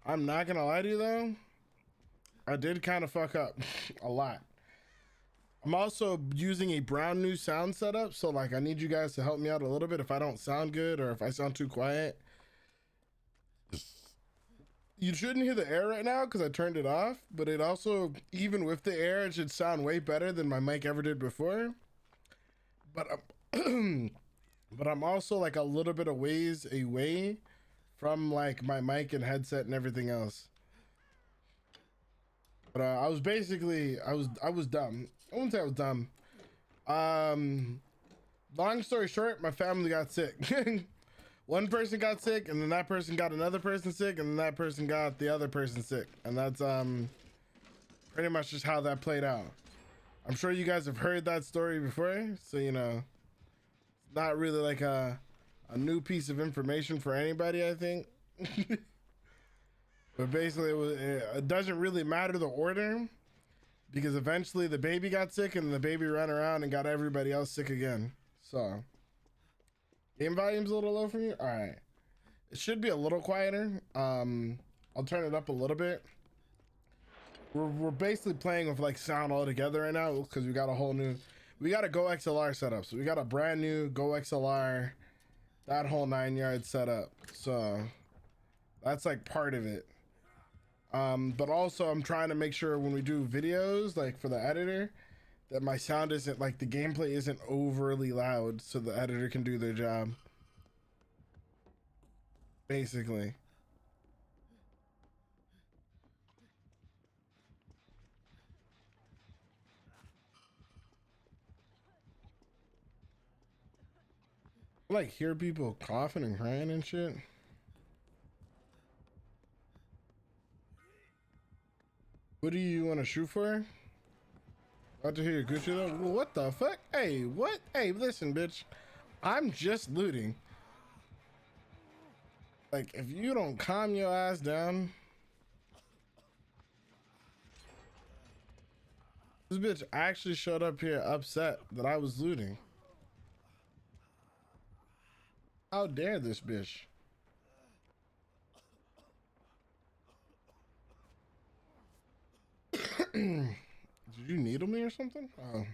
I'm not gonna lie to you though, I did kind of fuck up a lot. I'm also using a brand new sound setup, so like I need you guys to help me out a little bit if I don't sound good or if I sound too quiet. You shouldn't hear the air right now because I turned it off, but it also, even with the air, it should sound way better than my mic ever did before. But I'm, but I'm also like a little bit of ways away from like my mic and headset and everything else. But I was basically, I was dumb. I wouldn't say I was dumb. Long story short, my family got sick. One person got sick, and then that person got another person sick, and then that person got the other person sick. And that's pretty much just how that played out. I'm sure you guys have heard that story before, so you know, it's not really like a new piece of information for anybody, I think. But basically, it doesn't really matter the order, because eventually the baby got sick, and the baby ran around and got everybody else sick again. So, game volume's a little low for you? All right. It should be a little quieter. I'll turn it up a little bit. We're basically playing with like sound all together right now because we got a whole new, we got a Go XLR setup. So we got a brand new Go XLR, that whole 9 yard setup. So that's like part of it. But also I'm trying to make sure when we do videos, like for the editor, that my sound isn't like the gameplay isn't overly loud so the editor can do their job. Basically. I like hear people coughing and crying and shit. What do you want to shoot for? About to hear your Gucci though. Well, what the fuck? Hey, what? Hey, listen, bitch. I'm just looting. Like, if you don't calm your ass down. This bitch actually showed up here upset that I was looting. How dare this bitch? Did you needle me or something? Oh.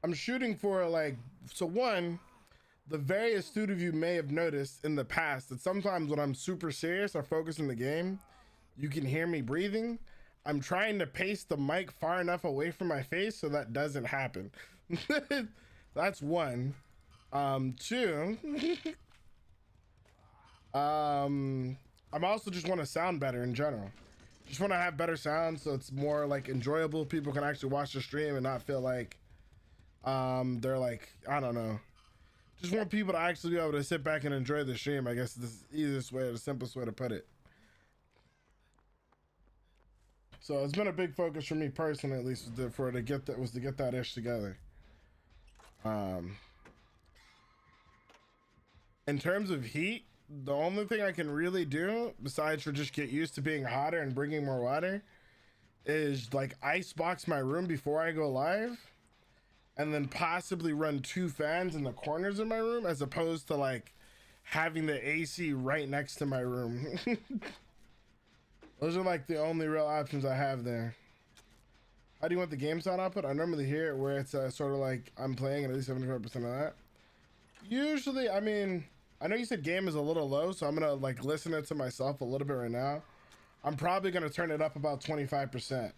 I'm shooting for like, so one, the very astute of you may have noticed in the past that sometimes when I'm super serious or focused in the game, you can hear me breathing. I'm trying to pace the mic far enough away from my face so that doesn't happen. That's one. Two, I'm also just want to sound better in general. Just want to have better sound so it's more like enjoyable. People can actually watch the stream and not feel like they're like, I don't know. Just want people to actually be able to sit back and enjoy the stream. I guess this is the easiest way, the simplest way to put it. So it's been a big focus for me personally, at least, to get that ish together. In terms of heat, the only thing I can really do besides for just get used to being hotter and bringing more water is like icebox my room before I go live, and then possibly run 2 fans in the corners of my room as opposed to like having the AC right next to my room. Those are like the only real options I have there. How do you want the game sound output? I normally hear it where it's sort of like I'm playing at least 75% of that. Usually, I mean, I know you said game is a little low, so I'm gonna like listen it to myself a little bit right now. I'm probably gonna turn it up about 25%.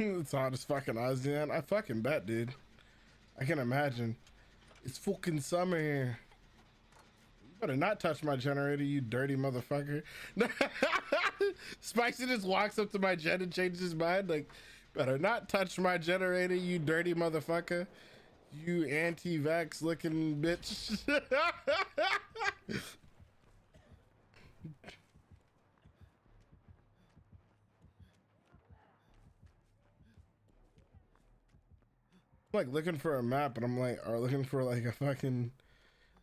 It's hot as fucking ASEAN. I fucking bet, dude. I can imagine. It's fucking summer here. You better not touch my generator, you dirty motherfucker. Spicy just walks up to my gen and changes his mind. Like, better not touch my generator, you dirty motherfucker. You anti-vax looking bitch. I'm like looking for a map, and I'm like, or looking for like a fucking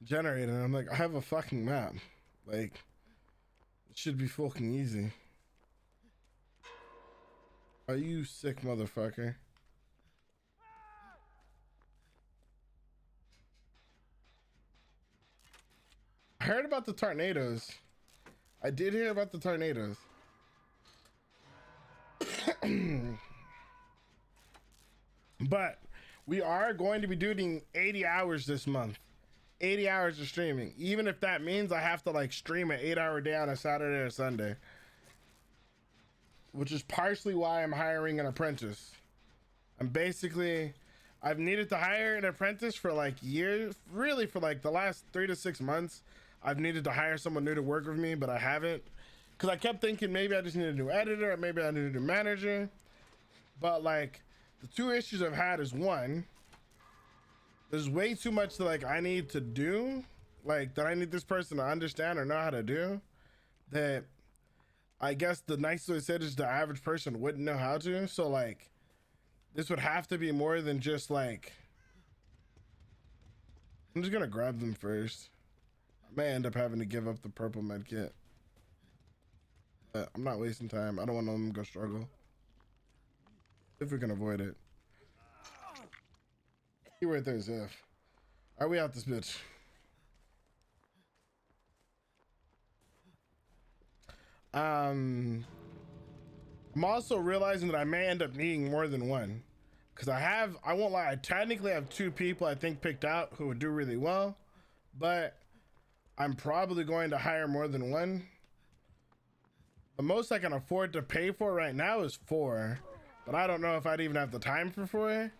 generated. I'm like, I have a fucking map. Like, it should be fucking easy. Are you sick, motherfucker? I heard about the tornadoes. I did hear about the tornadoes. But we are going to be doing 80 hours this month. 80 hours of streaming. Even if that means I have to like stream an 8-hour day on a Saturday or Sunday. Which is partially why I'm hiring an apprentice. I've needed to hire an apprentice for like years. Really for like the last 3 to 6 months. I've needed to hire someone new to work with me, but I haven't. Because I kept thinking maybe I just need a new editor, or maybe I need a new manager. But like, the two issues I've had is one, there's way too much that like I need to do, like that I need this person to understand or know how to do, that I guess the nicest way to say it is the average person wouldn't know how to. So like, this would have to be more than just like, I'm just gonna grab them first. I may end up having to give up the purple med kit. But I'm not wasting time. I don't want them to go struggle. If we can avoid it. Right there's F. Are we out this bitch? I'm also realizing that I may end up needing more than one. Because I won't lie, I technically have 2 people I think picked out who would do really well. But I'm probably going to hire more than one. The most I can afford to pay for right now is 4. But I don't know if I'd even have the time for 4.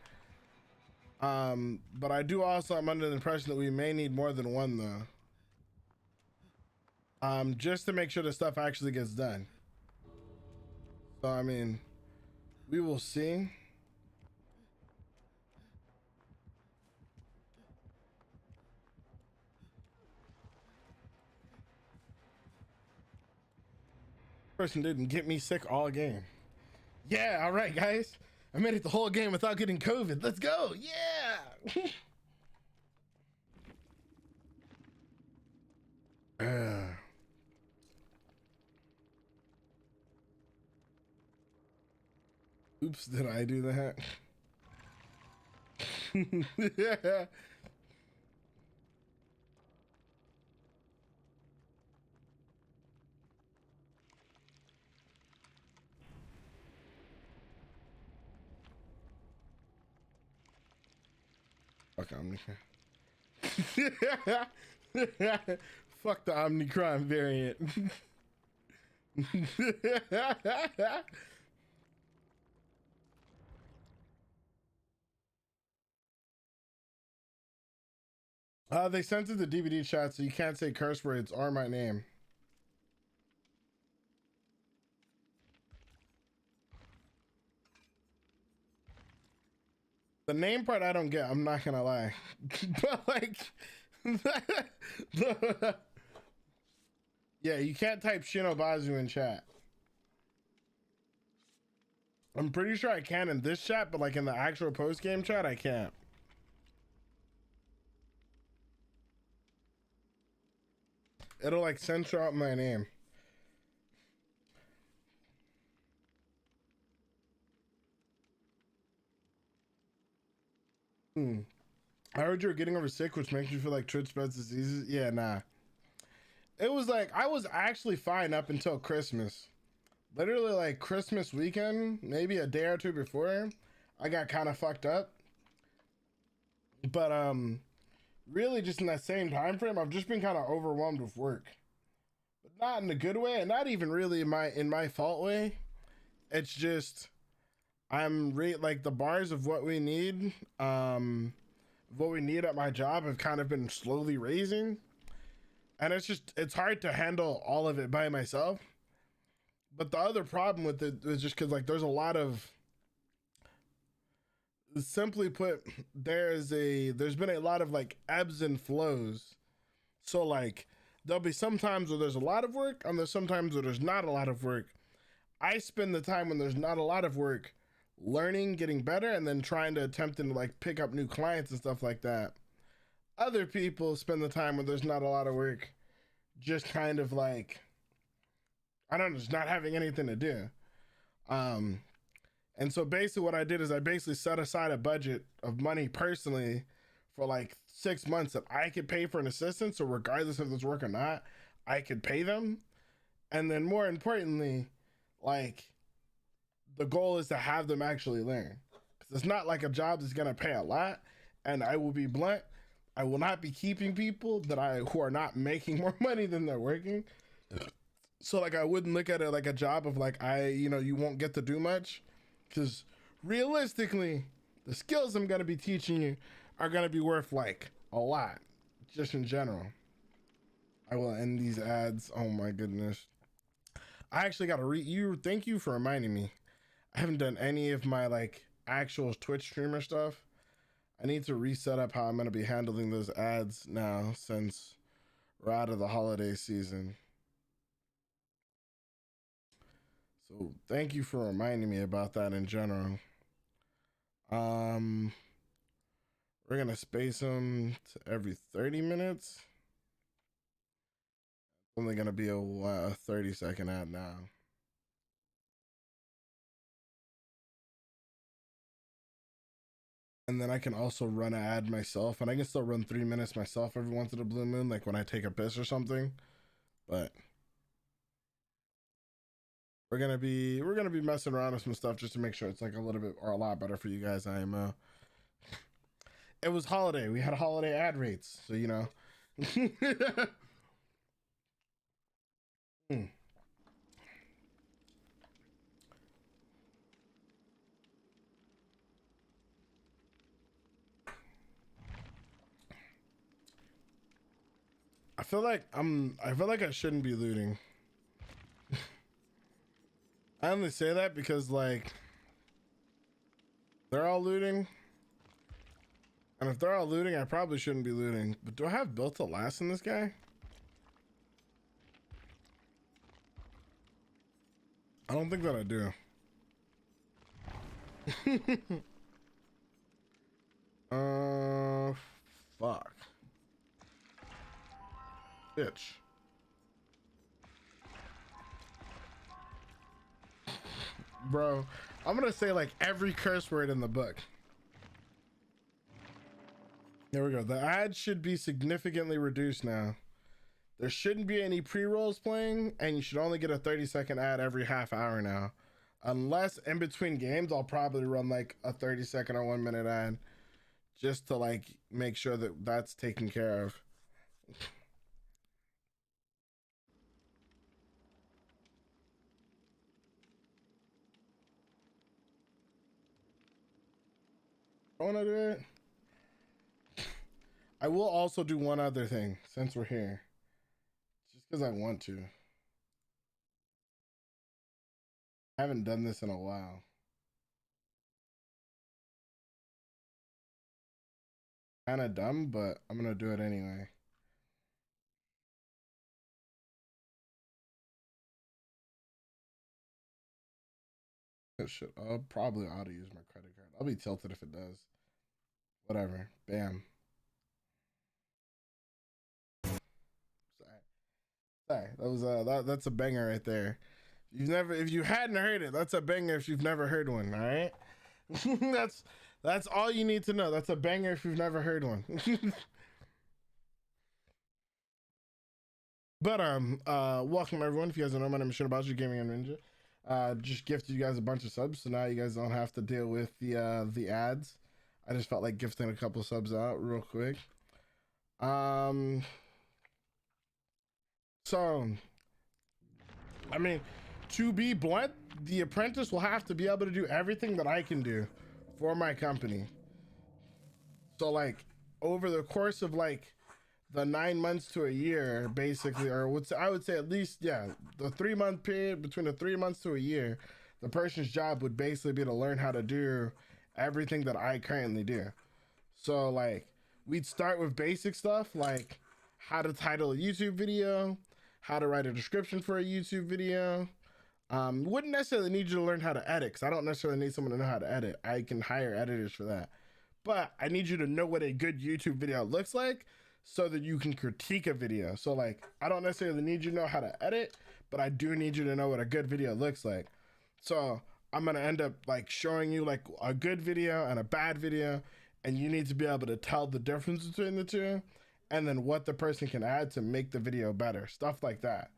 But I do also, I'm under the impression that we may need more than 1 though. Just to make sure the stuff actually gets done. So, I mean, we will see. Person didn't get me sick all game. Yeah, all right, guys. I made it the whole game without getting COVID. Let's go. Yeah. Oops, did I do that? Yeah. Fuck Omnicron. Fuck the Omnicron variant. They censored the DVD chat, so you can't say curse words or my name. The name part I don't get, I'm not gonna lie. But like, yeah, you can't type Shinobazu in chat. I'm pretty sure I can in this chat, but like in the actual post-game chat, I can't. It'll like censor out my name. I heard you were getting over sick, which makes you feel like Twitch spreads diseases. Yeah, nah. It was like, I was actually fine up until Christmas. Literally like Christmas weekend, maybe a day or 2 before, I got kind of fucked up. But really just in that same time frame, I've just been kind of overwhelmed with work. But not in a good way, and not even really in my fault way. It's just like the bars of what we need, at my job have kind of been slowly raising. And it's hard to handle all of it by myself. But the other problem with it is just because like there's a lot of, simply put, there's been a lot of like ebbs and flows. So like there'll be some times where there's a lot of work and there's sometimes where there's not a lot of work. I spend the time when there's not a lot of work learning, getting better, and then trying to attempt to like pick up new clients and stuff like that. other people spend the time when there's not a lot of work, just kind of like, I don't know, just not having anything to do. And so basically what I did is I basically set aside a budget of money personally for like 6 months that I could pay for an assistant. So regardless if there's work or not, I could pay them. And then more importantly, like the goal is to have them actually learn. Because it's not like a job that's gonna pay a lot. And I will be blunt, I will not be keeping people who are not making more money than they're working. So like I wouldn't look at it like a job of like you won't get to do much. Because realistically, the skills I'm gonna be teaching you are gonna be worth like a lot, just in general. I will end these ads. Oh my goodness. I actually gotta thank you for reminding me. I haven't done any of my like actual Twitch streamer stuff. I need to reset up how I'm gonna be handling those ads now since we're out of the holiday season. So thank you for reminding me about that in general. We're gonna space them to every 30 minutes. It's only gonna be a 30-second ad now. And then I can also run an ad myself, and I can still run 3 minutes myself every once in a blue moon, like when I take a piss or something. But we're gonna be messing around with some stuff just to make sure it's like a little bit or a lot better for you guys. It was holiday. We had holiday ad rates, so you know. I feel like I shouldn't be looting. I only say that because like they're all looting. And if they're all looting, I probably shouldn't be looting. But do I have built to last in this guy? I don't think that I do. Fuck. Bitch. Bro, I'm gonna say like every curse word in the book. There we go. The ad should be significantly reduced now. There shouldn't be any pre-rolls playing, and you should only get a 30-second ad every half hour now. Unless in between games, I'll probably run like a 30-second or 1 minute ad just to like make sure that that's taken care of. I want to do it. I will also do one other thing since we're here, just because I want to. I haven't done this in a while. Kind of dumb, but I'm gonna do it anyway. I'll probably ought to use my credit card. I'll be tilted if it does. Whatever. Bam. Sorry. That was that's a banger right there. If you hadn't heard it, that's a banger if you've never heard one, all right? that's all you need to know. That's a banger if you've never heard one. But welcome everyone. If you guys don't know, my name is Shinobazu Gaming and Ninja. Just gifted you guys a bunch of subs, so now you guys don't have to deal with the ads. I just felt like gifting a couple subs out real quick. So I mean, to be blunt, the Apprentice will have to be able to do everything that I can do for my company. So like over the course of like the 9 months to a year, basically, or I would say at least, yeah, the 3 month period between the 3 months to a year, the person's job would basically be to learn how to do everything that I currently do. So like we'd start with basic stuff like how to title a YouTube video, how to write a description for a YouTube video. Wouldn't necessarily need you to learn how to edit, because I don't necessarily need someone to know how to edit. I can hire editors for that. but I need you to know what a good YouTube video looks like so that you can critique a video. So like, I don't necessarily need you to know how to edit, but I do need you to know what a good video looks like. So I'm gonna end up like showing you like a good video and a bad video, and you need to be able to tell the difference between the two, and then what the person can add to make the video better. Stuff like that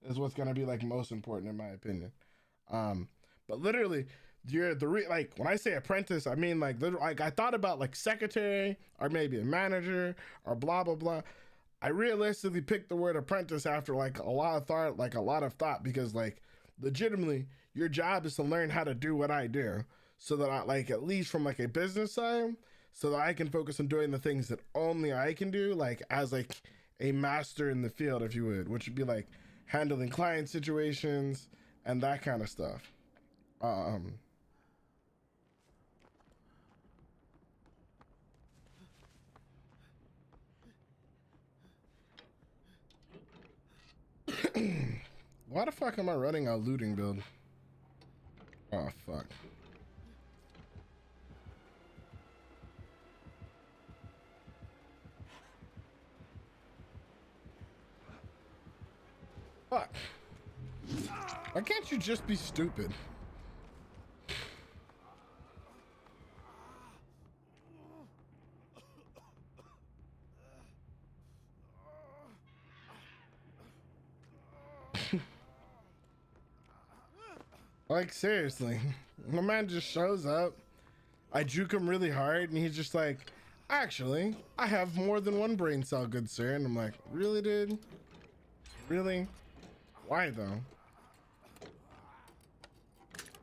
is what's gonna be like most important in my opinion. But literally, like when I say apprentice, I mean like literally, like I thought about like secretary or maybe a manager or blah blah blah. I realistically picked the word apprentice after like a lot of thought, because like legitimately your job is to learn how to do what I do, so that I like, at least from like a business side, so that I can focus on doing the things that only I can do, like as like a master in the field, if you would, which would be like handling client situations and that kind of stuff. Why the fuck am I running a looting build? Oh fuck. Fuck. Why can't you just be stupid? Like seriously, my man just shows up, I juke him really hard, and he's just like, actually, I have more than one brain cell, good sir. And I'm like, really, dude? Really? Why though?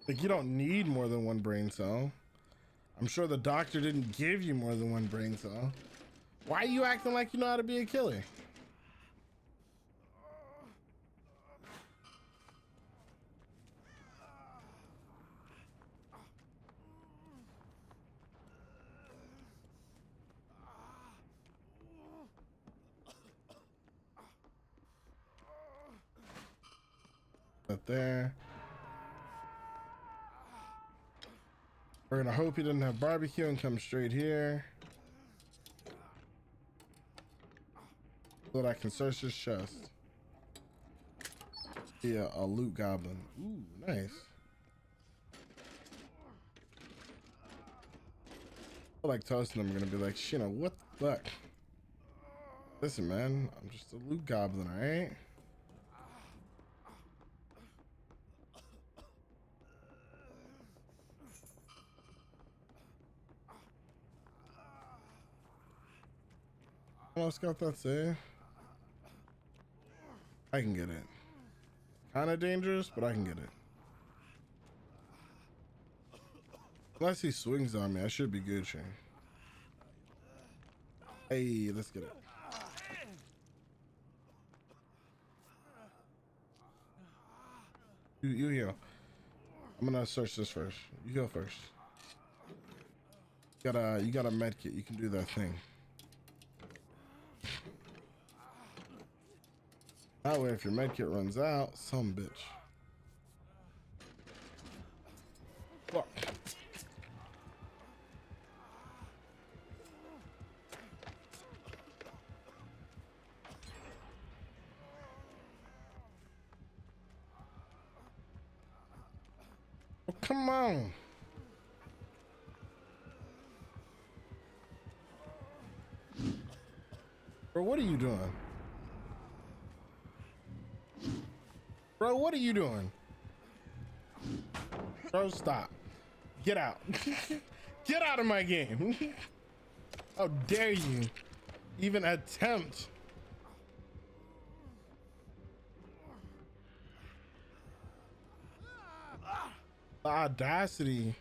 Like, you don't need more than one brain cell. I'm sure the doctor didn't give you more than one brain cell. Why are you acting like you know how to be a killer? Up there. We're gonna hope he doesn't have barbecue and come straight here, so that I can search his chest. Yeah, a loot goblin. Ooh, nice. I feel like toasting them. I'm gonna be like, Shino, what the fuck? Listen, man, I'm just a loot goblin, alright? Almost got that save. I can get it. Kind of dangerous, but I can get it. Unless he swings on me, I should be good, Shane. Hey, let's get it. You heal. I'm gonna search this first. You heal first. You got a med kit. You can do that thing. That way, if your med kit runs out, some bitch. Fuck. Oh, come on. Bro, what are you doing? Bro, what are you doing? Bro, stop. Get out. Get out of my game. How dare you even attempt? The audacity.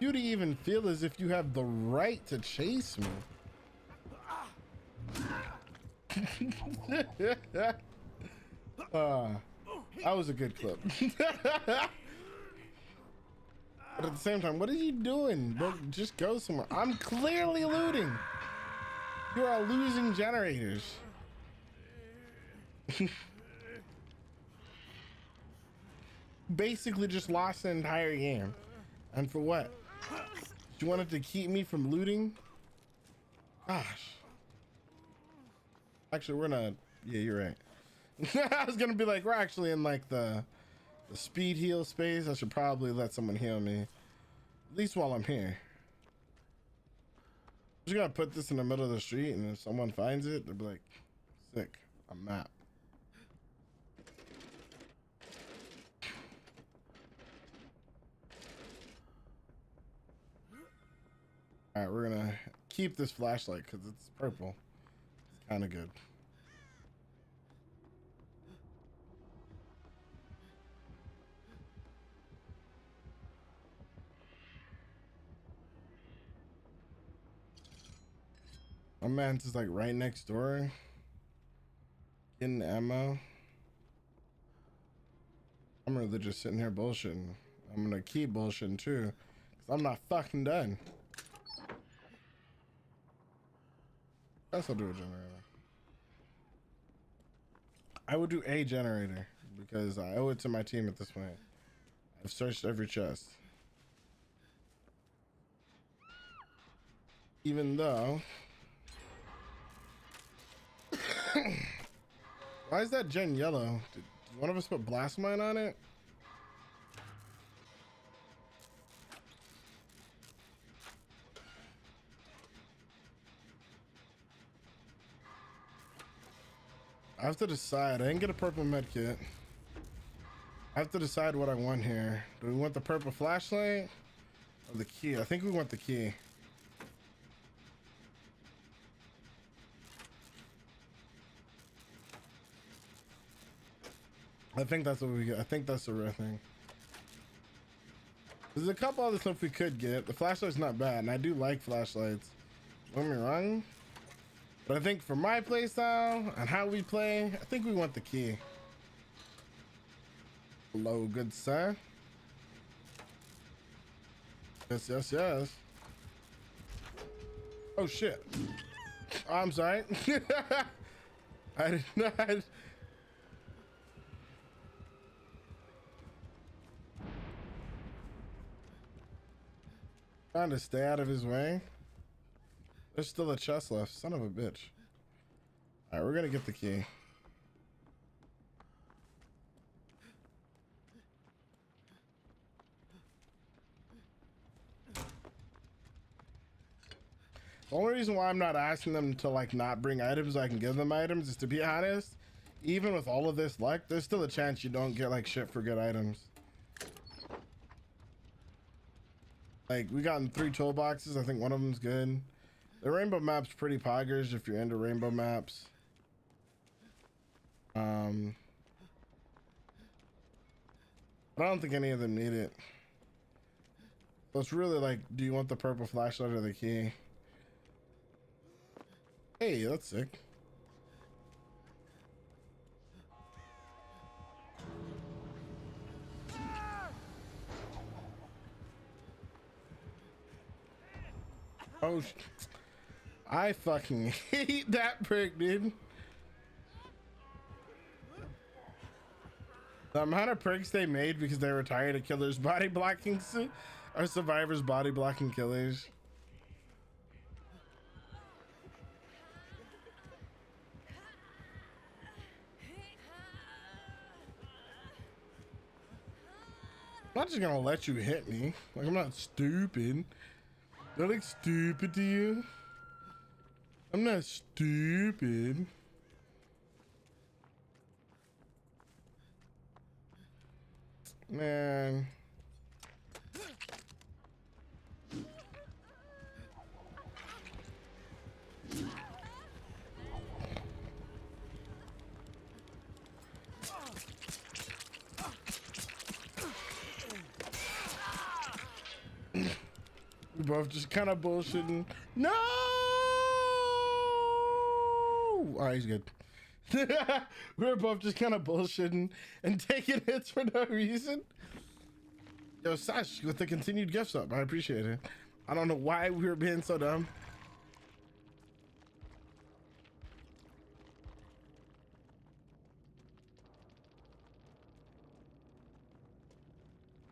You to even feel as if you have the right to chase me. That was a good clip. But at the same time, what are you doing? Bro, just go somewhere. I'm clearly looting. You are losing generators. basically just lost the entire game. And for what? You wanted to keep me from looting? Gosh. Actually, we're not. Yeah, you're right. I was gonna be like, we're actually in like the speed heal space. I should probably let someone heal me, at least while I'm here. I'm just gonna put this in the middle of the street, and if someone finds it, they'll be like, sick, a map. All right, we're gonna keep this flashlight because it's purple. It's kind of good. My man's just like right next door, getting ammo. I'm really just sitting here bullshitting. I'm gonna keep bullshitting too, because I'm not fucking done. Guess I'll do a generator. I would do a generator because I owe it to my team at this point. I've searched every chest. Even though... Why is that gen yellow? Did one of us put blast mine on it? I have to decide. I didn't get a purple med kit. I have to decide what I want here. Do we want the purple flashlight or the key? I think we want the key. I think that's what we get. I think that's the rare thing. There's a couple other stuff we could get. The flashlight's not bad, and I do like flashlights. Don't get me wrong. But I think for my playstyle and how we play, I think we want the key. Hello, good sir. Yes, yes, yes. Oh shit. Oh, I'm sorry. I did not. Trying to stay out of his way. There's still a chest left. Son of a bitch. All right, we're gonna get the key. The only reason why I'm not asking them to like not bring items so I can give them items is, to be honest, even with all of this luck, there's still a chance you don't get like shit for good items. Like, we got in 3 toolboxes. I think one of them's good. The rainbow map's pretty poggers if you're into rainbow maps. But I don't think any of them need it. So it's really like, do you want the purple flashlight or the key? Hey, that's sick. Oh, I fucking hate that prick, dude. The amount of pricks they made because they were tired of killers body blocking or survivors body blocking killers. I'm not just gonna let you hit me. Like, I'm not stupid. Do I look stupid to you? I'm not stupid. Man. We both just kind of bullshitting. No! Alright, he's good. We were both just kind of bullshitting and taking hits for no reason. Yo, Sash, with the continued gift up, I appreciate it. I don't know why we were being so dumb.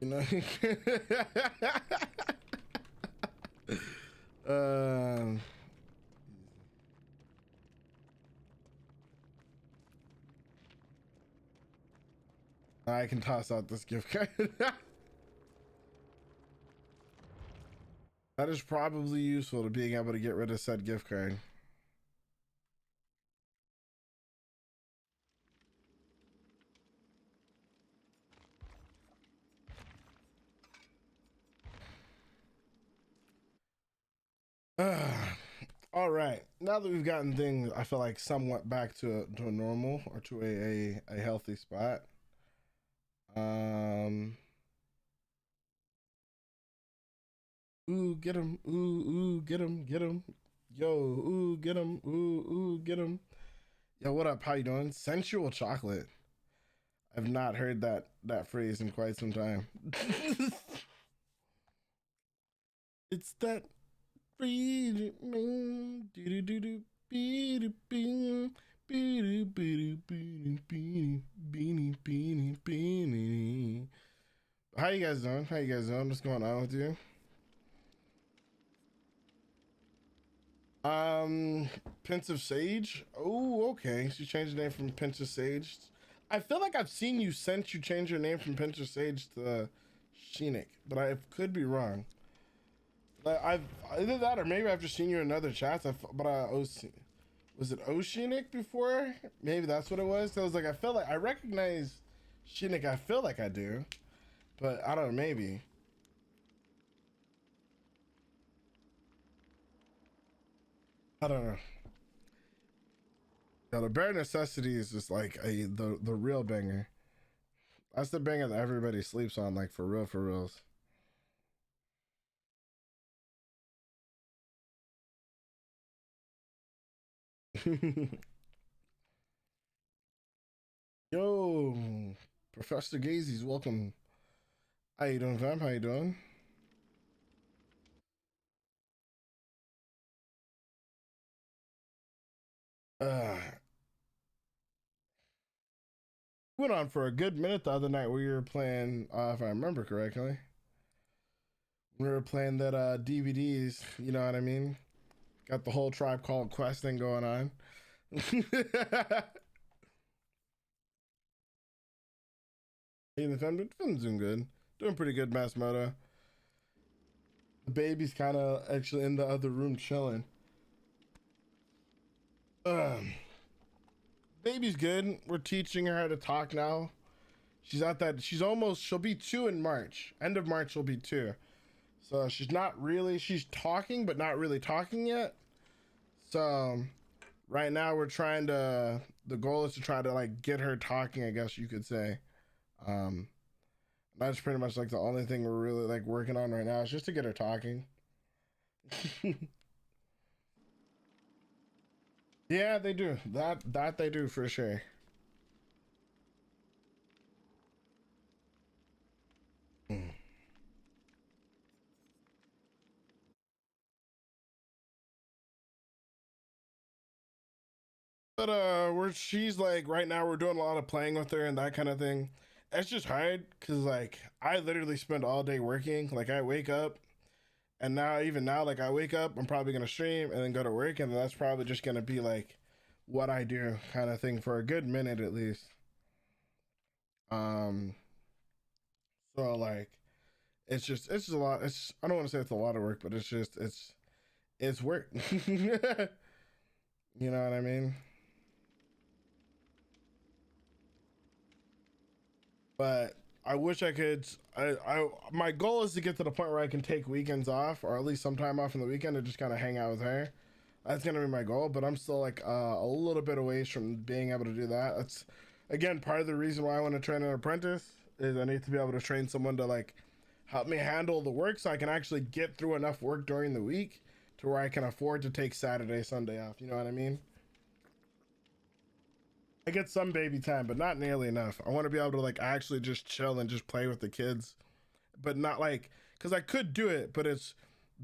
You know. um, I can toss out this gift card. That is probably useful to being able to get rid of said gift card. All right. Now that we've gotten things, I feel like somewhat back to a normal or to a healthy spot. Ooh, get him. Ooh, get him. Get him. Yo, ooh, get him. Ooh, get him. Yo, what up? How you doing? Sensual chocolate. I've not heard that phrase in quite some time. It's that freedom. Do do do do. Beanie beanie beanie beanie beanie beanie beanie. How you guys doing? How you guys doing? What's going on with you? Um, Pensive Sage. Oh, okay. She changed the name from Pensive Sage. I feel like I've seen you since you changed your name from Pensive Sage to ShinobazuxX, but I could be wrong. Like I've either that or maybe I've just seen you in other chats. But was it Oceanic before? Maybe that's what it was. So I was like, I feel like I recognize ShinobazuxX. I feel like I do, but I don't know. Maybe I don't know. Yeah, the bare necessity is just like the real banger. That's the banger that everybody sleeps on, like for real, for reals. Yo, Professor Gazy's welcome. How you doing, fam? How you doing? Uh, went on for a good minute the other night. We were playing, if I remember correctly, we were playing that DVDs. You know what I mean? Got the whole Tribe Called Quest thing going on. Hey, the film's doing good. Doing pretty good, Massmoto. The baby's kind of actually in the other room chilling. Um, Baby's good. We're teaching her how to talk now. She's at that. She'll be 2 in March. End of March, she'll be 2. So she's not really. She's talking, but not really talking yet. So right now we're trying to. The goal is to try to like get her talking. I guess you could say. Um, that's pretty much like the only thing we're really like working on right now. Is just to get her talking. Yeah, they do that. They do for sure. Mm. But we're she's like right now we're doing a lot of playing with her and that kind of thing. It's just hard because like I literally spend all day working. Like I wake up and now even now like I wake up, I'm probably gonna stream and then go to work and that's probably just gonna be like what I do kind of thing for a good minute at least. Um, so like it's just a lot. It's I don't want to say it's a lot of work, but it's just it's work. You know what I mean? But I wish I could. My goal is to get to the point where I can take weekends off, or at least some time off in the weekend, to just kind of hang out with her. That's gonna be my goal, but I'm still like a little bit away from being able to do that. That's again part of the reason why I want to train an apprentice is I need to be able to train someone to like help me handle the work so I can actually get through enough work during the week to where I can afford to take Saturday, Sunday off. You know what I mean? I get some baby time, but not nearly enough. I want to be able to like actually just chill and just play with the kids, but not like because I could do it, but it's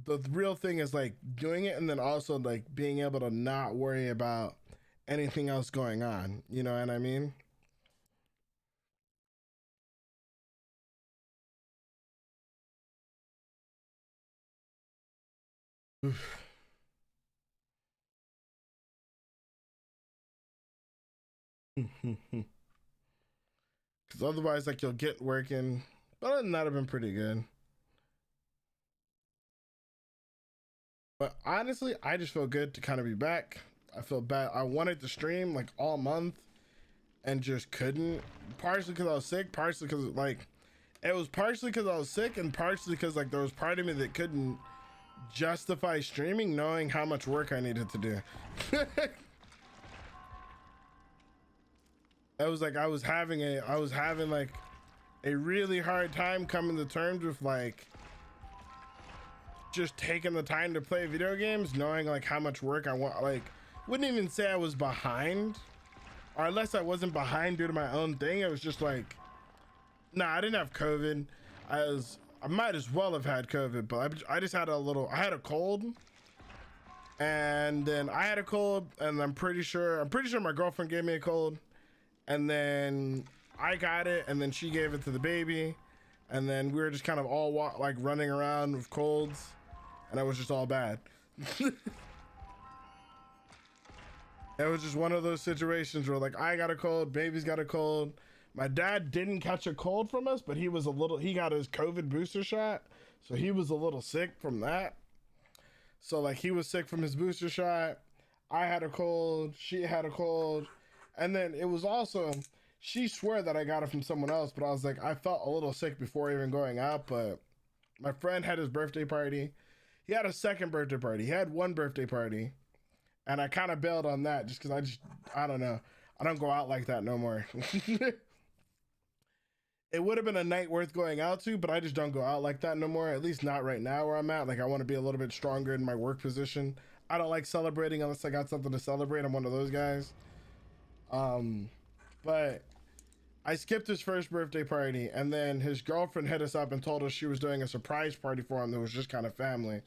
the real thing is like doing it and then also like being able to not worry about anything else going on. You know what I mean? Because otherwise, like, you'll get working. But other than that, I've been pretty good. But honestly, I just feel good to kind of be back. I feel bad. I wanted to stream like all month and just couldn't. Partially because I was sick, partially because like it was partially because I was sick, and partially because like there was part of me that couldn't justify streaming knowing how much work I needed to do. It was like I was having like a really hard time coming to terms with like just taking the time to play video games, knowing like how much work I want. Like, wouldn't even say I was behind, or unless I wasn't behind due to my own thing. It was just like, nah, I didn't have COVID. I might as well have had COVID, but I just had I had a cold, and then I had a cold, and I'm pretty sure my girlfriend gave me a cold, and then I got it, and then she gave it to the baby, and then we were just kind of all like running around with colds, and it was just all bad. It was just one of those situations where like I got a cold, baby's got a cold. My dad didn't catch a cold from us, but he got his COVID booster shot, so he was a little sick from that. So like he was sick from his booster shot. I had a cold, she had a cold, and then it was also, she swore that I got it from someone else, but I was like, I felt a little sick before even going out. But my friend had his birthday party. He had a second birthday party. He had one birthday party, and I kind of bailed on that just because I don't know. I don't go out like that no more. It would have been a night worth going out to, but I just don't go out like that no more. At least not right now where I'm at. Like I want to be a little bit stronger in my work position. I don't like celebrating unless I got something to celebrate. I'm one of those guys. But I skipped his first birthday party, and then his girlfriend hit us up and told us she was doing a surprise party for him that was just kind of family.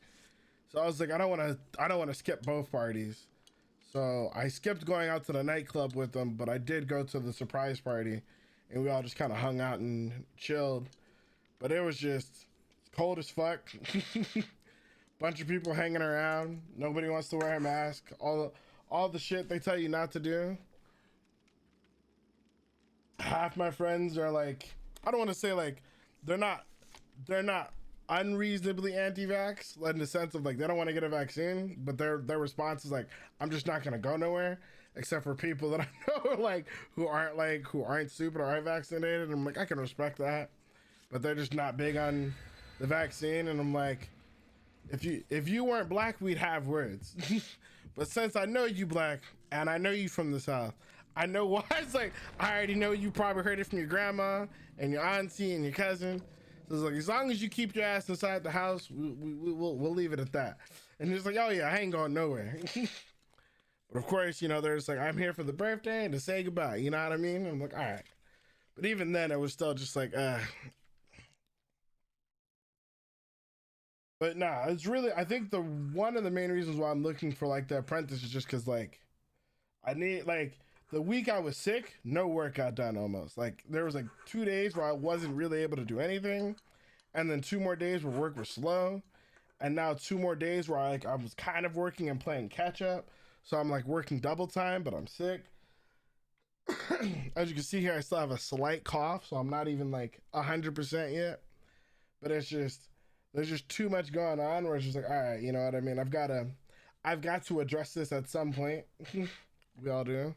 So I was like, I don't want to skip both parties. So I skipped going out to the nightclub with them, but I did go to the surprise party, and we all just kind of hung out and chilled. But it was just cold as fuck. Bunch of people hanging around. Nobody wants to wear a mask. All the shit they tell you not to do. Half my friends are like, I don't want to say like they're not unreasonably anti-vax, in the sense of like they don't want to get a vaccine, but their response is like, I'm just not gonna go nowhere, except for people that I know like who aren't stupid or aren't vaccinated. And I'm like, I can respect that, but they're just not big on the vaccine. And I'm like, if you weren't black, we'd have words. But since I know you black and I know you from the South, I know why. It's like, I already know you probably heard it from your grandma and your auntie and your cousin. So it's like, as long as you keep your ass inside the house, we'll leave it at that. And it's like, oh yeah, I ain't going nowhere. But of course, you know, there's like, I'm here for the birthday and to say goodbye. You know what I mean? I'm like, all right. But even then, it was still just like, But nah, it's really, I think one of the main reasons why I'm looking for like the Apprentice is just because like I need like the week I was sick, no work got done almost. Like there was like 2 days where I wasn't really able to do anything, and then 2 more days where work was slow, and now 2 more days where I was kind of working and playing catch up. So I'm like working double time, but I'm sick. As you can see here, I still have a slight cough, so I'm not even like 100% yet. But it's just there's just too much going on where it's just like, all right, you know what I mean? I've got to address this at some point. We all do.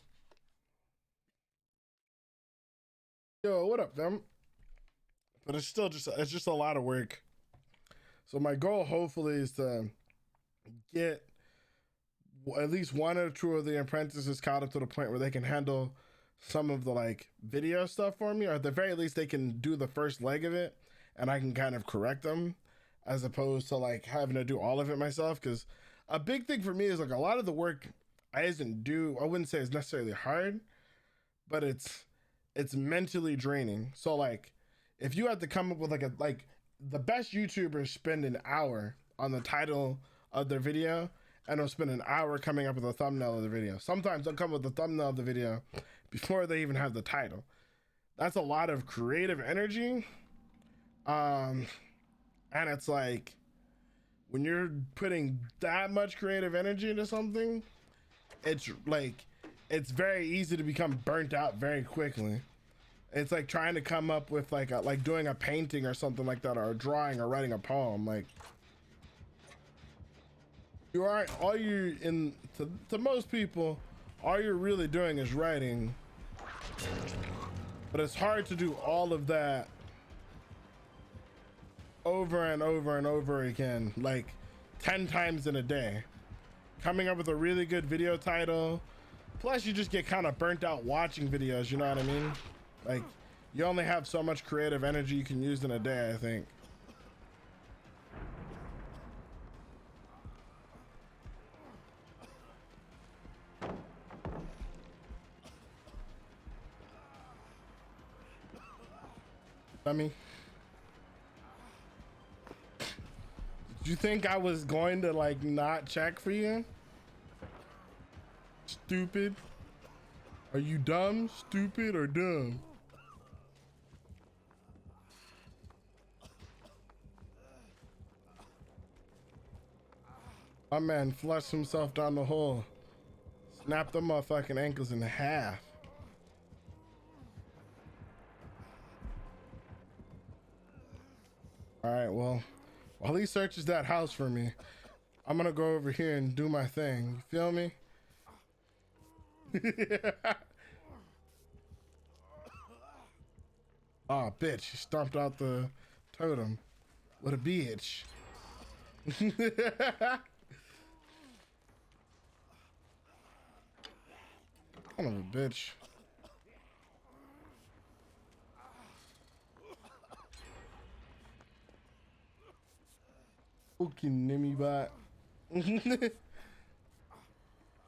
Yo, what up, them? But it's just a lot of work. So my goal, hopefully, is to get at least one or two of the apprentices caught up to the point where they can handle some of the like video stuff for me, or at the very least, they can do the first leg of it, and I can kind of correct them, as opposed to like having to do all of it myself. Because a big thing for me is like a lot of the work I wouldn't say it's necessarily hard, but it's mentally draining. So like if you have to come up with like the best YouTubers spend an hour on the title of their video, and they'll spend an hour coming up with a thumbnail of the video. Sometimes they'll come with the thumbnail of the video before they even have the title. That's a lot of creative energy. And it's like when you're putting that much creative energy into something, it's like, it's very easy to become burnt out very quickly. It's like trying to come up with like doing a painting or something like that, or a drawing, or writing a poem. Like, you aren't, all you in to most people, all you're really doing is writing. But it's hard to do all of that over and over and over again, like 10 times in a day. Coming up with a really good video title. Plus you just get kind of burnt out watching videos, you know what I mean? Like, you only have so much creative energy you can use in a day, I think. Dummy. Did you think I was going to like not check for you? Stupid. Are you dumb, stupid, or dumb? My man flushed himself down the hole. Snapped the motherfucking ankles in half. All right, well, while he searches that house for me, I'm gonna go over here and do my thing. You feel me? Oh, bitch, he stomped out the totem. What a bitch. Son of a bitch. Fucking Nimmy bot.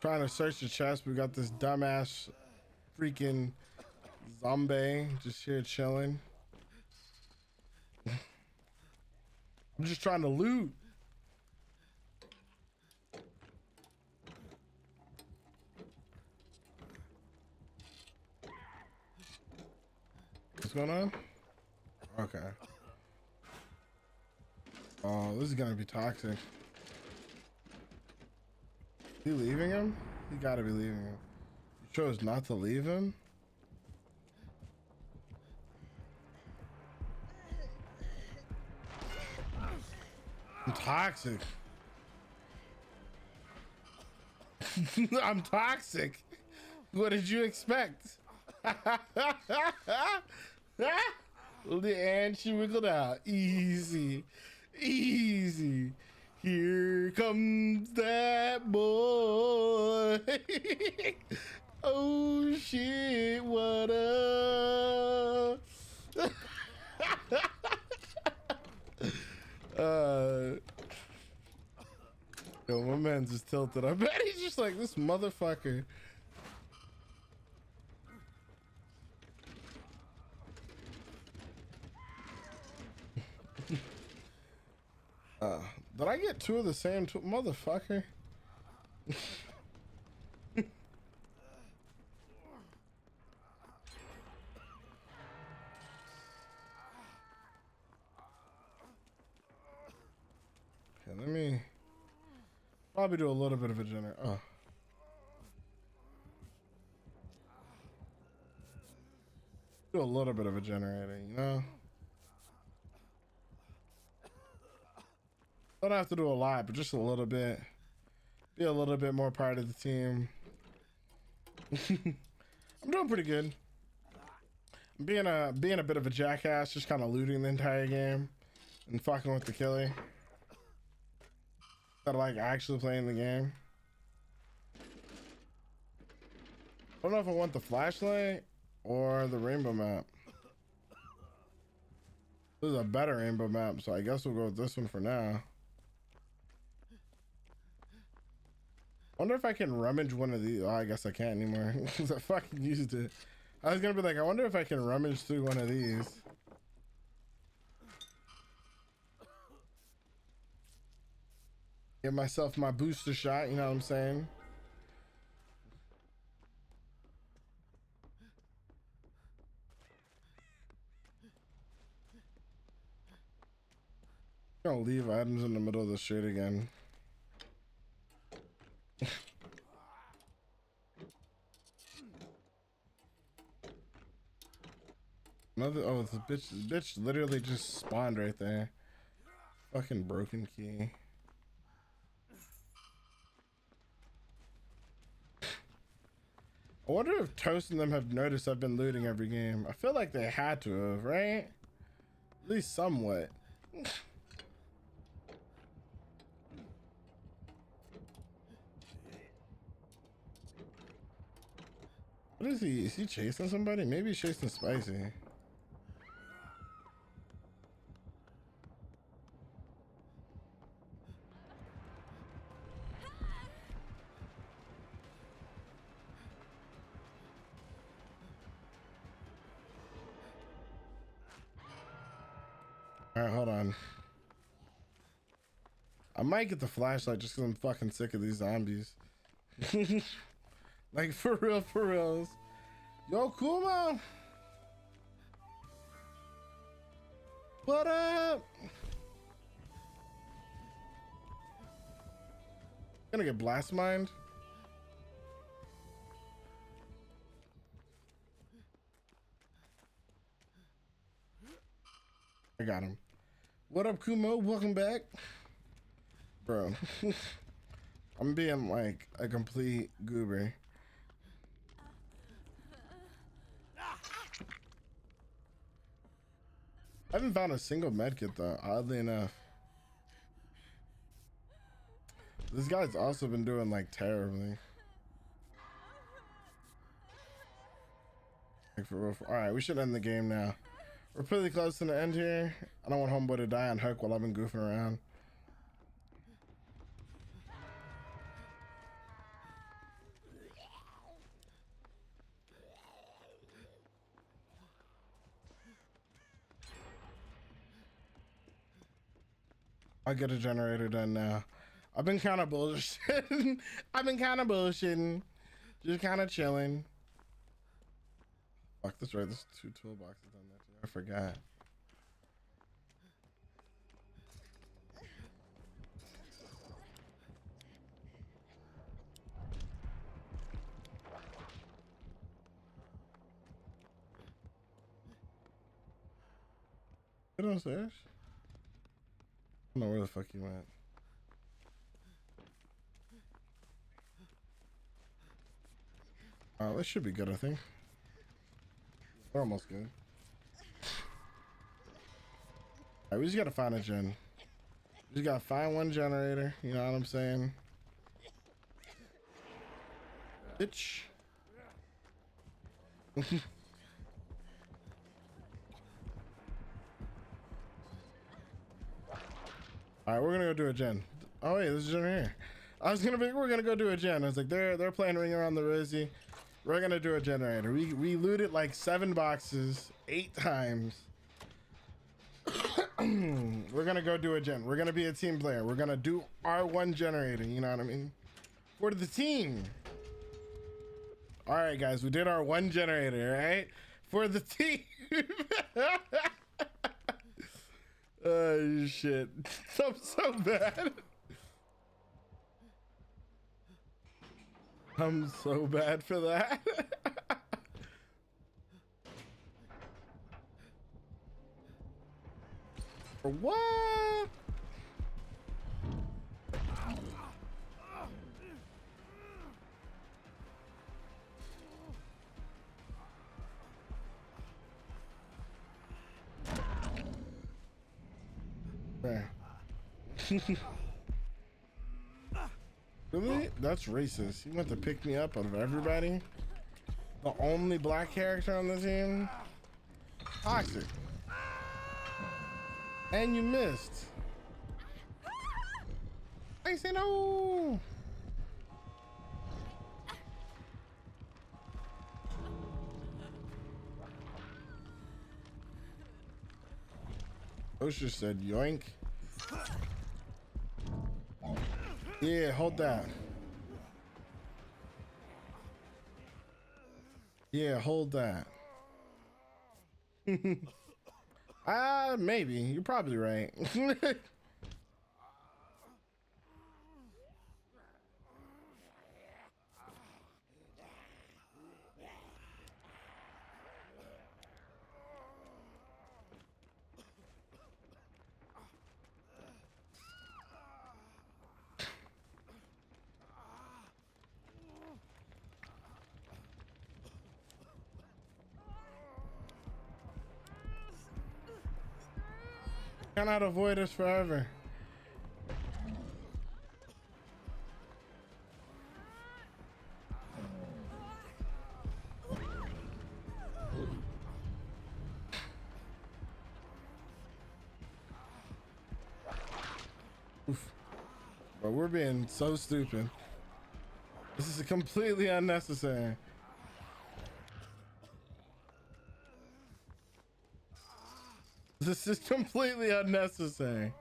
Trying to search the chest. We got this dumbass freaking zombie just here chilling. I'm just trying to loot. What's going on? Okay. Oh, this is gonna be toxic. He leaving him? He gotta be leaving him. You chose not to leave him? I'm toxic. I'm toxic. What did you expect? And she wiggled out. Easy. Easy. Here comes that boy. Oh shit, what up? Yo, my man's just tilted. I bet he's just like, this motherfucker. Did I get two of the same motherfucker? Okay, let me probably do a little bit of a generator. Oh. Do a little bit of a generator, you know? Don't have to do a lot, but just a little bit. Be a little bit more part of the team. I'm doing pretty good. I'm being a bit of a jackass, just kind of looting the entire game and fucking with the killer. Instead of like actually playing the game. I don't know if I want the flashlight or the rainbow map. This is a better rainbow map, so I guess we'll go with this one for now. Wonder if I can rummage one of these. Oh, I guess I can't anymore because I fucking used it. I was gonna be like, I wonder if I can rummage through one of these. Give myself my booster shot, you know what I'm saying? You gonna leave items in the middle of the street again. Another, oh, the bitch literally just spawned right there. Fucking broken key. I wonder if Toast and them have noticed I've been looting every game. I feel like they had to have, right? At least somewhat. What is he? Is he chasing somebody? Maybe he's chasing Spicy. Alright, hold on. I might get the flashlight just because I'm fucking sick of these zombies. Like, for real, for reals. Yo, Kuma! What up? Gonna get blast mined? I got him. What up, Kumo? Welcome back. Bro. I'm being like a complete goober. I haven't found a single medkit though, oddly enough. This guy's also been doing like terribly. Like for real. All right, we should end the game now. We're pretty close to the end here. I don't want homeboy to die on hook while I've been goofing around. I'll get a generator done now. I've been kind of bullshitting. I've been kind of bullshitting. Just kind of chilling. Fuck, that's right. There's 2 toolboxes on that too. I forgot. Get downstairs. I don't know where the fuck you went. This should be good, I think. We're almost good. Alright, we just gotta find a gen. We just gotta find one generator, you know what I'm saying? Bitch. Alright, we're gonna go do a gen. Oh wait, there's a gen here. We're gonna go do a gen. I was like, they're playing Ring Around the Rosie. We're gonna do a generator. We looted like 7 boxes 8 times. We're gonna go do a gen. We're gonna be a team player. We're gonna do our one generator, you know what I mean? For the team. Alright guys, we did our one generator, right? For the team. Oh shit. I'm so bad. I'm so bad for that. For what? There. Really? That's racist. He went to pick me up out of everybody. The only black character on the team. Toxic. And you missed. I say no. Osher said yoink. Yeah, hold that. Yeah, hold that. Maybe. You're probably right. Cannot avoid us forever. Oof. Bro, we're being so stupid. This is completely unnecessary. This is completely unnecessary.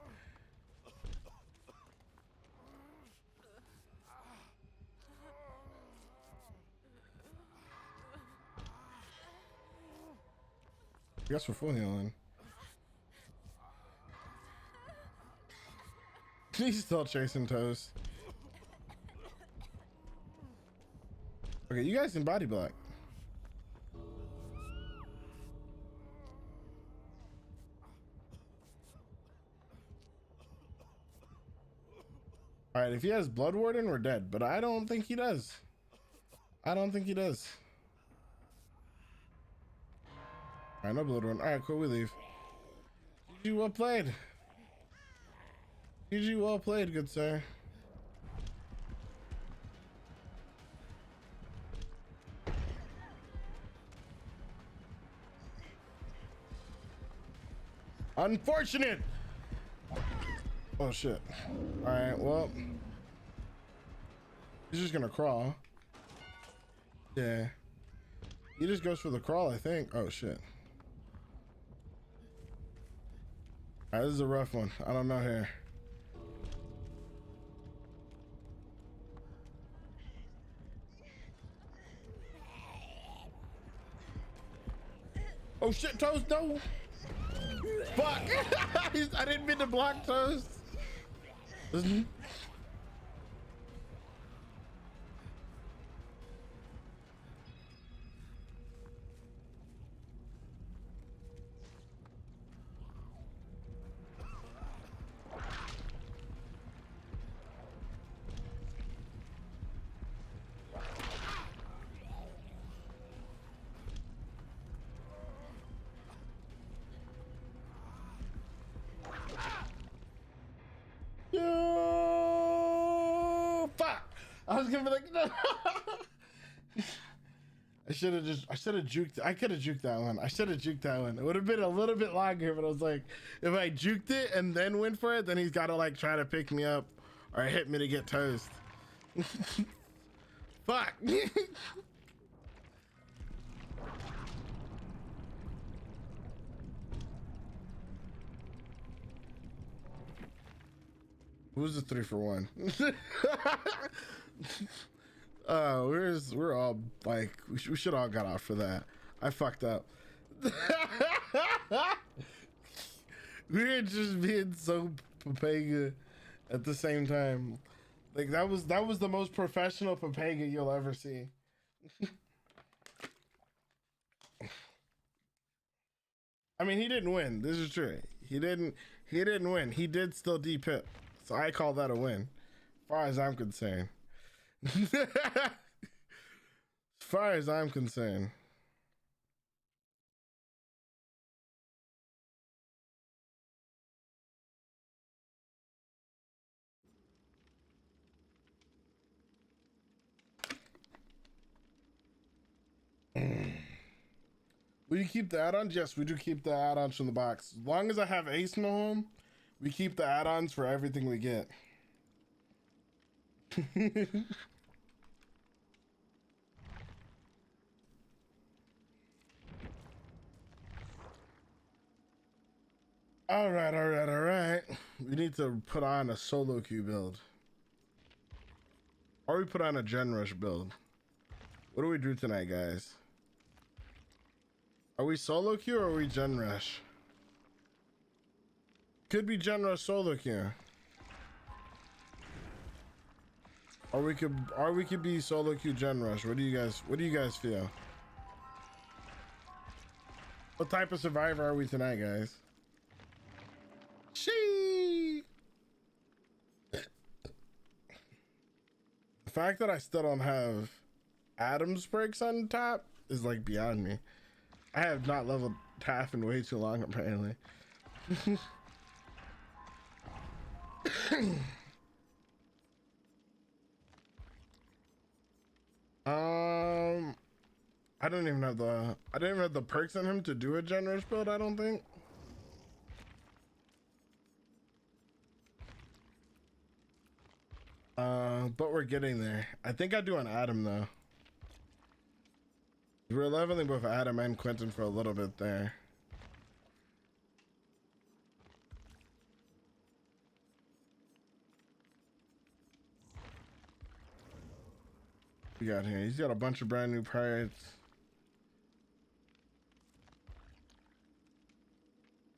I guess we're full healing. He's still chasing Toast. Okay, you guys can body block. All right, if he has Blood Warden, we're dead, but I don't think he does. I don't think he does. All right, no Blood Warden. All right, cool, we leave. GG, well played. GG, well played, good sir. Unfortunate. Oh shit. All right, well, he's just gonna crawl. Yeah, he just goes for the crawl, I think. Oh shit. All right, this is a rough one. I don't know here. Oh shit, Toast, no. Fuck. I didn't mean to block Toast. Yo, fuck. I was gonna be like, no. I should have juked. I could have juked that one. I should have juked that one. It would have been a little bit longer, but I was like, if I juked it and then went for it, then he's got to like try to pick me up or hit me to get Toast. Fuck. Who's the 3 for 1? We're all like, we should all got off for that. I fucked up. We're just being so Papega at the same time. Like that was the most professional Papega you'll ever see. I mean, he didn't win. This is true. He didn't win. He did still D-pip. So I call that a win. As far as I'm concerned. As far as I'm concerned. Will you keep the add-ons? Yes, we do keep the add-ons from the box. As long as I have Ace in the home, we keep the add-ons for everything we get. All right. We need to put on a solo queue build. Or we put on a Gen Rush build. What do we do tonight, guys? Are we solo queue or are we Gen Rush? Could be Gen Rush solo queue. Or we could be solo queue Gen Rush. What do you guys feel? What type of survivor are we tonight, guys? She. The fact that I still don't have Adam's breaks on top is like beyond me. I have not leveled TAF in way too long, apparently. I don't even have the I didn't even have the perks on him to do a generous build, I don't think. But we're getting there. I think I do on Adam though. We're leveling both Adam and Quentin for a little bit there. We got here. He's got a bunch of brand new parts.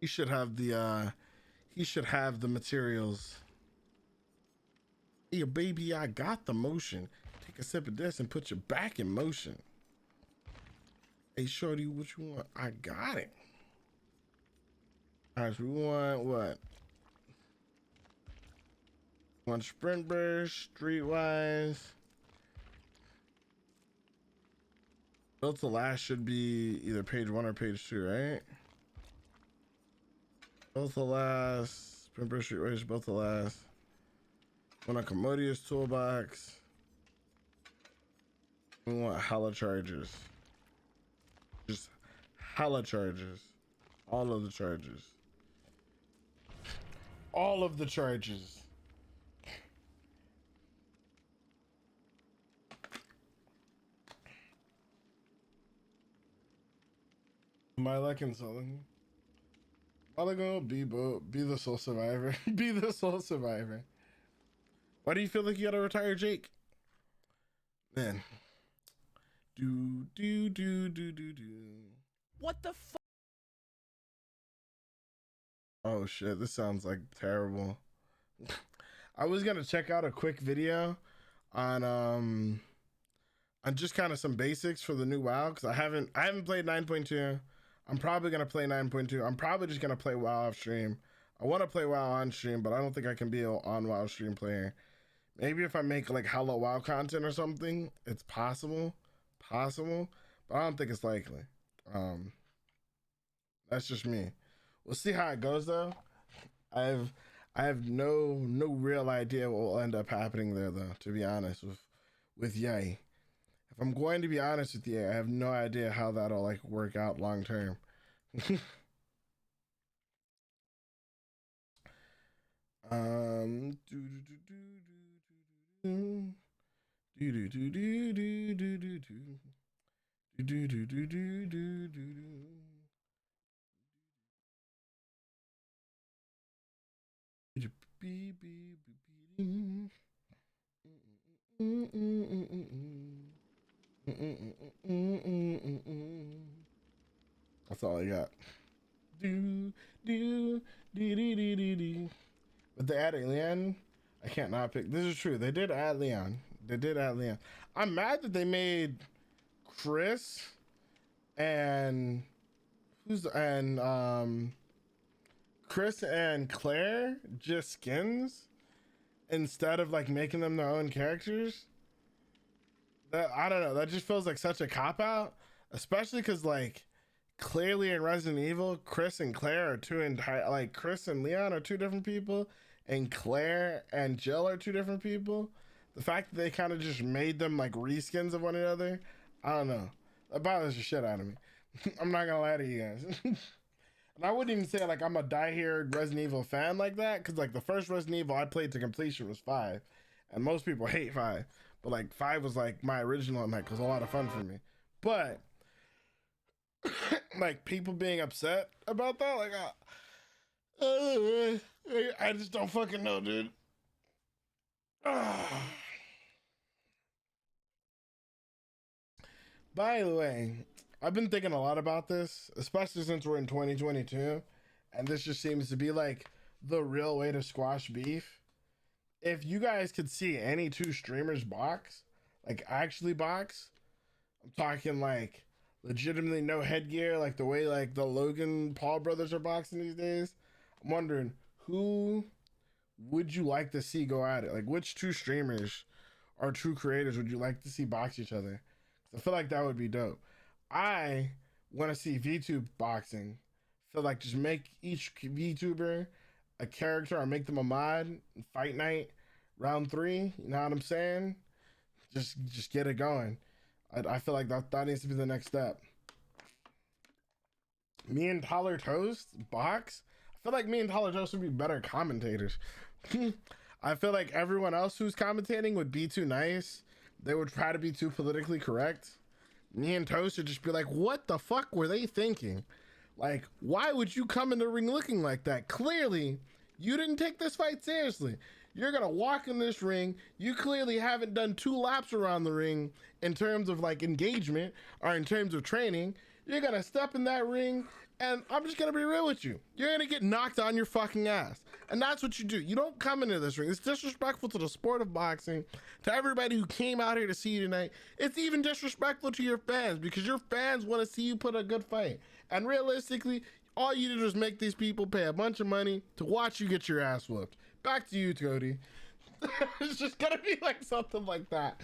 He should have the materials. Hey baby, I got the motion. Take a sip of this and put your back in motion. Hey shorty, what you want? I got it. Alright, so we want what? One sprint burst, streetwise. Built to last should be either page 1 or page 2, right? Built to last, sprint burst, streetwise, built to last. Want a commodious toolbox. We want hella charges. Just hella charges. All of the charges. All of the charges. My luck in selling. I'll go be the sole survivor. Be the sole survivor. Why do you feel like you gotta retire Jake? Man. Do. What the fuck? Oh shit, this sounds like terrible. I was gonna check out a quick video on just kind of some basics for the new WoW, because I haven't played 9.2. I'm probably gonna play 9.2. I'm probably just gonna play WoW off stream. I want to play WoW on stream, but I don't think I can be an on WoW stream player. Maybe if I make like hella WoW content or something, it's possible, but I don't think it's likely. That's just me. We'll see how it goes though. I have no real idea what will end up happening there though, to be honest with Yay. If I'm going to be honest with you, I have no idea how that'll like work out long term. That's all I got. But they added Leon. I can't not pick. This is true. They did add Leon. I'm mad that they made Chris and Chris and Claire just skins instead of like making them their own characters. That, I don't know. That just feels like such a cop out, especially because like clearly in Resident Evil, Chris and Claire are Chris and Leon are two different people, and Claire and Jill are two different people. The fact that they kind of just made them like reskins of one another, I don't know. That bothers the shit out of me. I'm not gonna lie to you guys. And I wouldn't even say like I'm a die-hard Resident Evil fan like that, because like the first Resident Evil I played to completion was 5, and most people hate 5, but like 5 was like my original, and like was a lot of fun for me. But like people being upset about that, like I just don't fucking know, dude. By the way, I've been thinking a lot about this, especially since we're in 2022, and this just seems to be like the real way to squash beef. If you guys could see any two streamers box, like actually box, I'm talking like legitimately no headgear, like the way like the Logan Paul brothers are boxing these days, I'm wondering who would you like to see go at it? Like which two streamers or two creators would you like to see box each other? I feel like that would be dope. I want to see VTube boxing. Feel like just make each VTuber a character or make them a mod, fight night, round 3. You know what I'm saying? Just get it going. I feel like that needs to be the next step. Me and Tyler Toast box. I feel like me and Tyler Toast would be better commentators. I feel like everyone else who's commentating would be too nice. They would try to be too politically correct. Me and Toast would just be like, what the fuck were they thinking? Like, why would you come in the ring looking like that? Clearly, you didn't take this fight seriously. You're gonna walk in this ring. You clearly haven't done 2 laps around the ring in terms of like engagement or in terms of training. You're gonna step in that ring, and I'm just gonna be real with you. You're gonna get knocked on your fucking ass. And that's what you do. You don't come into this ring. It's disrespectful to the sport of boxing, to everybody who came out here to see you tonight. It's even disrespectful to your fans, because your fans want to see you put a good fight. And realistically, all you did was make these people pay a bunch of money to watch you get your ass whooped. Back to you, Cody. It's just gonna be like something like that.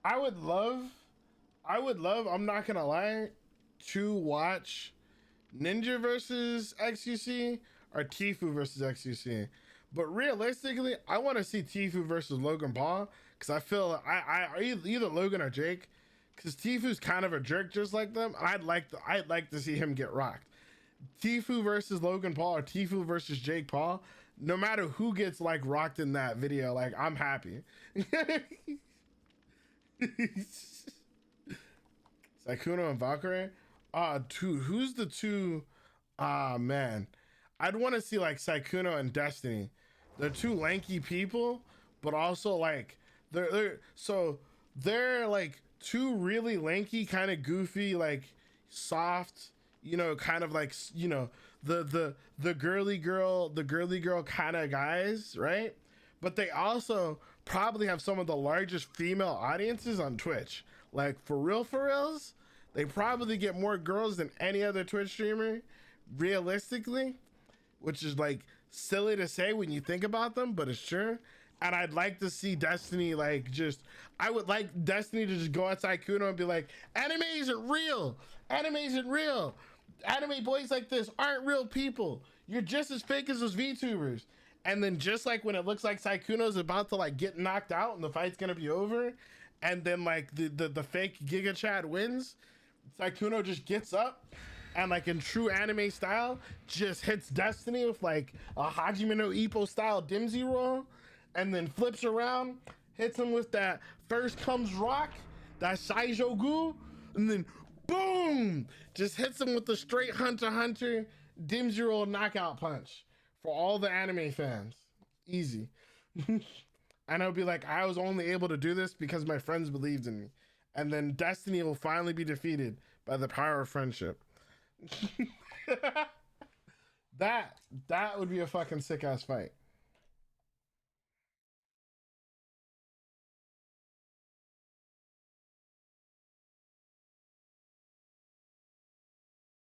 I would love, I'm not gonna lie, to watch Ninja versus XUC or Tifu versus XUC. But realistically, I want to see Tifu versus Logan Paul, because I feel I either Logan or Jake, because Tifu's kind of a jerk just like them. I'd like to see him get rocked. Tifu versus Logan Paul or Tifu versus Jake Paul. No matter who gets like rocked in that video, like I'm happy. Sykkuno and Valkyrie. Who's the 2? Man, I'd want to see like Sykkuno and Destiny. They're 2 lanky people, but also like they're like 2 really lanky, kind of goofy, like soft, you know, kind of like, you know, the girly girl kind of guys, right? But they also probably have some of the largest female audiences on Twitch. Like for reals, they probably get more girls than any other Twitch streamer, realistically, which is like silly to say when you think about them, but it's true. And I'd like to see Destiny I would like Destiny to just go outside Kuno and be like, anime isn't real. Anime isn't real. Anime boys like this aren't real people. You're just as fake as those VTubers. And then just like when it looks like Sykkuno's about to like get knocked out and the fight's gonna be over, and then like the fake Giga Chad wins, Sykkuno just gets up and like in true anime style, just hits Destiny with like a Hajime no Ippo style Dimsy roll, and then flips around, hits him with that first comes rock, that Saijogu, and then boom, just hits him with the straight Hunter x Hunter Dimsy roll knockout punch for all the anime fans. Easy. And I'll be like, I was only able to do this because my friends believed in me. And then Destiny will finally be defeated by the power of friendship. That would be a fucking sick ass fight.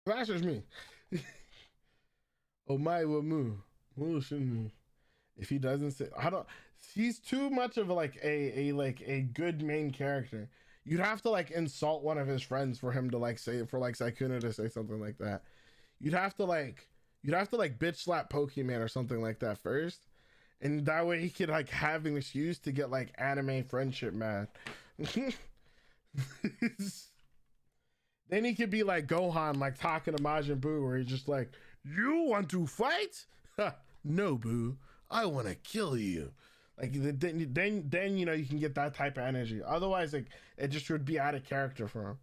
Thrasher's me. Oh my wamu. If he doesn't say, I don't, he's too much of like a good main character. You'd have to like insult one of his friends for him to like say, for like Sykkuno to say something like that. You'd have to like bitch slap Pokemon or something like that first, and that way he could like have an excuse to get like anime friendship mad. Then he could be like Gohan, like talking to Majin Buu, where he's just like, "You want to fight? No, Boo. I want to kill you." Like then you know you can get that type of energy. Otherwise, like it just would be out of character for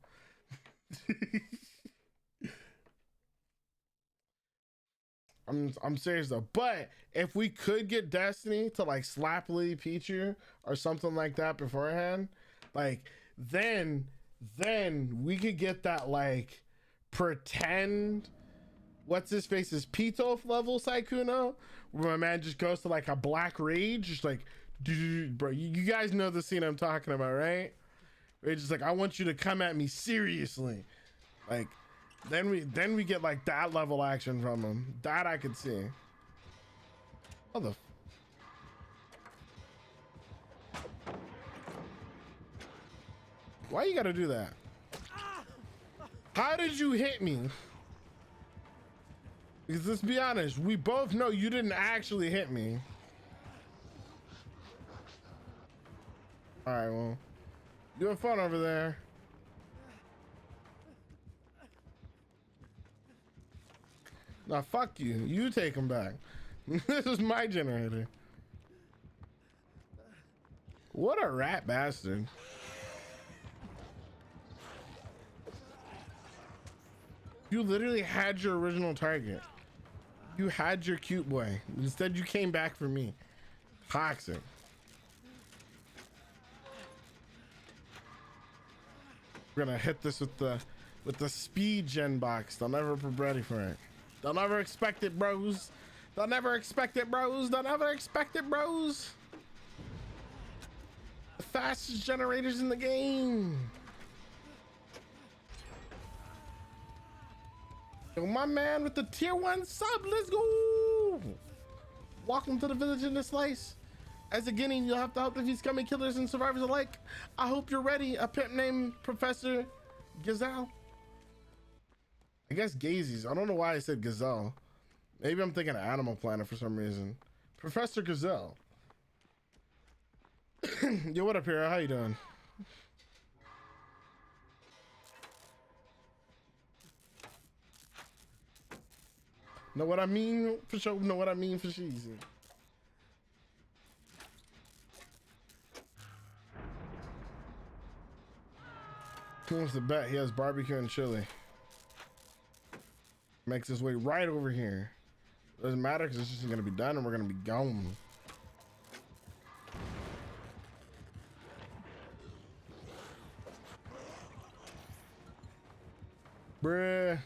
him. I'm serious though. But if we could get Destiny to like slap Lily Pichu or something like that beforehand, like then we could get that like pretend what's his face is Pitof level Sykkuno, where my man just goes to like a black rage, just like, bro, you guys know the scene I'm talking about, right? Where it's just like, I want you to come at me seriously. Like, then we get like that level action from him. That I could see. Oh, the why you gotta do that? How did you hit me? Because let's be honest, we both know you didn't actually hit me. All right, well, you have fun over there. Now, fuck you. You take him back. This is my generator. What a rat bastard. You literally had your original target. You had your cute boy. Instead, you came back for me. Toxic. We're gonna hit this with the speed gen box. They'll never be ready for it. They'll never expect it, bros. They'll never expect it, bros. They'll never expect it, bros. The fastest generators in the game. Yo, my man with the tier 1 sub, let's go. Welcome to the village in the slice. As a guinea, you'll have to help defeat scummy killers and survivors alike. I hope you're ready. A pimp named Professor Gazelle. I guess Gazies. I don't know why I said Gazelle. Maybe I'm thinking Animal Planet for some reason. Professor Gazelle. Yo, what up here? How you doing? Know what I mean for sure? Know what I mean for cheese. Who wants to bet he has barbecue and chili? Makes his way right over here. Doesn't matter because it's just gonna be done and we're gonna be gone. Bruh.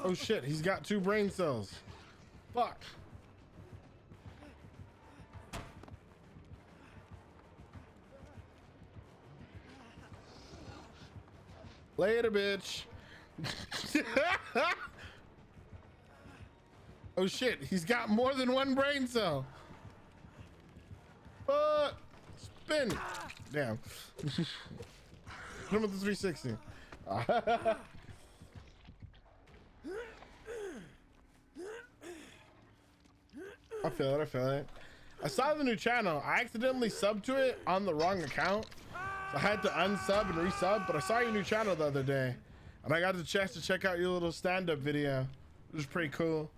Oh shit, he's got 2 brain cells. Fuck. Later, bitch. Oh shit, he's got more than 1 brain cell. Spin. Damn. Hit him with the 360. I feel it, I feel it. I saw the new channel. I accidentally subbed to it on the wrong account. So I had to unsub and resub, but I saw your new channel the other day. And I got the chance to check out your little stand-up video. It was pretty cool.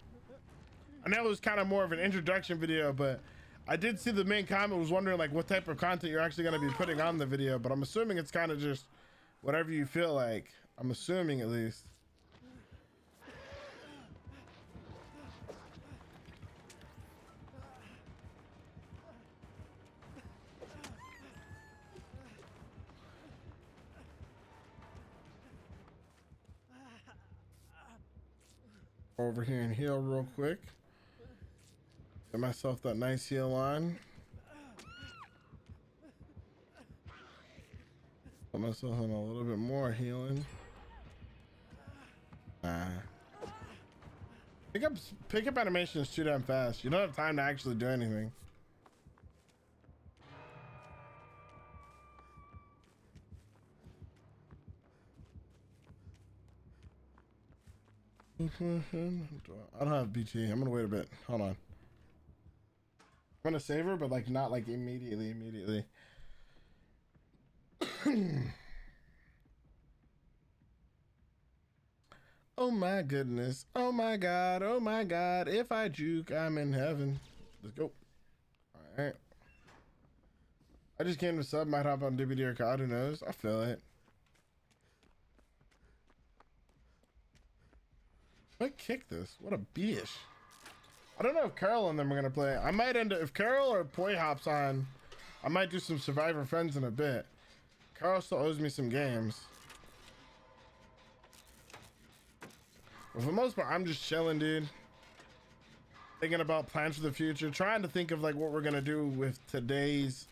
I know it was kind of more of an introduction video, but I did see the main comment was wondering like what type of content you're actually going to be putting on the video, but I'm assuming it's kind of just whatever you feel like. I'm assuming at least. Over here and heal real quick. Get myself that nice heal on. Put myself on a little bit more healing. Pick up animation is too damn fast. You don't have time to actually do anything. I don't have BT. I'm gonna wait a bit. Hold on. I'm gonna save her, but like not like immediately. Oh my goodness. Oh my god. Oh my god. If I juke, I'm in heaven. Let's go. Alright. I just came to sub. Might hop on DVD or COD. Who knows? I feel it. I kick this. What a bitch. I don't know if Carol and them are gonna play. I might end up if Carol or Poi hops on. I might do some Survivor Friends in a bit. Carol still owes me some games. But for the most part, I'm just chilling, dude. Thinking about plans for the future. Trying to think of like what we're gonna do with today's.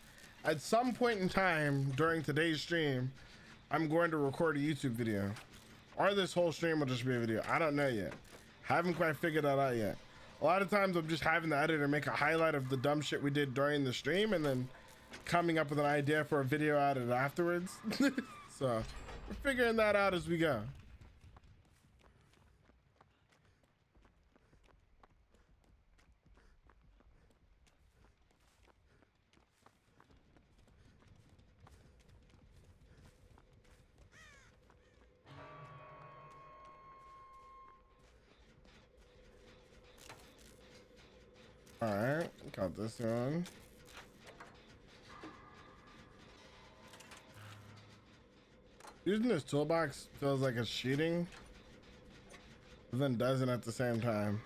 At some point in time during today's stream, I'm going to record a YouTube video. Or this whole stream will just be a video. I don't know yet. Haven't quite figured that out yet. A lot of times I'm just having the editor make a highlight of the dumb shit we did during the stream and then coming up with an idea for a video out of it afterwards. So we're figuring that out as we go. All right, got this one. Using this toolbox feels like it's cheating, but then doesn't at the same time.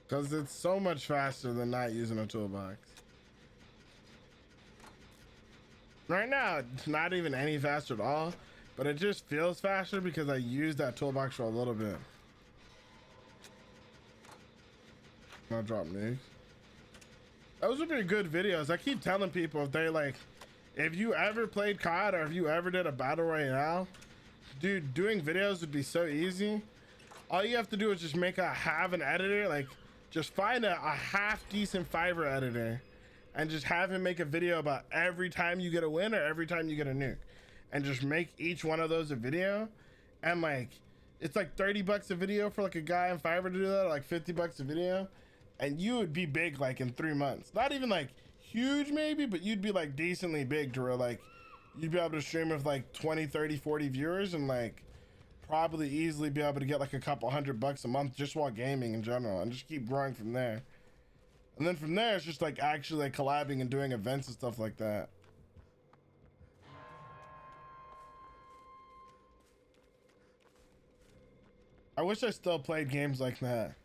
Because it's so much faster than not using a toolbox. Right now, it's not even any faster at all, but it just feels faster because I used that toolbox for a little bit. I'll drop nukes. Those would be good videos. I keep telling people if you ever played COD or if you ever did a battle royale, dude, doing videos would be so easy. All you have to do is just have an editor, like just find a half decent Fiverr editor and just have him make a video about every time you get a win or every time you get a nuke, and just make each one of those a video. And like, it's like 30 bucks a video for like a guy on Fiverr to do that, or like 50 bucks a video. And you would be big like in 3 months. Not even like huge maybe, but you'd be like decently big to where like you'd be able to stream with like 20, 30, 40 viewers and like probably easily be able to get like a couple $100 a month just while gaming in general, and just keep growing from there. And then from there, it's just like actually like collabing and doing events and stuff like that. I wish I still played games like that.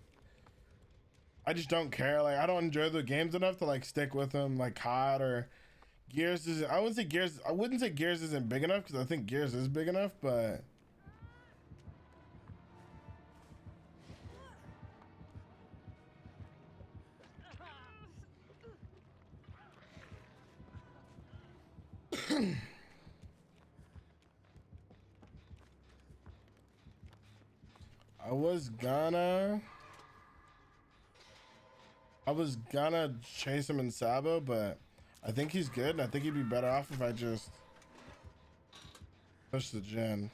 I just don't care. Like, I don't enjoy the games enough to like stick with them. Like COD or Gears isn't. I wouldn't say Gears isn't big enough, because I think Gears is big enough, but I was gonna chase him in Sabo, but I think he's good, and I think he'd be better off if I just push the gen.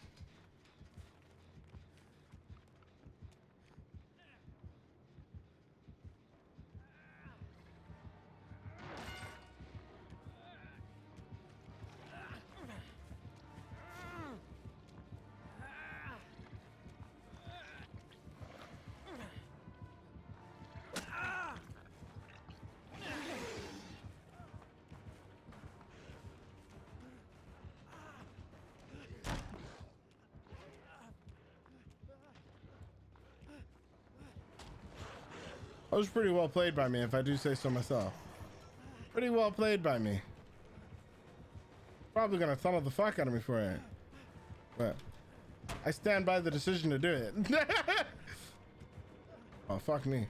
That was pretty well played by me, if I do say so myself. Pretty well played by me. Probably gonna tunnel the fuck out of me for it, but I stand by the decision to do it. Oh, fuck me.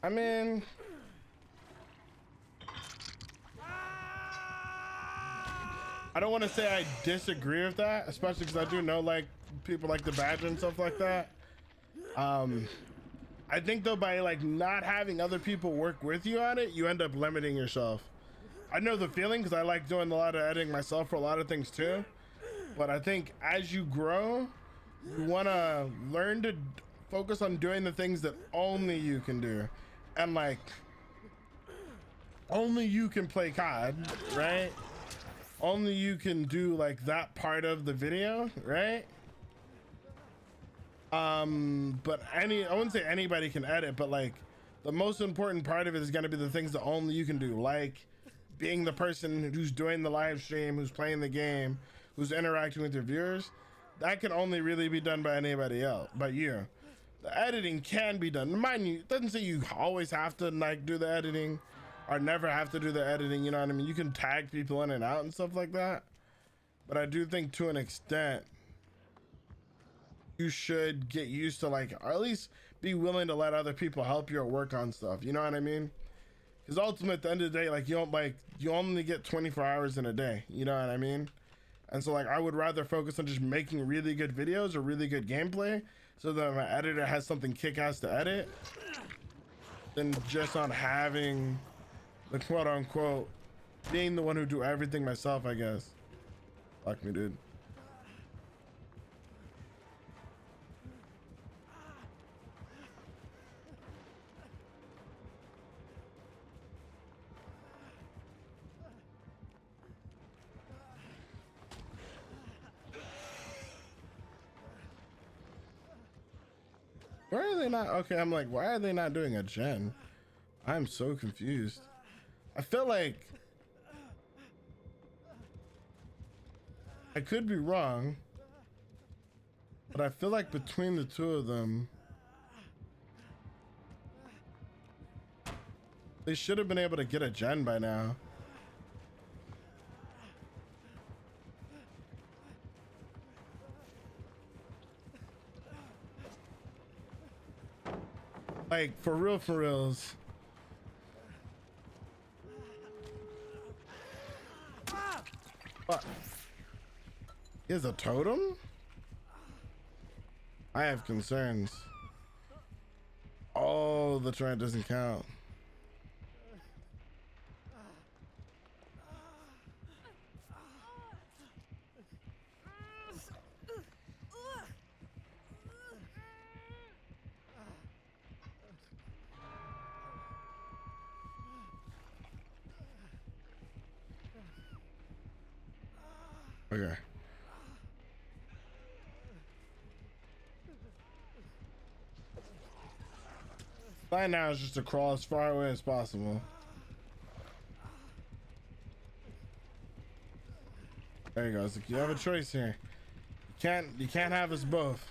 I mean, I don't want to say I disagree with that, especially because I do know like people like the badger and stuff like that. I think though, by like not having other people work with you on it, you end up limiting yourself. I know the feeling because I like doing a lot of editing myself for a lot of things too. But I think as you grow, you want to learn to focus on doing the things that only you can do. And like, only you can play COD, right? Only you can do like that part of the video, right? But I wouldn't say anybody can edit, but like the most important part of it is going to be the things that only you can do, like being the person who's doing the live stream, who's playing the game, who's interacting with your viewers. That can only really be done by anybody else, but you. The editing can be done. Mind you, it doesn't say you always have to like do the editing or never have to do the editing, you know what I mean? You can tag people in and out and stuff like that. But I do think to an extent, you should get used to like, or at least be willing to let other people help you or work on stuff. You know what I mean? Because ultimately, at the end of the day, like you only get 24 hours in a day. You know what I mean? And so like I would rather focus on just making really good videos or really good gameplay, so that my editor has something kick-ass to edit, than just on having the quote unquote being the one who do everything myself, I guess. Fuck me, dude. Why are they not? Okay, I'm like, why are they not doing a gen? I'm so confused. I feel like I could be wrong, but I feel like between the two of them, they should have been able to get a gen by now. Like, for real, for reals. What? He has a totem? I have concerns. Oh, the trident doesn't count. Okay. Plan now is just to crawl as far away as possible. There you go. So you have a choice here. You can't have us both.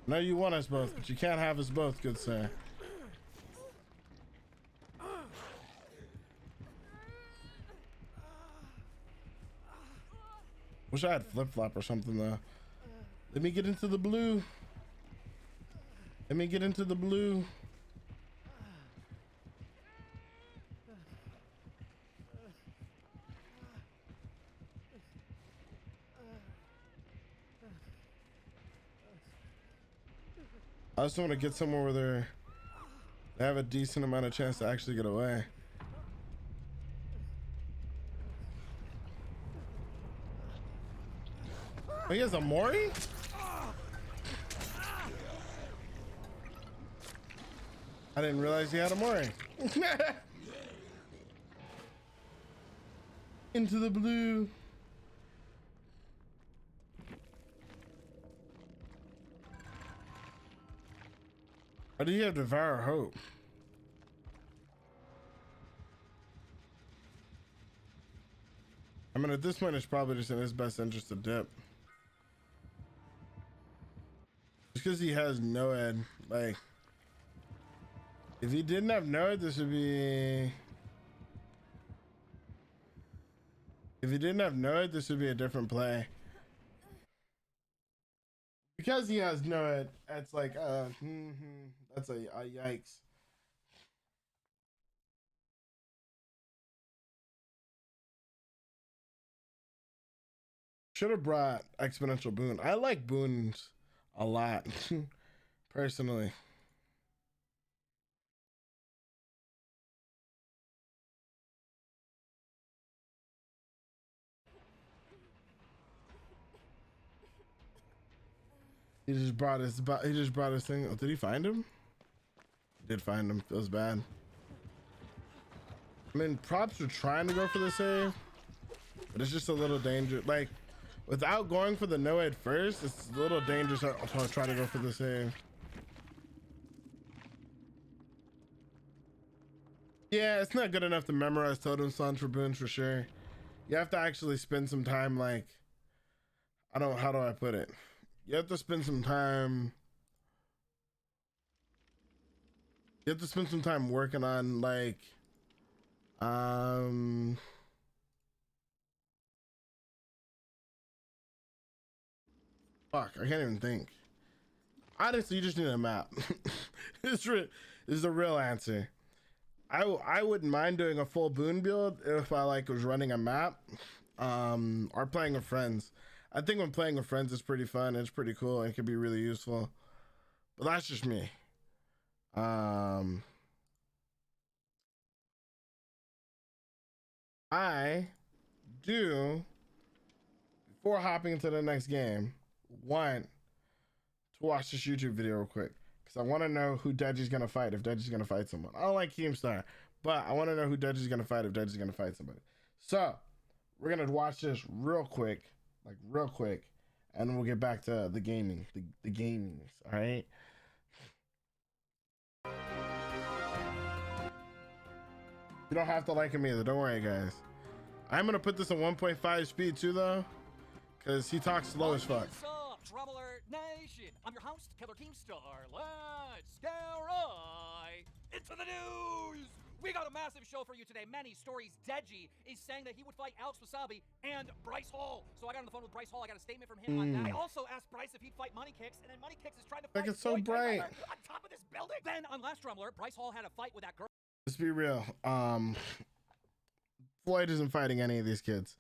No, you want us both, but you can't have us both, good sir. Wish I had flip-flop or something though. Let me get into the blue. Let me get into the blue. I just want to get somewhere where they have a decent amount of chance to actually get away. Oh, he has a Mori? I didn't realize he had a Mori. Into the blue. Or do you have Devour Hope? I mean, at this point, it's probably just in his best interest to dip. Just because he has Noed, like, if he didn't have Noed, this would be... If he didn't have Noed, this would be a different play. Because he has Noed, it's like, that's a yikes. Should have brought Exponential Boon. I like boons a lot, personally. He just brought his thing. Oh, did he find him? Did find him. Feels bad. I mean, props are trying to go for the save, but it's just a little dangerous. Like, without going for the no-ed first, it's a little dangerous to try to go for the save. Yeah, it's not good enough to memorize totem sons for boons for sure. You have to actually spend some time, like, how do I put it? You have to spend some time. You have to spend some time working on, like, fuck, I can't even think. Honestly, you just need a map. This is the real answer. I wouldn't mind doing a full boon build if I like was running a map, or playing with friends. I think when playing with friends is pretty fun. It's pretty cool and it can be really useful. But that's just me. I do, before hopping into the next game, want to watch this YouTube video real quick because I want to know who Deji's gonna fight if Deji's gonna fight someone. I don't like Keemstar, but I want to know who Deji's gonna fight if Deji's gonna fight somebody. So we're gonna watch this real quick, and then we'll get back to the gaming, the gamings. All right. You don't have to like him either. Don't worry, guys. I'm gonna put this at 1.5 speed too, though, because he talks slow as fuck. Drum Alert Nation! I'm your host, Killer Keemstar. Let's get right into the news! We got a massive show for you today. Many stories. Deji is saying that he would fight Alex Wasabi and Bryce Hall. So I got on the phone with Bryce Hall. I got a statement from him on that. I also asked Bryce if he'd fight Money Kicks, and then Money Kicks is trying to fight. Like, it's so bright on top of this building. Then on last Drum Alert, Bryce Hall had a fight with that girl. Let's be real. Floyd isn't fighting any of these kids.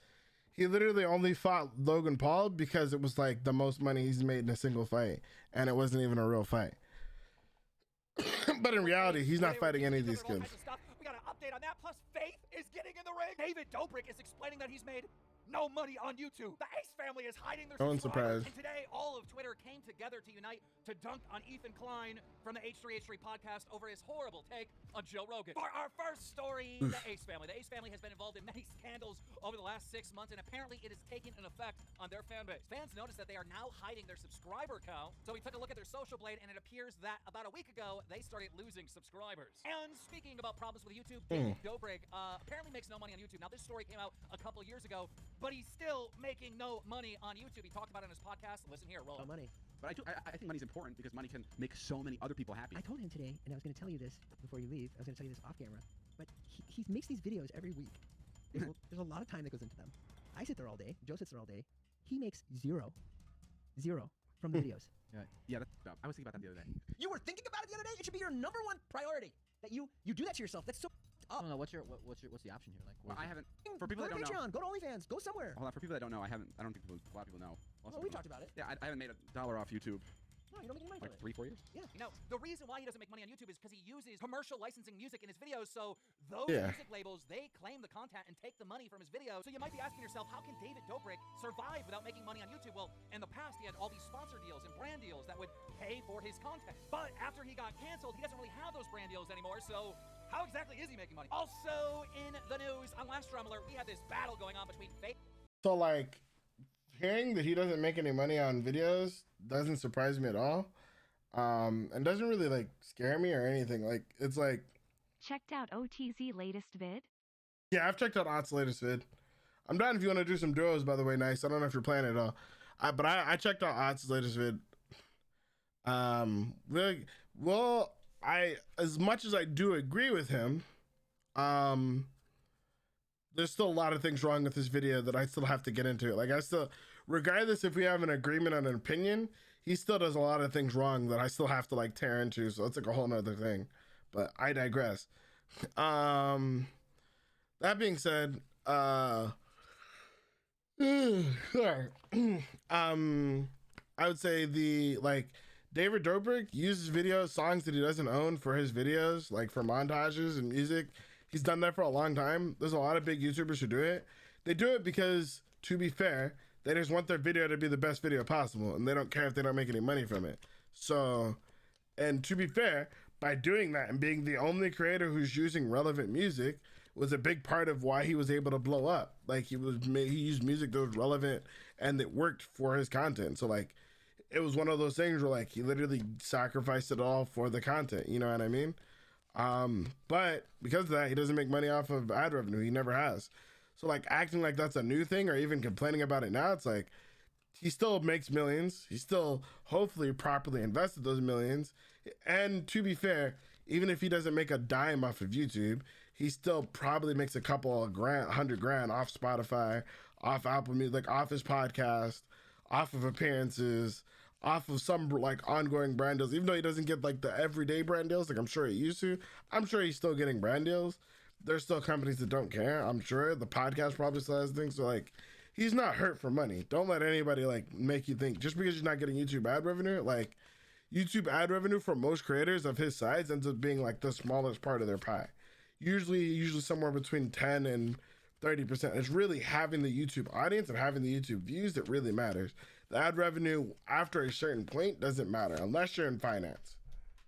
He literally only fought Logan Paul because it was like the most money he's made in a single fight, and it wasn't even a real fight. But in reality, he's not fighting any of these kids. We got an update on that. Plus, Faith is getting in the ring. David Dobrik is explaining that he's made no money on YouTube. The Ace family is hiding their subscribers. And today, all of Twitter came together to unite to dunk on Ethan Klein from the H3H3 podcast over his horrible take on Joe Rogan. For our first story, the Ace family. The Ace family has been involved in many scandals over the last 6 months, and apparently it has taken an effect on their fan base. Fans noticed that they are now hiding their subscriber count, so we took a look at their social blade, and it appears that about a week ago, they started losing subscribers. And speaking about problems with YouTube, David Dobrik apparently makes no money on YouTube. Now, this story came out a couple years ago, but he's still making no money on YouTube. He talked about it on his podcast. Listen here, roll. No money. But I think money's important because money can make so many other people happy. I told him today, and I was going to tell you this before you leave. I was going to tell you this off camera. But he makes these videos every week. There's a lot of time that goes into them. I sit there all day. Joe sits there all day. He makes zero from the videos. Yeah, I was thinking about that the other day. You were thinking about it the other day? It should be your #1 priority. That you do that to yourself. That's so up. No, what's the option here? Like, Well, I haven't. For Go people to that don't Patreon. know. Go to OnlyFans. Go somewhere. Hold on. For people that don't know, I don't think a lot of people know. Well, we talked about it. Yeah, I haven't made $1 off YouTube. No, you don't make any money Like from it. 3-4 years. Yeah. No, the reason why he doesn't make money on YouTube is because he uses commercial licensing music in his videos, so those Yeah. music labels, they claim the content and take the money from his videos. So you might be asking yourself, how can David Dobrik survive without making money on YouTube? Well, in the past, he had all these sponsor deals and brand deals that would pay for his content. But after he got canceled, he doesn't really have those brand deals anymore, so how exactly is he making money? Also in the news, on last Drum Alert, we had this battle going on between Faith. So like, hearing that he doesn't make any money on videos doesn't surprise me at all. And doesn't really like scare me or anything. Like, it's like, Checked out OTZ latest vid? yeah, I've checked out Ott's latest vid. I'm down if you want to do some duos, by the way. Nice. I don't know if you're playing it at all. But I checked out Ott's latest vid. Well, as much as I do agree with him, there's still a lot of things wrong with this video that I still have to get into. Like, regardless if we have an agreement on an opinion, he still does a lot of things wrong that I still have to like tear into. So it's like a whole nother thing, but I digress. That being said, I would say David Dobrik uses songs that he doesn't own for his videos, like for montages and music. He's done that for a long time. There's a lot of big YouTubers who do it. They do it because, to be fair, they just want their video to be the best video possible, and they don't care if they don't make any money from it. So, and to be fair, by doing that and being the only creator who's using relevant music was a big part of why he was able to blow up. Like, he used music that was relevant and that worked for his content. So like, it was one of those things where like he literally sacrificed it all for the content. You know what I mean? But because of that, he doesn't make money off of ad revenue. He never has. So like, acting like that's a new thing or even complaining about it now, it's like, he still makes millions. He still hopefully properly invested those millions. And to be fair, even if he doesn't make a dime off of YouTube, he still probably makes a couple of grand, $100,000 off Spotify, off Apple Music, off his podcast, off of appearances, off of some like ongoing brand deals, even though he doesn't get like the everyday brand deals like I'm sure he used to. I'm sure he's still getting brand deals. There's still companies that don't care. I'm sure the podcast probably still has things. So like, he's not hurt for money. Don't let anybody like make you think just because you're not getting YouTube ad revenue, like YouTube ad revenue for most creators of his size ends up being like the smallest part of their pie. Usually somewhere between 10 and 30%. It's really having the YouTube audience and having the YouTube views that really matters. The ad revenue after a certain point doesn't matter unless you're in finance.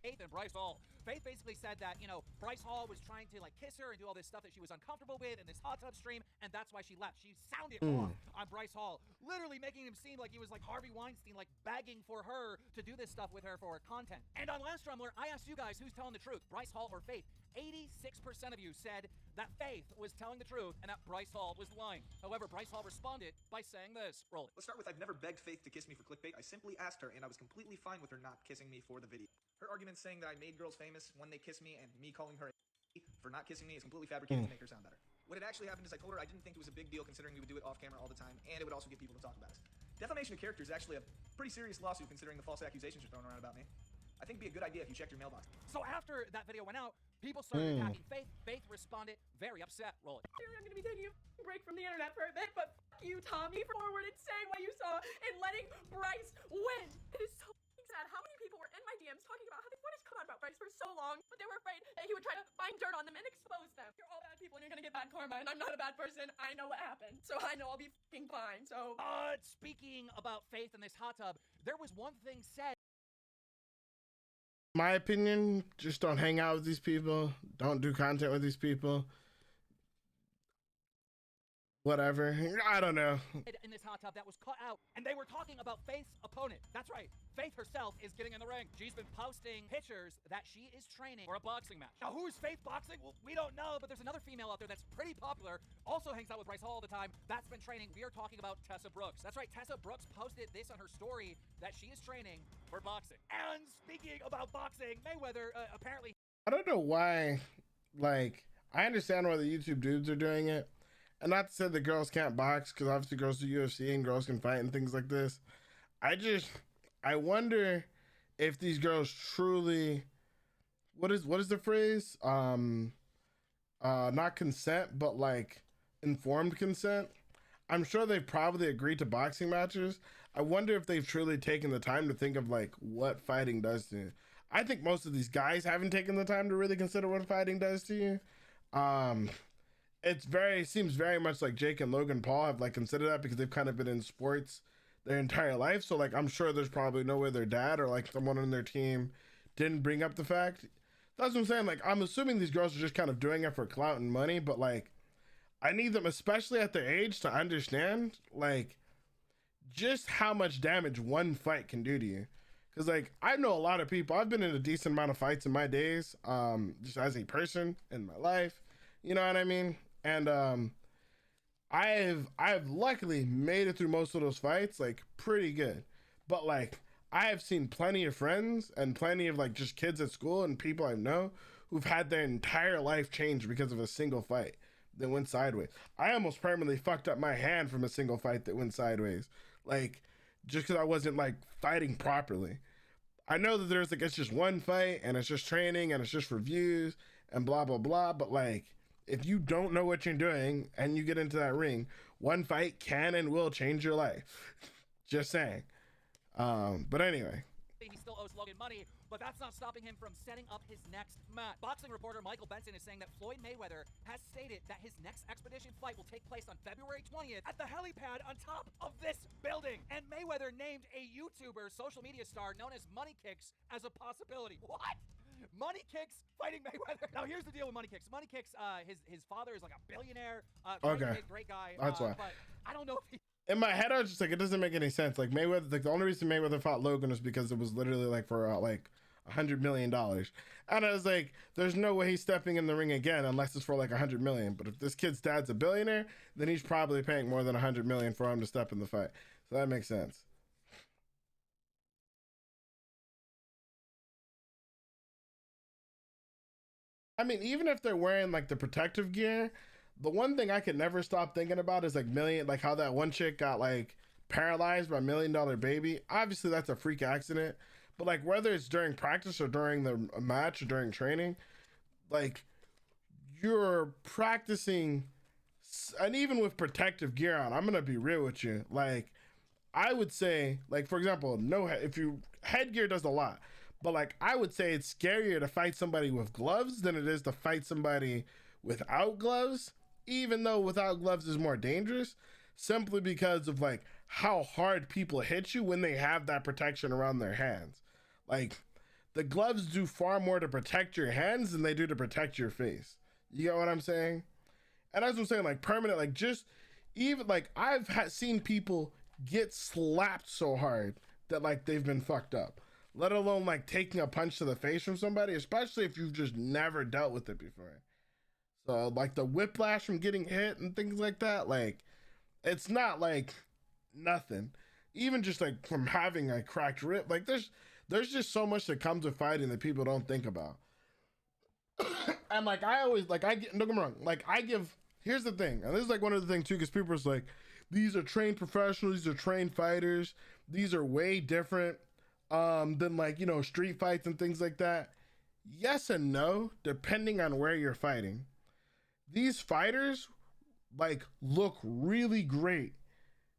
Faith and Bryce Hall. Faith basically said that, you know, Bryce Hall was trying to like kiss her and do all this stuff that she was uncomfortable with in this hot tub stream, and that's why she left. She sounded off on Bryce Hall, literally making him seem like he was like Harvey Weinstein, like begging for her to do this stuff with her for her content. And on Last Rumbler, I asked you guys who's telling the truth, Bryce Hall or Faith. 86% of you said that Faith was telling the truth and that Bryce Hall was lying. However, Bryce Hall responded by saying this. Roll it. Let's start with I've never begged Faith to kiss me for clickbait. I simply asked her, and I was completely fine with her not kissing me for the video. Her argument saying that I made girls famous when they kiss me and me calling her a for not kissing me is completely fabricated to make her sound better. What had actually happened is I told her I didn't think it was a big deal considering we would do it off camera all the time, and it would also get people to talk about us. Defamation of character is actually a pretty serious lawsuit considering the false accusations you're throwing around about me. I think it'd be a good idea if you checked your mailbox. So after that video went out, people started attacking Faith. Faith responded very upset. Roll it. I'm gonna be taking a break from the internet for a bit, but fuck you, Tommy, for forward and saying what you saw and letting Bryce win. It is so sad. How many people were in my DMs talking about how they wanted to come out about Bryce for so long, but they were afraid that he would try to find dirt on them and expose them. You're all bad people and you're gonna get bad karma, and I'm not a bad person. I know what happened, so I know I'll be fucking fine. So speaking about Faith in this hot tub, there was one thing said. My opinion, just don't hang out with these people. Don't do content with these people. Whatever. I don't know. In this hot tub that was cut out, and they were talking about Faith's opponent. That's right. Faith herself is getting in the ring. She's been posting pictures that she is training for a boxing match. Now, who is Faith boxing? Well, we don't know, but there's another female out there that's pretty popular, also hangs out with Bryce Hall all the time, that's been training. We are talking about Tessa Brooks. That's right. Tessa Brooks posted this on her story that she is training for boxing. And speaking about boxing, Mayweather apparently... I don't know why, like, I understand why the YouTube dudes are doing it. And not to say that girls can't box, because obviously girls do UFC and girls can fight and things like this. I wonder if these girls truly, what is the phrase? Not consent, but like informed consent. I'm sure they've probably agreed to boxing matches. I wonder if they've truly taken the time to think of like what fighting does to you. I think most of these guys haven't taken the time to really consider what fighting does to you. It seems very much like Jake and Logan Paul have like considered that because they've kind of been in sports their entire life. So like, I'm sure there's probably no way their dad or like someone on their team didn't bring up the fact. That's what I'm saying. Like, I'm assuming these girls are just kind of doing it for clout and money, but like, I need them, especially at their age, to understand like just how much damage one fight can do to you. Cause like, I know a lot of people, I've been in a decent amount of fights in my days, just as a person in my life, you know what I mean? And I've luckily made it through most of those fights like pretty good, but like I have seen plenty of friends and plenty of like just kids at school and people I know who've had their entire life changed because of a single fight that went sideways. I almost permanently fucked up my hand from a single fight that went sideways, like just because I wasn't like fighting properly. I know that there's like, it's just one fight and it's just training and it's just for views and blah blah blah, but like, if you don't know what you're doing and you get into that ring, one fight can and will change your life. Just saying. But anyway. He still owes Logan money, but that's not stopping him from setting up his next match. Boxing reporter Michael Benson is saying that Floyd Mayweather has stated that his next expedition fight will take place on February 20th at the helipad on top of this building. And Mayweather named a YouTuber social media star known as Money Kicks as a possibility. What? Money Kicks fighting Mayweather. Now here's the deal with Money Kicks. Money Kicks, his father is like a billionaire. Great guy. That's why. But I don't know if he... In my head, I was just like, it doesn't make any sense. Like Mayweather, like the only reason Mayweather fought Logan was because it was literally like for like $100 million. And I was like, there's no way he's stepping in the ring again unless it's for like $100 million. But if this kid's dad's a billionaire, then he's probably paying more than $100 million for him to step in the fight. So that makes sense. I mean, even if they're wearing like the protective gear, the one thing I could never stop thinking about is like like how that one chick got like paralyzed by $1 million baby, obviously that's a freak accident. But like whether it's during practice or during the match or during training, like you're practicing, and even with protective gear on, I'm gonna be real with you. Like I would say, like for example, if you headgear does a lot, but like I would say it's scarier to fight somebody with gloves than it is to fight somebody without gloves. Even though without gloves is more dangerous, simply because of like how hard people hit you when they have that protection around their hands. Like the gloves do far more to protect your hands than they do to protect your face. You get what I'm saying? And as I'm saying, like permanent, like just even like I've seen people get slapped so hard that like they've been fucked up, let alone like taking a punch to the face from somebody, especially if you've just never dealt with it before. So like the whiplash from getting hit and things like that, like it's not like nothing. Even just like from having a cracked rib, like there's just so much that comes with fighting that people don't think about. And like I always like don't get me wrong, like here's the thing, and this is like one of the things too, because people are like, these are trained professionals, these are trained fighters, these are way different than like, you know, street fights and things like that. Yes and no, depending on where you're fighting. These fighters like look really great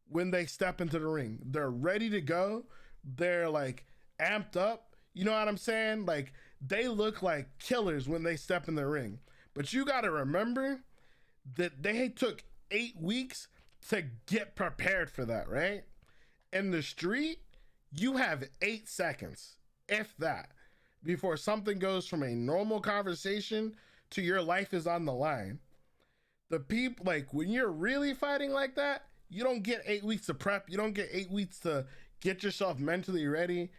when they step into the ring. They're ready to go. They're like amped up. You know what I'm saying? Like they look like killers when they step in the ring. But you got to remember that they took 8 weeks to get prepared for that, right? In the street, you have 8 seconds, if that, before something goes from a normal conversation to your life is on the line. The people, like when you're really fighting like that, you don't get 8 weeks to prep. You don't get 8 weeks to get yourself mentally ready.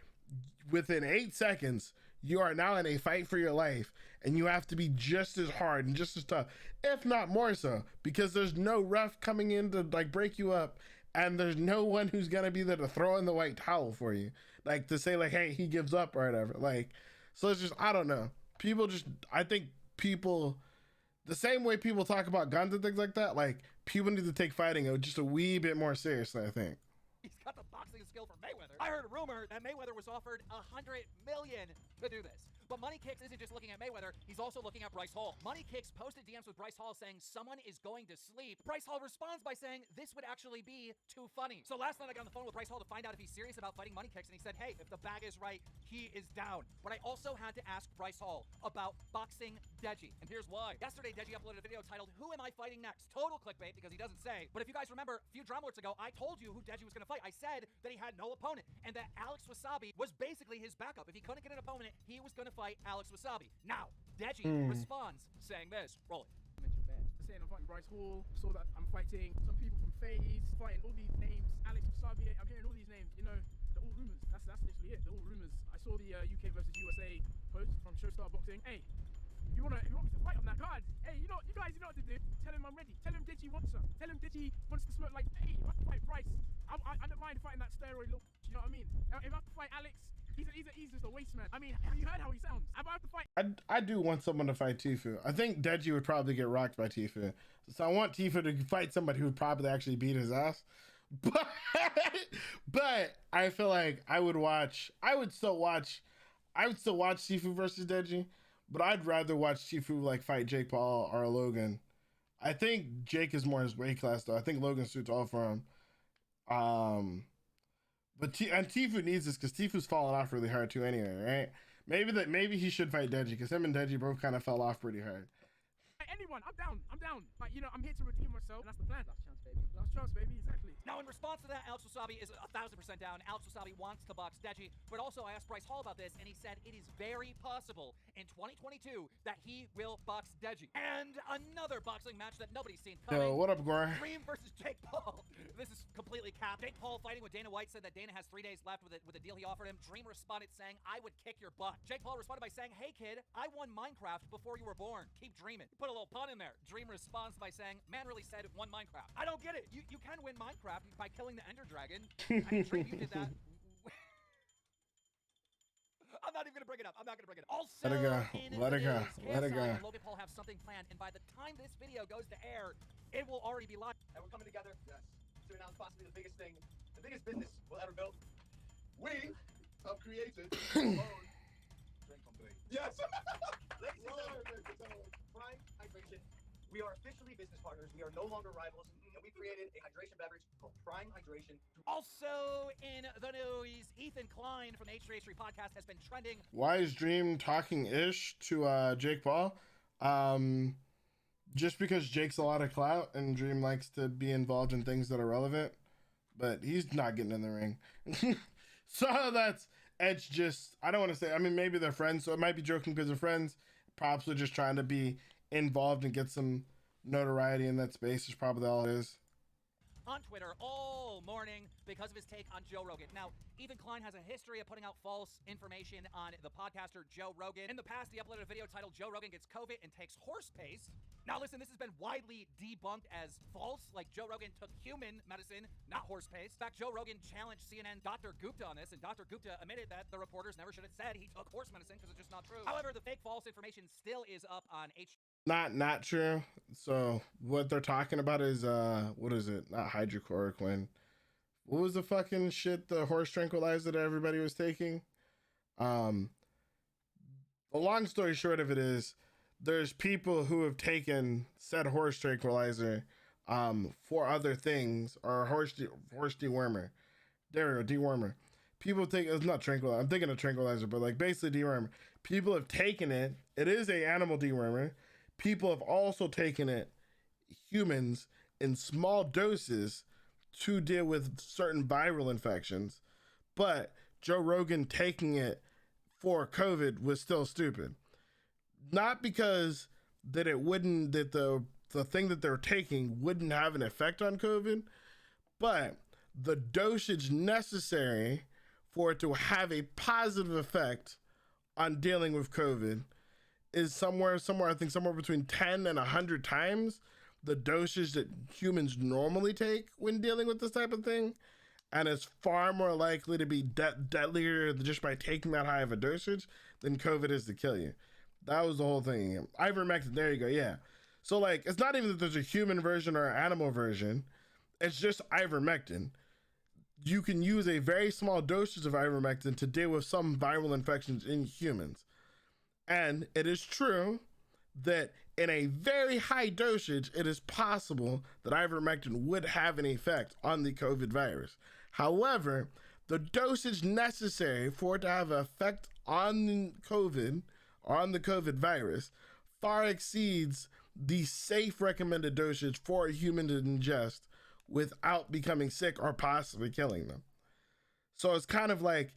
Within 8 seconds, you are now in a fight for your life, and you have to be just as hard and just as tough, if not more so, because there's no ref coming in to like break you up, and there's no one who's gonna be there to throw in the white towel for you, like to say like, hey, he gives up or whatever. Like, so it's just, I don't know. People just, I think people, the same way people talk about guns and things like that, like people need to take fighting just a wee bit more seriously, I think. He's got the boxing skill for Mayweather. I heard a rumor that Mayweather was offered $100 million to do this. But Money Kicks isn't just looking at Mayweather, he's also looking at Bryce Hall. Money Kicks posted DMs with Bryce Hall saying someone is going to sleep. Bryce Hall responds by saying this would actually be too funny. So last night I got on the phone with Bryce Hall to find out if he's serious about fighting Money Kicks, and he said, hey, if the bag is right, he is down. But I also had to ask Bryce Hall about boxing Deji, and here's why. Yesterday, Deji uploaded a video titled, Who Am I Fighting Next? Total clickbait because he doesn't say. But if you guys remember, a few drama alerts ago, I told you who Deji was going to fight. I said that he had no opponent, and that Alex Wasabi was basically his backup. If he couldn't get an opponent, he was going to fight Alex Wasabi. Now, Deji responds saying this. Roll it. Saying I'm fighting Bryce Hall, saw that I'm fighting some people from FaZe, fighting all these names, Alex Wasabi, I'm hearing all these names, you know, they're all rumors. That's literally it, they're all rumors. I saw the UK versus USA post from Showstar Boxing. Hey, if you want me to fight on that card, hey, you guys know what to do. Tell him I'm ready. Tell him Deji wants some. Tell him Deji wants to smoke. Like, hey, if I can fight Bryce, I don't mind fighting that steroid look. You know what I mean? If I can fight Alex, he's just a waste man. I mean, have you heard how he sounds? If I have to fight, I do want someone to fight Tifu. I think Deji would probably get rocked by Tifu. So I want Tifu to fight somebody who would probably actually beat his ass. But I feel like I would still watch Tifu versus Deji, but I'd rather watch Tifu like fight Jake Paul or Logan. I think Jake is more his weight class though. I think Logan suits all for him. But Tifu needs this because Tifu's falling off really hard too anyway, right? Maybe he should fight Deji because him and Deji both kind of fell off pretty hard. anyone, I'm down. Like, you know, I'm here to redeem myself, and that's the plan. Last chance, baby, exactly. Now, in response to that, Alex Wasabi is 1,000% down. Alex Wasabi wants to box Deji, but also I asked Bryce Hall about this, and he said it is very possible in 2022 that he will box Deji. And another boxing match that nobody's seen coming. Yo, what up, Gore? Dream versus Jake Paul. This is completely capped. Jake Paul fighting with Dana White said that Dana has 3 days left with a deal he offered him. Dream responded saying, I would kick your butt. Jake Paul responded by saying, hey kid, I won Minecraft before you were born. Keep dreaming. Put a little pun in there. Dream responds by saying, man really said won Minecraft. I don't get it. You can win Minecraft by killing the Ender Dragon. I mean, Dream, you did that. I'm not even gonna bring it up. I'm not gonna bring it up. Also, let it go. Let it go. Let it go. And Logan Paul have something planned, and by the time this video goes to air, it will already be live. And we're coming together. Yes. to announce possibly the biggest business we'll ever build. We have created our own drink company. Yes! Ladies and gentlemen, Prime Hydration. We are officially business partners. We are no longer rivals, and we created a hydration beverage called Prime Hydration. Also in the news, Ethan Klein from the H3H3 podcast has been trending. Why is Dream talking ish to Jake Paul? Just because Jake's a lot of clout and Dream likes to be involved in things that are relevant, but he's not getting in the ring. So it's just, I don't want to say, I mean, maybe they're friends, so it might be joking because they're friends. Probably just trying to be involved and get some notoriety in that space is probably all it is. On Twitter all morning because of his take on Joe Rogan. Now, Ethan Klein has a history of putting out false information on the podcaster Joe Rogan. In the past, he uploaded a video titled Joe Rogan Gets COVID and Takes Horse Paste. Now listen, this has been widely debunked as false, like Joe Rogan took human medicine, not horse paste. In fact, Joe Rogan challenged CNN Dr. Gupta on this, and Dr. Gupta admitted that the reporters never should have said he took horse medicine because it's just not true. However, the fake false information still is up on Not true. So what they're talking about is what is it? Not hydrochloroquine. What was the fucking shit, the horse tranquilizer that everybody was taking? The long story short of it is there's people who have taken said horse tranquilizer for other things, or horse dewormer. There we go, dewormer. People think it's not tranquilizer. I'm thinking of tranquilizer, but like basically dewormer. People have taken it. It is a animal dewormer. People have also taken it, humans, in small doses to deal with certain viral infections. But Joe Rogan taking it for COVID was still stupid. Not because that it wouldn't, that the thing that they're taking wouldn't have an effect on COVID, but the dosage necessary for it to have a positive effect on dealing with COVID is somewhere, I think somewhere between 10 and 100 times the dosage that humans normally take when dealing with this type of thing. And it's far more likely to be deadlier just by taking that high of a dosage than COVID is to kill you. That was the whole thing. Ivermectin, there you go, yeah. So like, it's not even that there's a human version or an animal version. It's just ivermectin. You can use a very small dosage of ivermectin to deal with some viral infections in humans. And it is true that in a very high dosage, it is possible that ivermectin would have an effect on the COVID virus. However, the dosage necessary for it to have an effect on COVID, on the COVID virus, far exceeds the safe recommended dosage for a human to ingest without becoming sick or possibly killing them. So it's kind of like,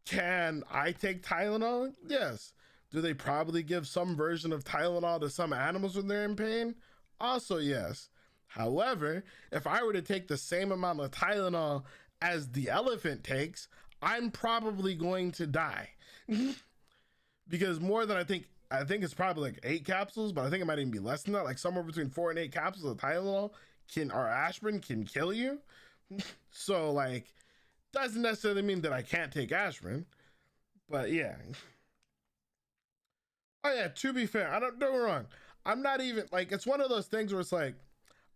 can I take Tylenol? Yes. Do they probably give some version of Tylenol to some animals when they're in pain? Also, yes. However, if I were to take the same amount of Tylenol as the elephant takes, I'm probably going to die. Because more than I think it's probably like 8 capsules, but I think it might even be less than that. Like somewhere between 4 and 8 capsules of Tylenol or aspirin can kill you. So like, doesn't necessarily mean that I can't take aspirin, but yeah. Oh yeah, to be fair, don't get me wrong. I'm not even like, it's one of those things where it's like,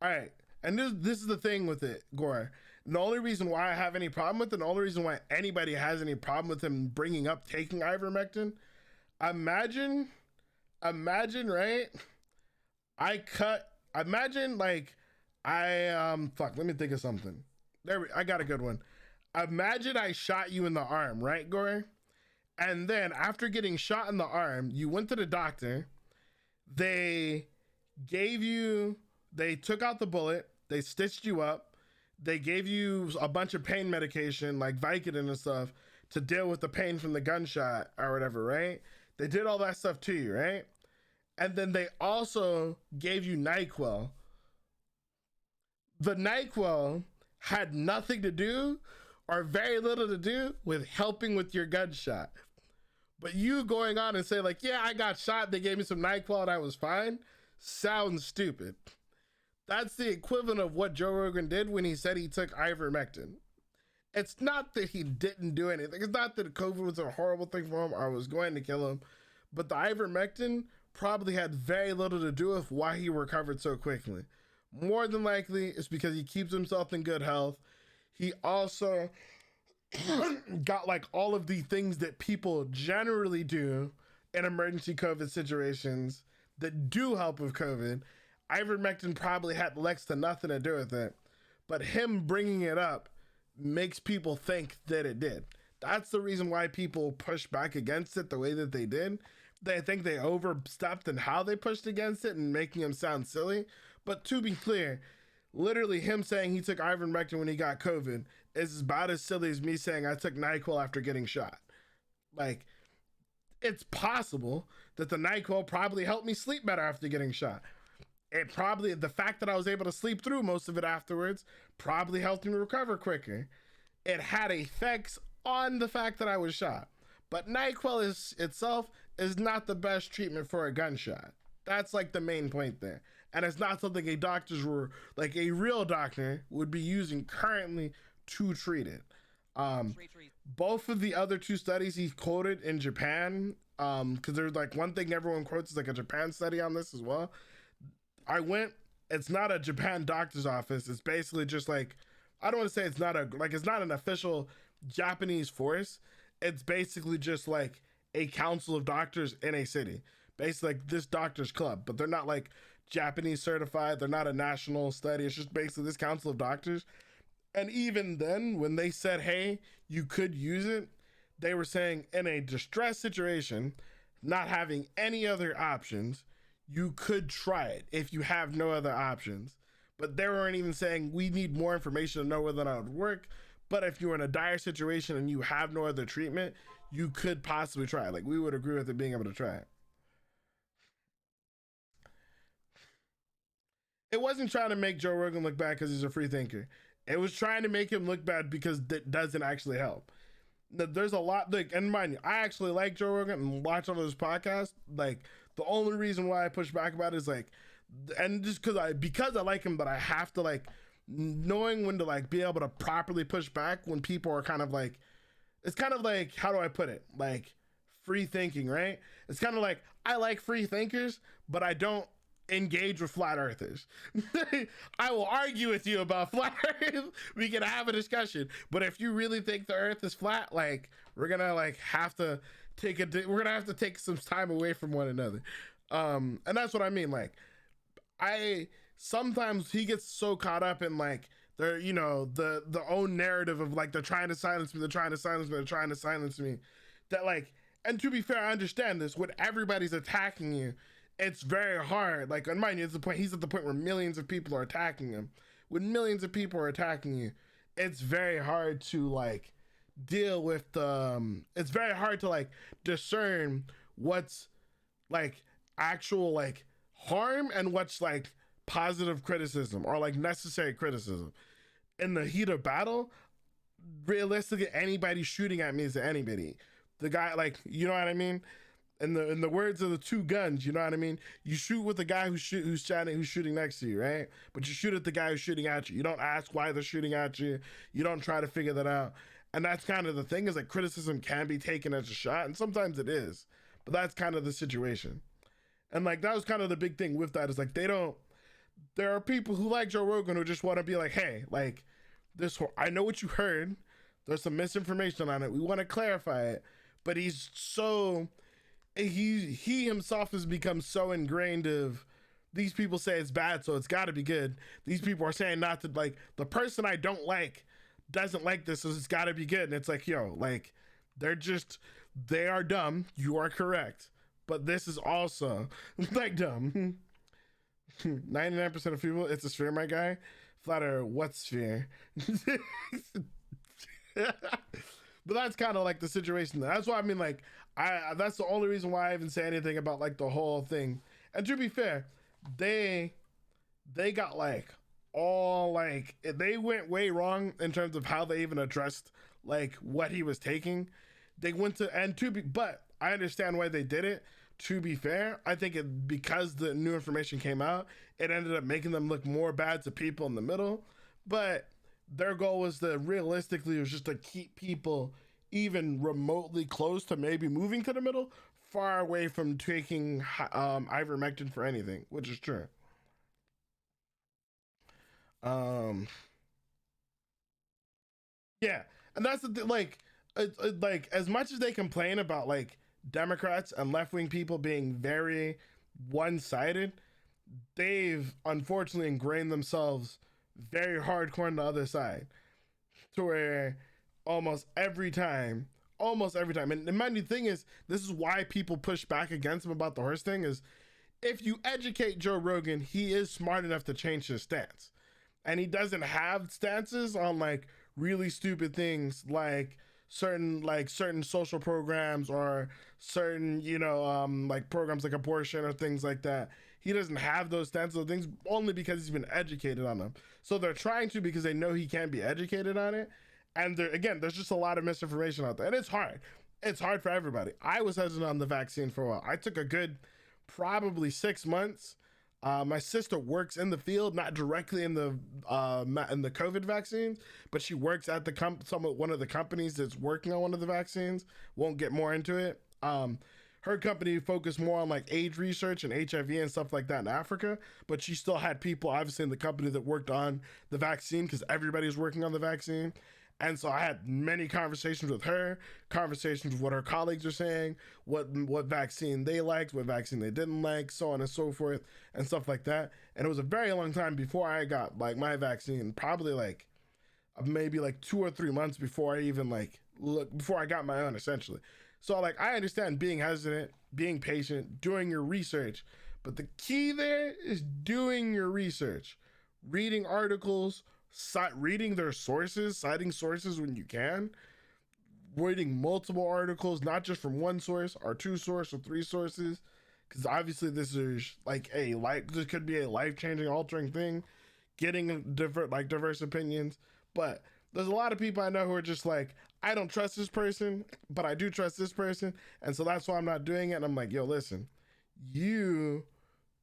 all right, and this is the thing with it, Gore. The only reason why I have any problem with it, the only reason why anybody has any problem with him bringing up taking ivermectin, imagine, right? Let me think of something. I got a good one. Imagine I shot you in the arm, right, Gore? And then after getting shot in the arm, you went to the doctor. They took out the bullet. They stitched you up. They gave you a bunch of pain medication like Vicodin and stuff to deal with the pain from the gunshot or whatever, right? They did all that stuff to you, right? And then they also gave you NyQuil. The NyQuil had nothing to do or very little to do with helping with your gunshot. But you going on and say like, yeah, I got shot, they gave me some NyQuil and I was fine, sounds stupid. That's the equivalent of what Joe Rogan did when he said he took ivermectin. It's not that he didn't do anything. It's not that COVID was a horrible thing for him or was going to kill him. But the ivermectin probably had very little to do with why he recovered so quickly. More than likely, it's because he keeps himself in good health. He also got like all of the things that people generally do in emergency COVID situations that do help with COVID. Ivermectin probably had next to nothing to do with it, but him bringing it up makes people think that it did. That's the reason why people push back against it the way that they did. They think they overstepped in how they pushed against it and making him sound silly. But to be clear, literally him saying he took ivermectin when he got COVID is about as silly as me saying I took NyQuil after getting shot. Like, it's possible that the NyQuil probably helped me sleep better after getting shot. It probably, the fact that I was able to sleep through most of it afterwards probably helped me recover quicker. It had effects on the fact that I was shot. But NyQuil itself is not the best treatment for a gunshot. That's like the main point there. And it's not something a real doctor would be using currently to treat it. Both of the other two studies he quoted in Japan, because there's like one thing everyone quotes is like a Japan study on this as well. It's not a Japan doctor's office. It's basically just like, I don't want to say it's not an official Japanese force. It's basically just like a council of doctors in a city. Basically like this doctor's club, but they're not like Japanese certified. They're not a national study. It's just basically this council of doctors. And even then, when they said, hey, you could use it, they were saying in a distress situation, not having any other options, you could try it if you have no other options. But they weren't even saying we need more information to know whether or not it would work. But if you're in a dire situation and you have no other treatment, you could possibly try it. Like, we would agree with it being able to try it. It wasn't trying to make Joe Rogan look bad because he's a free thinker. It was trying to make him look bad because that doesn't actually help. There's a lot, like, and mind you, I actually like Joe Rogan and watch all of his podcasts. Like, the only reason why I push back about it is like, and just because I like him, but I have to like, knowing when to like be able to properly push back when people are kind of like, it's kind of like, how do I put it? Like, free thinking, right? It's kind of like, I like free thinkers, but I don't engage with flat earthers. I will argue with you about flat earth. We can have a discussion, but if you really think the earth is flat, like, we're gonna like have to take some time away from one another. And that's what I mean. Like, sometimes he gets so caught up in like the own narrative of like, they're trying to silence me, that like, and to be fair, I understand this. When everybody's attacking you, it's very hard. Like, and mind you, he's at the point where millions of people are attacking him. When millions of people are attacking you, it's very hard to like deal with it's very hard to like discern what's like actual like harm and what's like positive criticism or like necessary criticism. In the heat of battle, realistically, anybody shooting at me is anybody. The guy, like, you know what I mean? In the words of the two guns, you know what I mean? You shoot with the guy who's shooting next to you, right? But you shoot at the guy who's shooting at you. You don't ask why they're shooting at you. You don't try to figure that out. And that's kind of the thing, is like, criticism can be taken as a shot, and sometimes it is. But that's kind of the situation. And like, that was kind of the big thing with that, is like, there are people who like Joe Rogan who just want to be like, hey, like, I know what you heard. There's some misinformation on it. We want to clarify it. But he himself has become so ingrained of, these people say it's bad, so it's got to be good. These people are saying not to, like, the person I don't like doesn't like this, so it's got to be good. And it's like, yo, like, they are dumb. You are correct. But this is also like dumb. 99% of people, it's a sphere, my guy. Flat Earth, what sphere? But that's kind of like the situation. That's why I mean, like, that's the only reason why I even say anything about like the whole thing. And to be fair, they got like they went way wrong in terms of how they even addressed like what he was taking. They went to, but I understand why they did it. To be fair, I think because the new information came out, it ended up making them look more bad to people in the middle. But their goal was just to keep people even remotely close to maybe moving to the middle, far away from taking ivermectin for anything, which is true. Yeah, and that's the like, like as much as they complain about like Democrats and left wing people being very one sided, they've unfortunately ingrained themselves very hardcore on the other side, to where almost every time, and the funny thing is, this is why people push back against him about the horse thing, is if you educate Joe Rogan, he is smart enough to change his stance. And he doesn't have stances on like really stupid things like certain social programs or certain, like programs like abortion or things like that. He doesn't have those stances of things only because he's been educated on them. So they're trying to, because they know he can't be educated on it. And there's just a lot of misinformation out there. And it's hard. It's hard for everybody. I was hesitant on the vaccine for a while. I took a good probably 6 months. My sister works in the field, not directly in the COVID vaccines, but she works at one of the companies that's working on one of the vaccines. Won't get more into it. Her company focused more on like AIDS research and HIV and stuff like that in Africa, but she still had people obviously in the company that worked on the vaccine, because everybody was working on the vaccine. And so I had many conversations with her, conversations with what her colleagues are saying, what vaccine they liked, what vaccine they didn't like, so on and so forth, and stuff like that. And it was a very long time before I got like my vaccine, probably like maybe like 2 or 3 months before I even before I got my own, essentially. So like, I understand being hesitant, being patient, doing your research, but the key there is doing your research, reading articles, reading their sources, citing sources when you can, reading multiple articles, not just from one source or 2 sources or 3 sources, because obviously this is like this could be a life-changing, altering thing, getting diverse opinions. But there's a lot of people I know who are just like, I don't trust this person, but I do trust this person, and so that's why I'm not doing it. And I'm like, yo, listen, you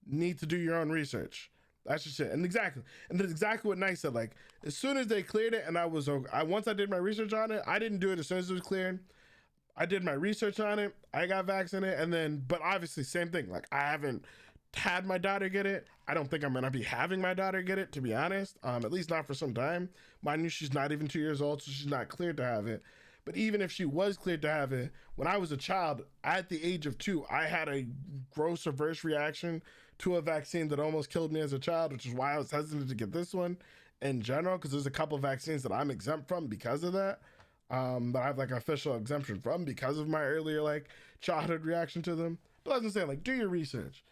need to do your own research. That's just it. And that's exactly what Nice said. Like, as soon as they cleared it, and once I did my research on it, I didn't do it as soon as it was cleared. I did my research on it. I got vaccinated, but obviously same thing. Like, I haven't had my daughter get it. I don't think I'm gonna be having my daughter get it, to be honest. At least not for some time. Mind you, she's not even 2 years old, so she's not cleared to have it. But even if she was cleared to have it, when I was a child, at the age of 2, I had a gross adverse reaction to a vaccine that almost killed me as a child, which is why I was hesitant to get this one in general, because there's a couple of vaccines that I'm exempt from because of that, that I have like official exemption from because of my earlier like childhood reaction to them. But as I'm saying, like, do your research.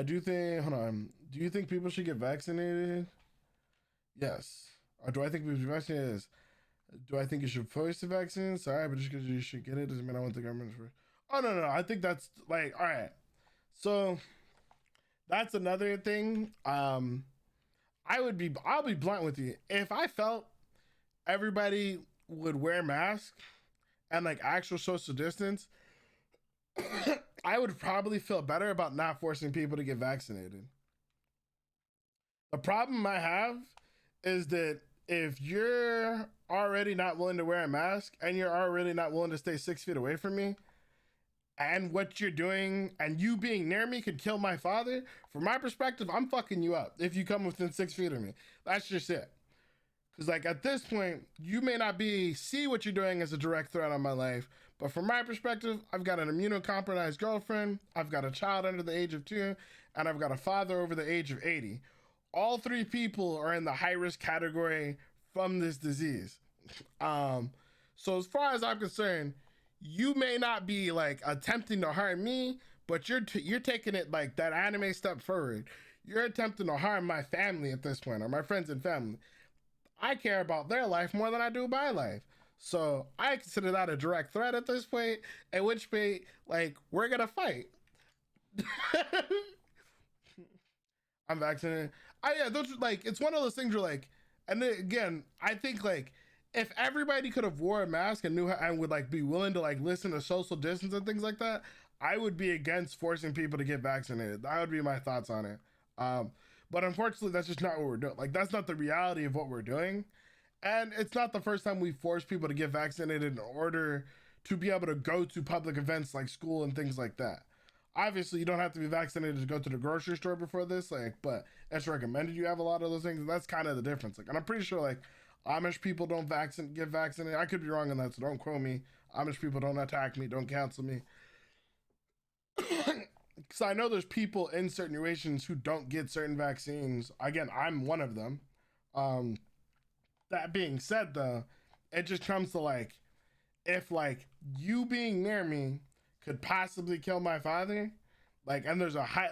Do you think people should get vaccinated? Yes. Or do I think people should be vaccinated? Do I think you should force the vaccine? Sorry, but just because you should get it doesn't mean I want the government to. Oh, no. I think that's like, all right. So that's another thing. I'll be blunt with you. If I felt everybody would wear masks and like actual social distance, I would probably feel better about not forcing people to get vaccinated. The problem I have is that if you're already not willing to wear a mask and you're already not willing to stay 6 feet away from me, and what you're doing and you being near me could kill my father, from my perspective, I'm fucking you up if you come within 6 feet of me. That's just it. Because like at this point, you may not see what you're doing as a direct threat on my life, but from my perspective, I've got an immunocompromised girlfriend, I've got a child under the age of 2, and I've got a father over the age of 80. All 3 people are in the high risk category from this disease. So as far as I'm concerned, you may not be like attempting to harm me, but you're taking it like that anime step forward. You're attempting to harm my family at this point, or my friends and family. I care about their life more than I do my life. So I consider that a direct threat at this point, at which point, like, we're gonna fight. I'm vaccinated. Those like, it's one of those things where like, and then again, I think like, if everybody could have wore a mask and knew how, and would like be willing to like listen to social distance and things like that, I would be against forcing people to get vaccinated. That would be my thoughts on it. But unfortunately, that's just not what we're doing. Like, that's not the reality of what we're doing. And it's not the first time we forced people to get vaccinated in order to be able to go to public events like school and things like that. obviously you don't have to be vaccinated to go to the grocery store before this, like, but it's recommended you have a lot of those things, and that's kind of the difference. Like, and I'm pretty sure like Amish people don't get vaccinated. I could be wrong on that, so don't quote me. Amish people don't attack me, don't cancel me. Because I know there's people in certain situations who don't get certain vaccines. Again, I'm one of them. That being said, though, it just comes to like, if like you being near me could possibly kill my father, like, and there's a high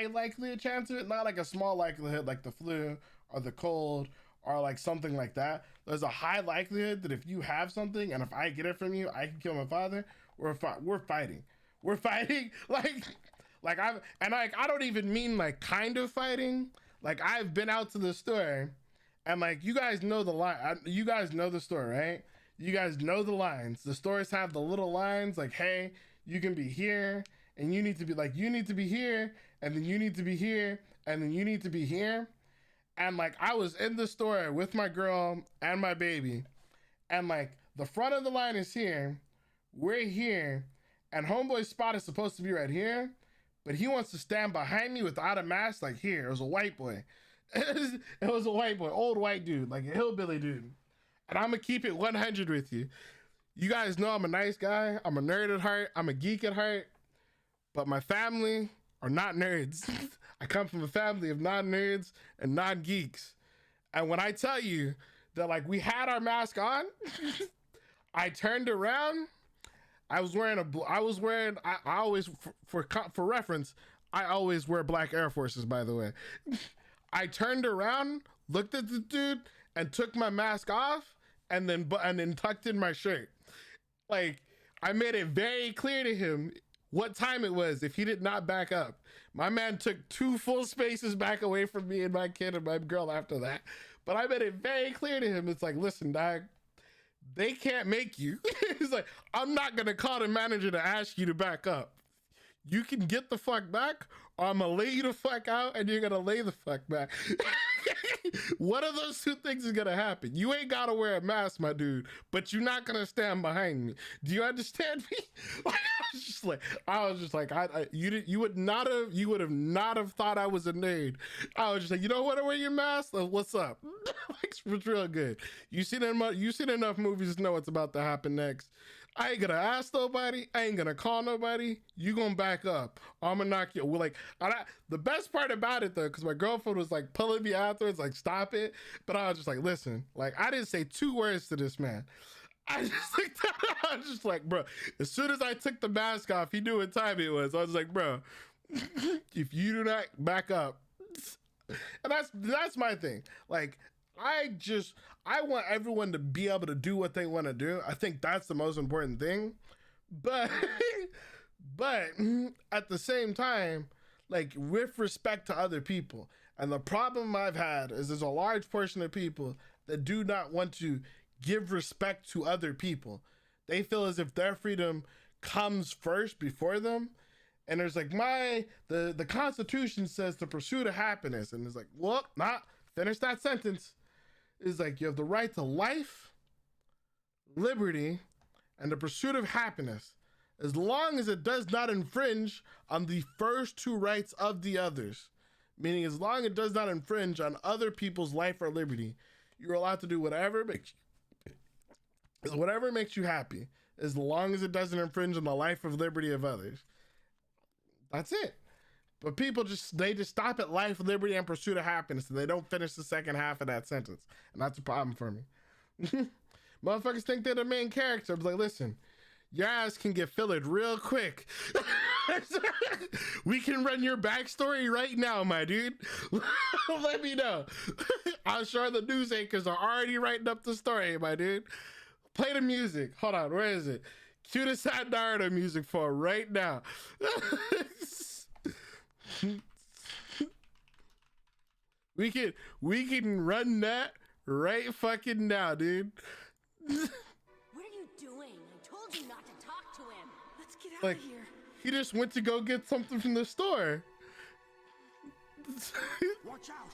likelihood chance of it, not like a small likelihood like the flu or the cold or like something like that. There's a high likelihood that if you have something and if I get it from you, I can kill my father. We're fighting. We're fighting. Like I don't even mean like kind of fighting. Like, I've been out to the store and like, you guys know the line. You guys know the store, right? You guys know the lines. The stores have the little lines like, hey, you can be here and you need to be like, you need to be here and then you need to be here and then you need to be here. And like, I was in the store with my girl and my baby and like the front of the line is here. We're here and homeboy's spot is supposed to be right here, but he wants to stand behind me without a mask, like here. It was a white boy. It was a white boy, old white dude, like a hillbilly dude. And I'm gonna keep it 100 with you. You guys know I'm a nice guy. I'm a nerd at heart. I'm a geek at heart. But my family are not nerds. I come from a family of non-nerds and non-geeks. And when I tell you that like we had our mask on, I turned around. I always, for reference, I always wear black Air Forces, by the way. I turned around, looked at the dude, and took my mask off, and then tucked in my shirt. Like, I made it very clear to him what time it was if he did not back up. My man took 2 full spaces back away from me and my kid and my girl after that. But I made it very clear to him. It's like, listen, dog, they can't make you. It's like, I'm not gonna call the manager to ask you to back up. You can get the fuck back, or I'm gonna lay you the fuck out and you're gonna lay the fuck back. One of those two things is gonna happen. You ain't gotta wear a mask, my dude, but you're not gonna stand behind me. Do you understand me? I was just like, you would have not have thought I was a nerd. I was just like, you don't want to wear your mask? What's up? It's real good. You seen enough movies to know what's about to happen next. I ain't gonna ask nobody. I ain't gonna call nobody. You gonna back up. I'm gonna knock you. Well, like, the best part about it though, because my girlfriend was like pulling me afterwards, like, stop it. But I was just like, listen, like, I didn't say 2 words to this man. I was just like, bro, as soon as I took the mask off, he knew what time it was. I was like, bro, if you do not back up, and that's my thing. Like, I want everyone to be able to do what they want to do. I think that's the most important thing. But at the same time, like, with respect to other people. And the problem I've had is there's a large portion of people that do not want to give respect to other people. They feel as if their freedom comes first before them. And there's like, the Constitution says the pursuit of happiness. And it's like, well, finish that sentence. Is like, you have the right to life, liberty, and the pursuit of happiness, as long as it does not infringe on the first 2 rights of the others. Meaning, as long as it does not infringe on other people's life or liberty, you're allowed to do whatever makes you happy, as long as it doesn't infringe on the life or liberty of others. That's it. But people just stop at life, liberty, and pursuit of happiness, and they don't finish the second half of that sentence. And that's a problem for me. Motherfuckers think they're the main character. I was like, listen, your ass can get fillered real quick. We can run your backstory right now, my dude. Let me know. I'm sure the news anchors are already writing up the story, my dude. Play the music. Hold on, where is it? Cue the sad Naruto music for right now. We can run that right fucking now, dude. What are you doing? I told you not to talk to him. Let's get out Like, of here. he just went to go get something from the store. Watch out!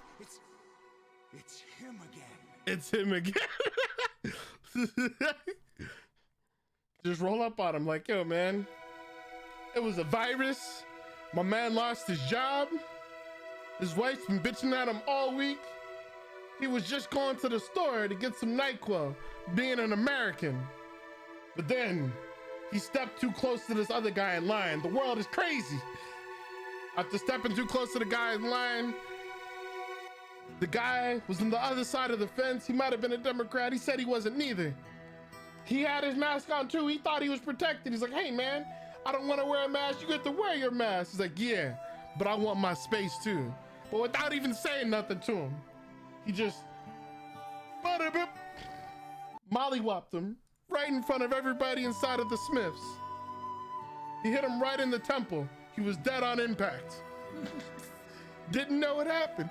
It's him again. It's him again. Just roll up on him like, yo, man, It was a virus. My man lost his job. His wife's been bitching at him all week. He was just going to the store to get some NyQuil, being an American. But then he stepped too close to this other guy in line. The world is crazy. After stepping too close to the guy in line, the guy was on the other side of the fence. He might have been a Democrat. He said he wasn't neither. He had his mask on too. He thought he was protected. He's like, hey man, I don't want to wear a mask. You get to wear your mask. He's like, yeah, but I want my space too. But without even saying nothing to him, he just mollywopped him right in front of everybody inside of the Smiths. He hit him right in the temple. He was dead on impact. Didn't know what happened.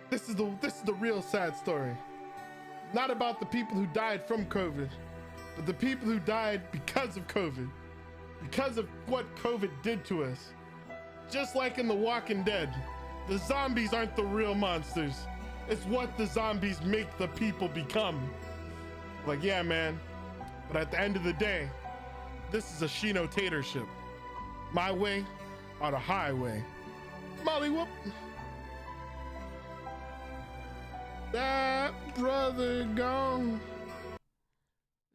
This is the real sad story. Not about the people who died from COVID, but the people who died because of COVID. Because of what COVID did to us. Just like in The Walking Dead, the zombies aren't the real monsters. It's what the zombies make the people become. Like, yeah, man. But at the end of the day, this is a Shino-tatorship. My way or the highway. Molly whoop. That brother gone.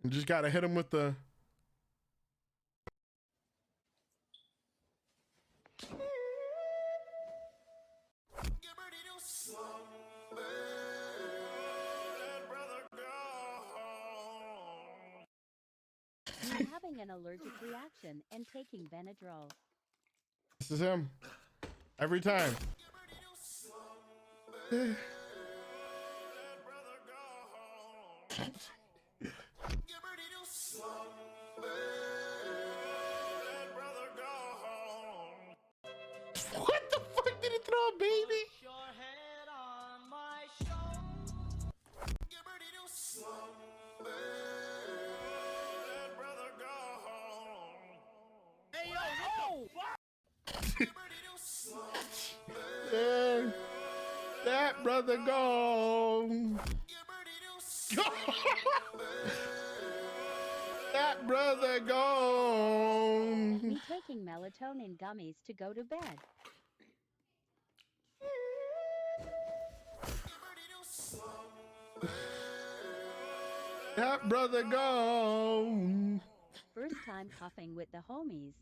And just gotta hit him with the... I'm having an allergic reaction and taking Benadryl. This is him. Every time. What the fuck did he throw a baby? Yeah, that brother gone. That brother gone. Me taking melatonin gummies to go to bed. That brother gone. First time coughing with the homies.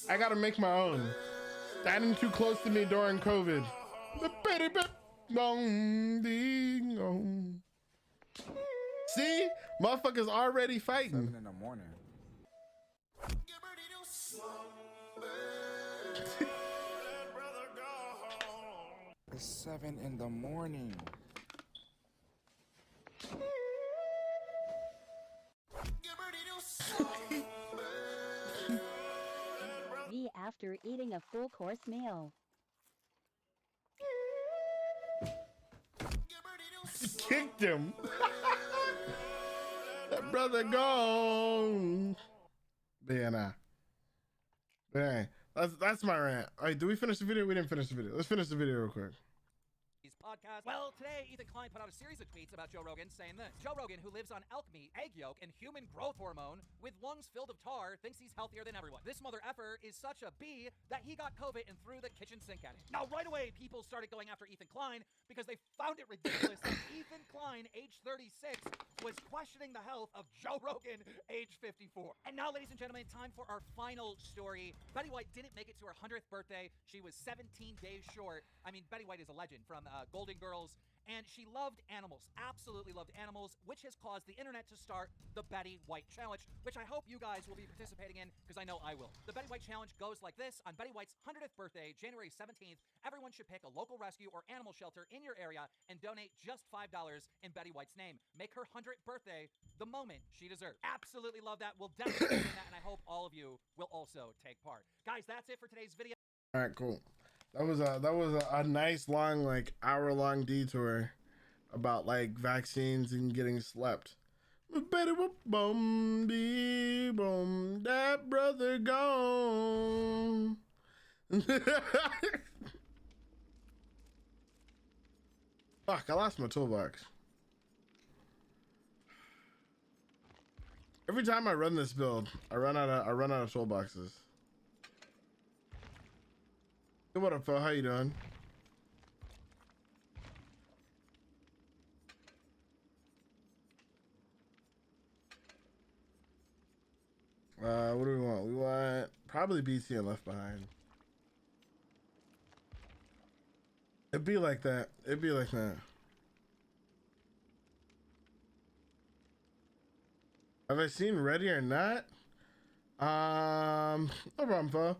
I gotta make my own. Standing too close to me during COVID. See? Motherfuckers already fighting. 7 in the morning. It's 7 in the morning. Me after eating a full course meal. Kicked him. That brother gone. But yeah, nah. But hey, that's my rant. All right, did we finish the video? We didn't finish the video. Let's finish the video real quick. Podcast. Well, today Ethan Klein put out a series of tweets about Joe Rogan saying this. Joe Rogan, who lives on elk meat, egg yolk, and human growth hormone with lungs filled of tar, thinks he's healthier than everyone. This mother effer is such a bee that he got COVID and threw the kitchen sink at him. Now, right away, people started going after Ethan Klein because they found it ridiculous that Ethan Klein, age 36, was questioning the health of Joe Rogan, age 54. And now, ladies and gentlemen, time for our final story. Betty White didn't make it to her 100th birthday. She was 17 days short. I mean, Betty White is a legend from Golden Girls, and she loved animals, absolutely loved animals, which has caused the internet to start the Betty White Challenge, which I hope you guys will be participating in, because I know I will. The Betty White Challenge goes like this. On Betty White's 100th birthday, January 17th, everyone should pick a local rescue or animal shelter in your area and donate just $5 in Betty White's name. Make her 100th birthday the moment she deserves. Absolutely love that. We'll definitely do that, and I hope all of you will also take part. Guys, that's it for today's video. All right, cool. That was a nice long, like, hour-long detour about like vaccines and getting slept. Boom, boom, that brother gone. Fuck, I lost my toolbox. Every time I run this build, I run out of toolboxes. Hey, what up, Phil? How you doing? What do we want? We want probably BT and Left Behind. It'd be like that. It'd be like that. Have I seen Ready or Not? No problem, Phil.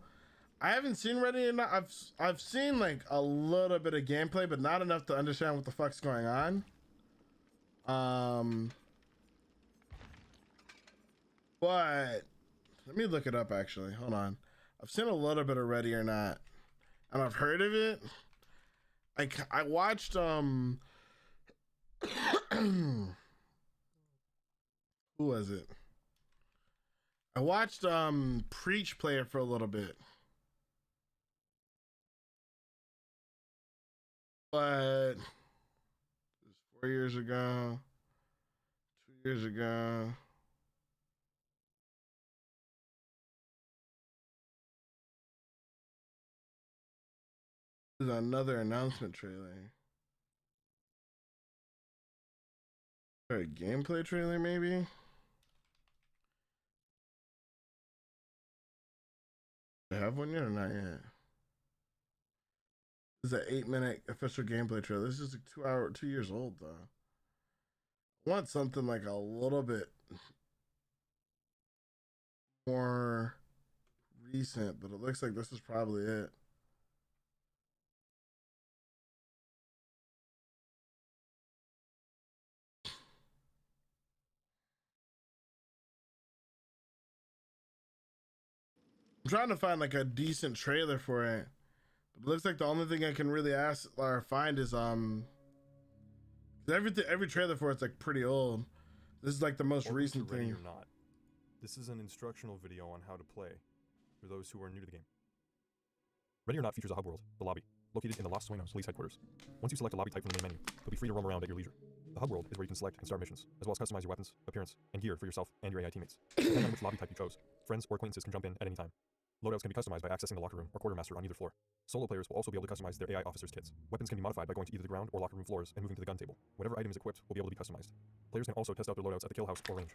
I haven't seen Ready or Not. I've seen like a little bit of gameplay, but not enough to understand what the fuck's going on. But let me look it up actually. Hold on. I've seen a little bit of Ready or Not, and I've heard of it. I watched who was it? I watched Preach play it for a little bit. But it was 4 years ago, 2 years ago. This is another announcement trailer. Or a gameplay trailer, maybe? Do I have one yet or not yet? This is an 8-minute official gameplay trailer. This is like 2 years old though. I want something like a little bit more recent, but it looks like this is probably it. I'm trying to find like a decent trailer for it. But it looks like the only thing I can really ask or find is every trailer for it's like pretty old. This is like the most recent thing. Or not. This is an instructional video on how to play for those who are new to the game. Ready or Not features a hub world, the lobby, located in the Los Sueños police headquarters. Once you select a lobby type from the main menu, you'll be free to roam around at your leisure. The hub world is where you can select and start missions, as well as customize your weapons, appearance, and gear for yourself and your AI teammates. Depending on which lobby type you chose, friends or acquaintances can jump in at any time. Loadouts can be customized by accessing the locker room or quartermaster on either floor. Solo players will also be able to customize their AI officers' kits. Weapons can be modified by going to either the ground or locker room floors and moving to the gun table. Whatever item is equipped will be able to be customized. Players can also test out their loadouts at the kill house or range.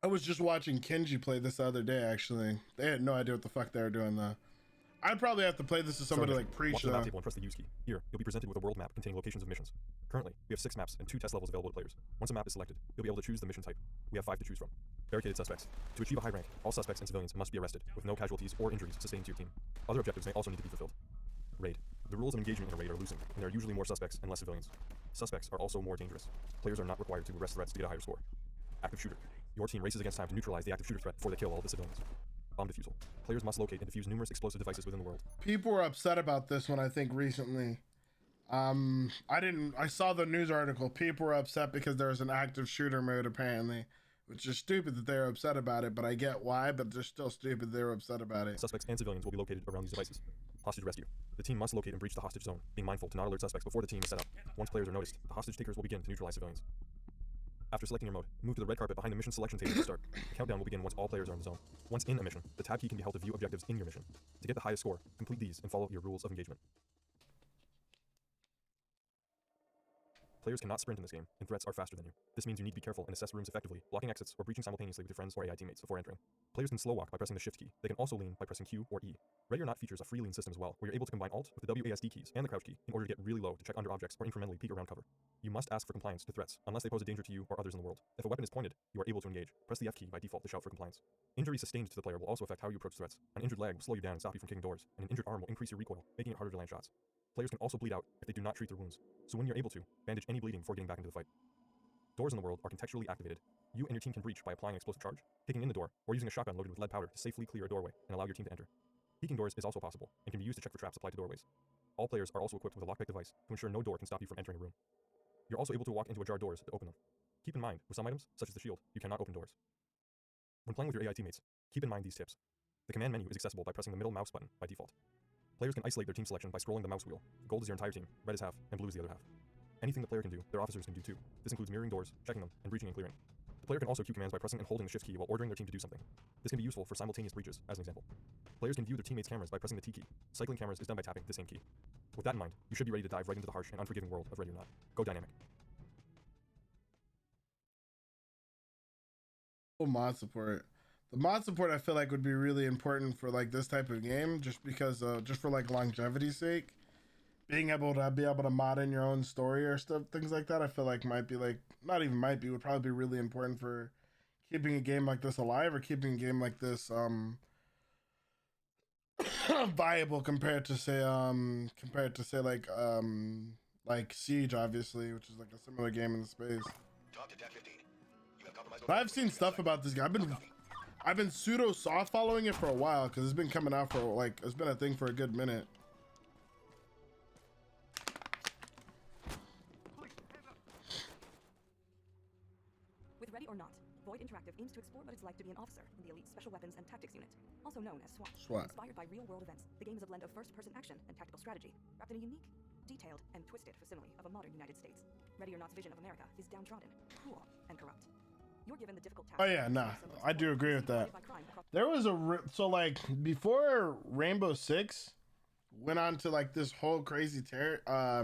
I was just watching Kenji play this the other day, actually. They had no idea what the fuck they were doing though. I'd probably have to play this to somebody like Preach. Walk to the map table and press the use key. Here, you'll be presented with a world map containing locations of missions. Currently, we have 6 maps and 2 test levels available to players. Once a map is selected, you'll be able to choose the mission type. We have 5 to choose from. Barricaded suspects. To achieve a high rank, all suspects and civilians must be arrested, with no casualties or injuries sustained to your team. Other objectives may also need to be fulfilled. Raid. The rules of engagement in a raid are loosened, and there are usually more suspects and less civilians. Suspects are also more dangerous. Players are not required to arrest threats to get a higher score. Active shooter. Your team races against time to neutralize the active shooter threat before they kill all of the civilians. Bomb defusal. Players must locate and defuse numerous explosive devices within the world. People were upset about this one, I think, recently. I saw the news article. People were upset because there was an active shooter mode, apparently, which is stupid that they're upset about it, but I get why, but they're still stupid they were upset about it. Suspects and civilians will be located around these devices. Hostage rescue. The team must locate and breach the hostage zone, being mindful to not alert suspects before the team is set up. Once players are noticed, the hostage takers will begin to neutralize civilians. After selecting your mode, move to the red carpet behind the mission selection table to start. The countdown will begin once all players are in the zone. Once in a mission, the tab key can be held to view objectives in your mission. To get the highest score, complete these and follow your rules of engagement. Players cannot sprint in this game, and threats are faster than you. This means you need to be careful and assess rooms effectively, blocking exits or breaching simultaneously with your friends or AI teammates before entering. Players can slow walk by pressing the shift key. They can also lean by pressing Q or E. Ready or Not features a free lean system as well, where you're able to combine Alt with the WASD keys and the crouch key in order to get really low to check under objects or incrementally peek around cover. You must ask for compliance to threats, unless they pose a danger to you or others in the world. If a weapon is pointed, you are able to engage. Press the F key by default to shout for compliance. Injury sustained to the player will also affect how you approach threats. An injured leg will slow you down and stop you from kicking doors, and an injured arm will increase your recoil, making it harder to land shots. Players can also bleed out if they do not treat their wounds, so when you're able to, bandage any bleeding before getting back into the fight. Doors in the world are contextually activated. You and your team can breach by applying an explosive charge, kicking in the door, or using a shotgun loaded with lead powder to safely clear a doorway and allow your team to enter. Peeking doors is also possible, and can be used to check for traps applied to doorways. All players are also equipped with a lockpick device to ensure no door can stop you from entering a room. You're also able to walk into ajar doors to open them. Keep in mind, with some items, such as the shield, you cannot open doors. When playing with your AI teammates, keep in mind these tips. The command menu is accessible by pressing the middle mouse button by default. Players can isolate their team selection by scrolling the mouse wheel. Gold is your entire team, red is half, and blue is the other half. Anything the player can do, their officers can do too. This includes mirroring doors, checking them, and breaching and clearing. The player can also queue commands by pressing and holding the shift key while ordering their team to do something. This can be useful for simultaneous breaches, as an example. Players can view their teammates' cameras by pressing the T key. Cycling cameras is done by tapping the same key. With that in mind, you should be ready to dive right into the harsh and unforgiving world of Ready or Not. Go dynamic. Mod support. The mod support I feel like would be really important for like this type of game, just because just for like longevity's sake. Being able to mod in your own story or stuff, things like that, I feel like might be like, not even might be, would probably be really important for keeping a game like this alive, or keeping a game like this viable compared to say like Siege, obviously, which is like a similar game in the space. But I've seen stuff about this game. I've been pseudo soft following it for a while because it's been coming out for like, it's been a thing for a good minute. With Ready or Not, Void Interactive aims to explore what it's like to be an officer in the Elite Special Weapons and Tactics Unit, also known as SWAT. Inspired by real-world events, the game is a blend of first-person action and tactical strategy, wrapped in a unique, detailed, and twisted facsimile of a modern United States. Ready or Not's vision of America is downtrodden, cruel, and corrupt. You're given the difficult task. Oh yeah, nah, I do agree with that. There was so like before Rainbow Six went on to like this whole crazy I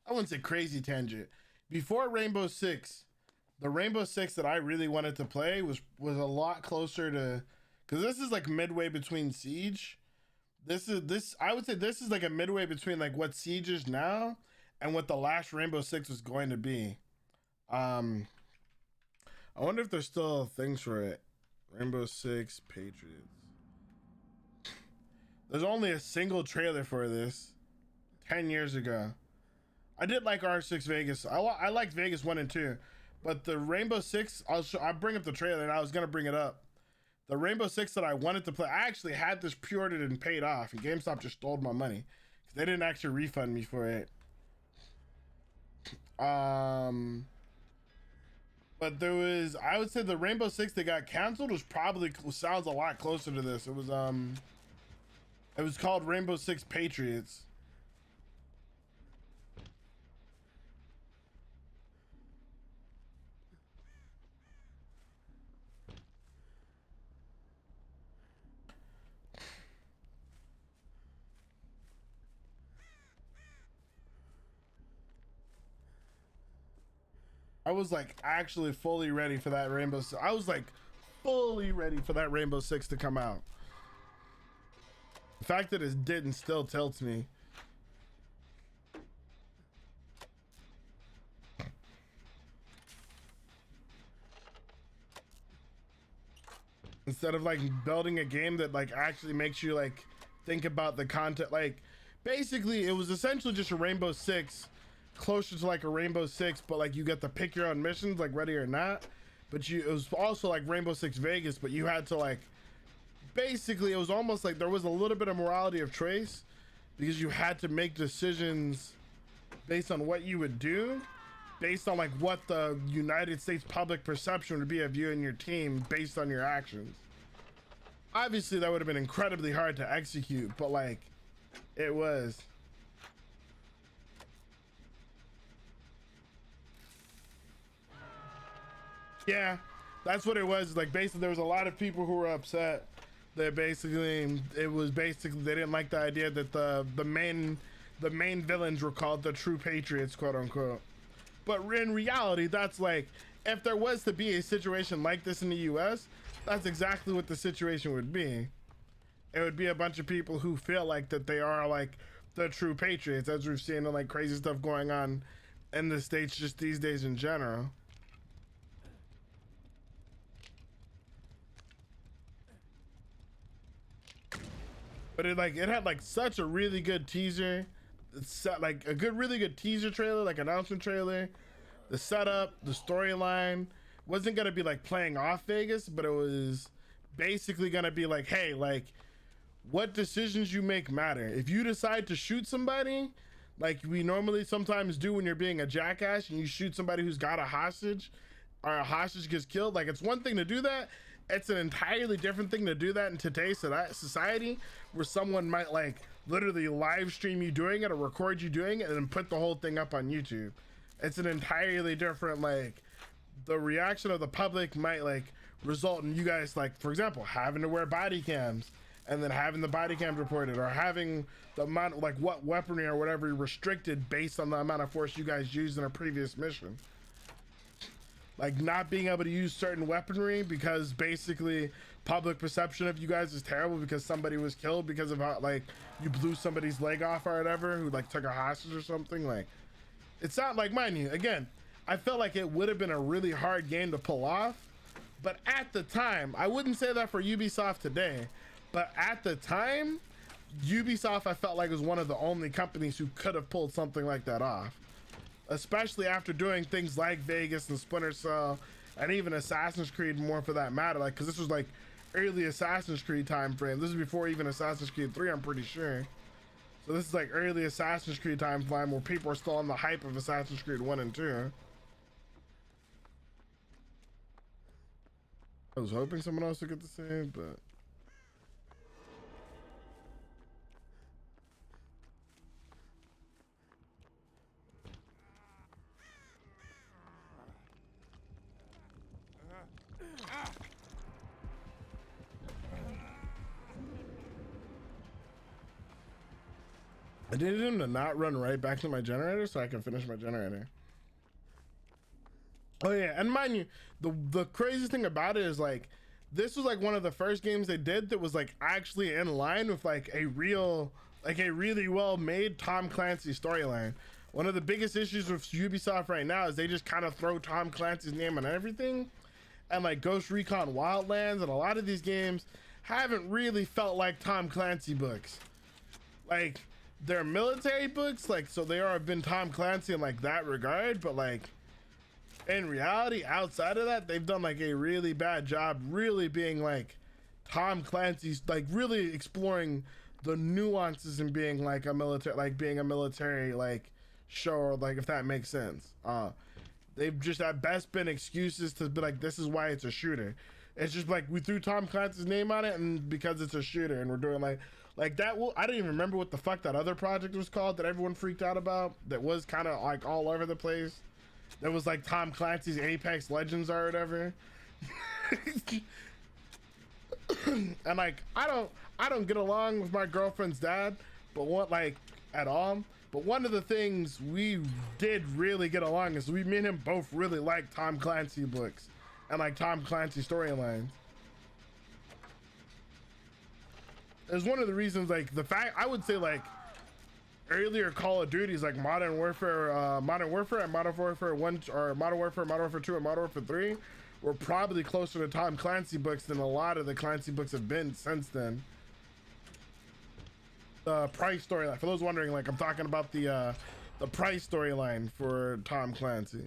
wouldn't say crazy tangent. Before Rainbow Six, the Rainbow Six that I really wanted to play was a lot closer to, because this is like midway between Siege. I would say this is like a midway between like what Siege is now and what the last Rainbow Six was going to be. I wonder if there's still things for it. Rainbow Six Patriots. There's only a single trailer for this 10 years ago. I did like R6 Vegas. I liked Vegas 1 and 2. But the Rainbow Six, I'll bring up the trailer, and I was going to bring it up. The Rainbow Six that I wanted to play, I actually had this pre-ordered and paid off, and GameStop just stole my money. They didn't actually refund me for it. But there was, I would say the Rainbow Six that got canceled sounds a lot closer to this. It was called Rainbow Six Patriots. I was like actually fully ready for that Rainbow Six. I was like fully ready for that Rainbow Six to come out. The fact that it didn't still tilts me. Instead of like building a game that like actually makes you like think about the content, like basically it was essentially just a Rainbow Six, closer to like a Rainbow Six, but like you get to pick your own missions, like Ready or Not. But it was also like Rainbow Six Vegas, but you had to like, basically it was almost like there was a little bit of morality of choice, because you had to make decisions based on what you would do, based on like what the United States public perception would be of you and your team based on your actions. Obviously that would have been incredibly hard to execute, but like it was. Yeah, that's what it was. Like basically there was a lot of people who were upset that basically they didn't like the idea that the main villains were called the true patriots, quote unquote. But in reality, that's like, if there was to be a situation like this in the US, that's exactly what the situation would be. It would be a bunch of people who feel like that they are like the true patriots, as we've seen like crazy stuff going on in the States just these days in general. But it had like such a really good teaser. It's like a really good teaser trailer, like announcement trailer. The setup, the storyline wasn't gonna be like playing off Vegas, but it was basically gonna be like, hey, like what decisions you make matter. If you decide to shoot somebody, like we normally sometimes do when you're being a jackass and you shoot somebody who's got a hostage, or a hostage gets killed, like it's one thing to do that. It's an entirely different thing to do that in today's society, where someone might like literally live stream you doing it or record you doing it and then put the whole thing up on YouTube. It's an entirely different like the reaction of the public might like result in you guys, like for example, having to wear body cams and then having the body cams reported, or having the amount, like what weaponry or whatever restricted based on the amount of force you guys used in a previous mission. Like not being able to use certain weaponry because basically public perception of you guys is terrible because somebody was killed because of how like you blew somebody's leg off or whatever, who like took a hostage or something. Like it's not like, mind you, again, I felt like it would have been a really hard game to pull off, but at the time, I wouldn't say that for Ubisoft today, but at the time, Ubisoft I felt like was one of the only companies who could have pulled something like that off, especially after doing things like Vegas and Splinter Cell and even Assassin's Creed more for that matter, like because this was like early Assassin's Creed time frame. This is before even Assassin's Creed 3, I'm pretty sure. So this is like early Assassin's Creed time frame where people are still on the hype of Assassin's Creed 1 and 2. I was hoping someone else would get the same, but I needed him to not run right back to my generator so I can finish my generator. Oh yeah, and mind you, the craziest thing about it is like, this was like one of the first games they did that was like actually in line with like a real, like a really well made Tom Clancy storyline. One of the biggest issues with Ubisoft right now is they just kind of throw Tom Clancy's name on everything, and like Ghost Recon Wildlands and a lot of these games haven't really felt like Tom Clancy books. Like they're military books, like so they have been Tom Clancy in like that regard, but like in reality, outside of that, they've done like a really bad job really being like Tom Clancy's, like really exploring the nuances and being like a military, like being a military like show, or like if that makes sense. They've just at best been excuses to be like, this is why it's a shooter. It's just like we threw Tom Clancy's name on it and because it's a shooter, and we're doing like that. Well, I don't even remember what the fuck that other project was called that everyone freaked out about, that was kind of like all over the place. That was like Tom Clancy's Apex Legends or whatever. And like I don't get along with my girlfriend's dad, but what like at all. But one of the things we did really get along is me and him both really like Tom Clancy books and like Tom Clancy storylines. It's one of the reasons, like the fact I would say like earlier Call of Duties like Modern Warfare and Modern Warfare 1, or Modern Warfare 2, and Modern Warfare 3 were probably closer to Tom Clancy books than a lot of the Clancy books have been since then. The Price storyline, for those wondering, like I'm talking about the Price storyline for Tom Clancy.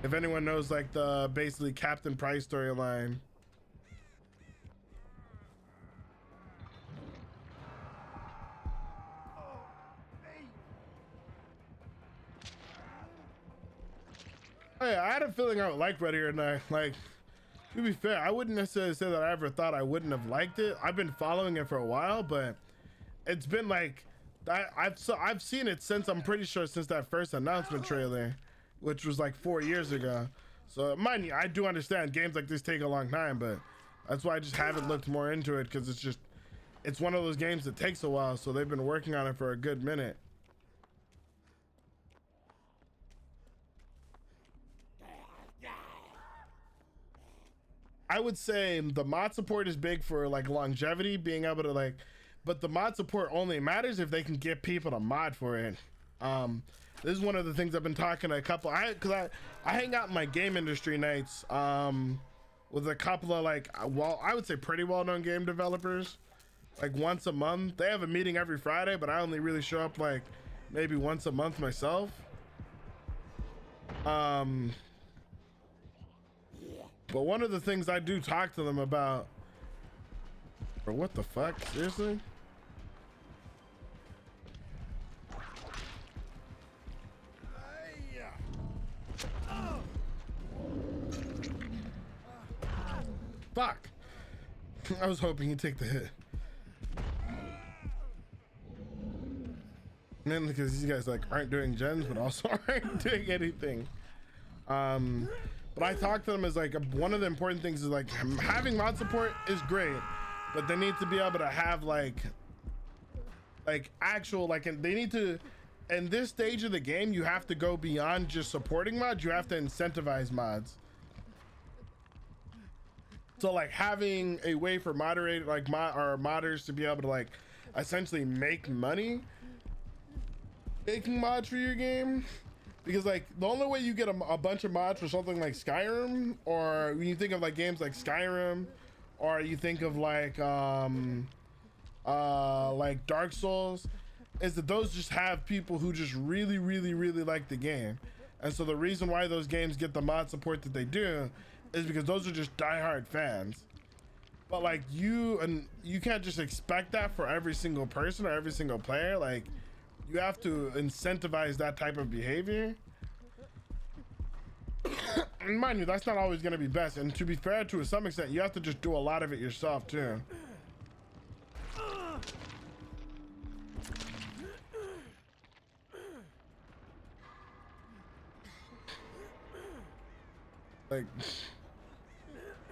If anyone knows like the basically Captain Price storyline. Hey, I had a feeling I would like Red Here Tonight. Like, to be fair, I wouldn't necessarily say that I ever thought I wouldn't have liked it. I've been following it for a while, but it's been like I've seen it since, I'm pretty sure since that first announcement trailer, which was like 4 years ago. So mind you, I do understand games like this take a long time, but that's why I just haven't looked more into it, because it's one of those games that takes a while. So they've been working on it for a good minute. I would say the mod support is big for like longevity, being able to like, but the mod support only matters if they can get people to mod for it. This is one of the things I've been talking to a couple, because I hang out in my game industry nights with a couple of like, well, I would say pretty well-known game developers, like once a month. They have a meeting every Friday, but I only really show up like maybe once a month myself. But one of the things I do talk to them about, or what the fuck, seriously? Fuck! I was hoping he'd take the hit. And then because these guys like aren't doing gens, but also aren't doing anything. But I talk to them as like one of the important things is like having mod support is great, but they need to be able to have like actual they need to, in this stage of the game, you have to go beyond just supporting mods. You have to incentivize mods. So like having a way for modders to be able to like essentially make money making mods for your game, because like the only way you get a bunch of mods for something like Skyrim, or when you think of like games like Skyrim, or you think of like Dark Souls, is that those just have people who just really like the game. And so the reason why those games get the mod support that they do is because those are just diehard fans. But like you can't just expect that for every single person or every single player. Like you have to incentivize that type of behavior. And mind you, that's not always going to be best. And to be fair, to some extent, you have to just do a lot of it yourself too. Like,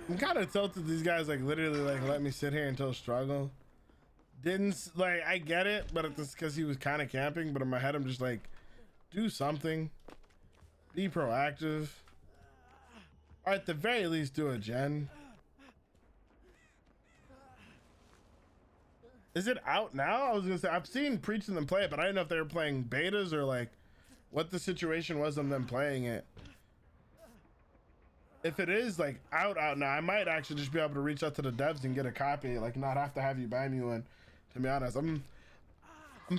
I'm kind of tilted these guys like literally like let me sit here until struggle. Didn't like, I get it, but it's because he was kind of camping. But in my head, I'm just like, do something, be proactive, or at the very least do a gen. Is it out now? I was gonna say I've seen Preach and them play it, but I didn't know if they were playing betas or like what the situation was on them playing it. If it is like out now, I might actually just be able to reach out to the devs and get a copy, like not have to have you buy me one. To be honest, I'm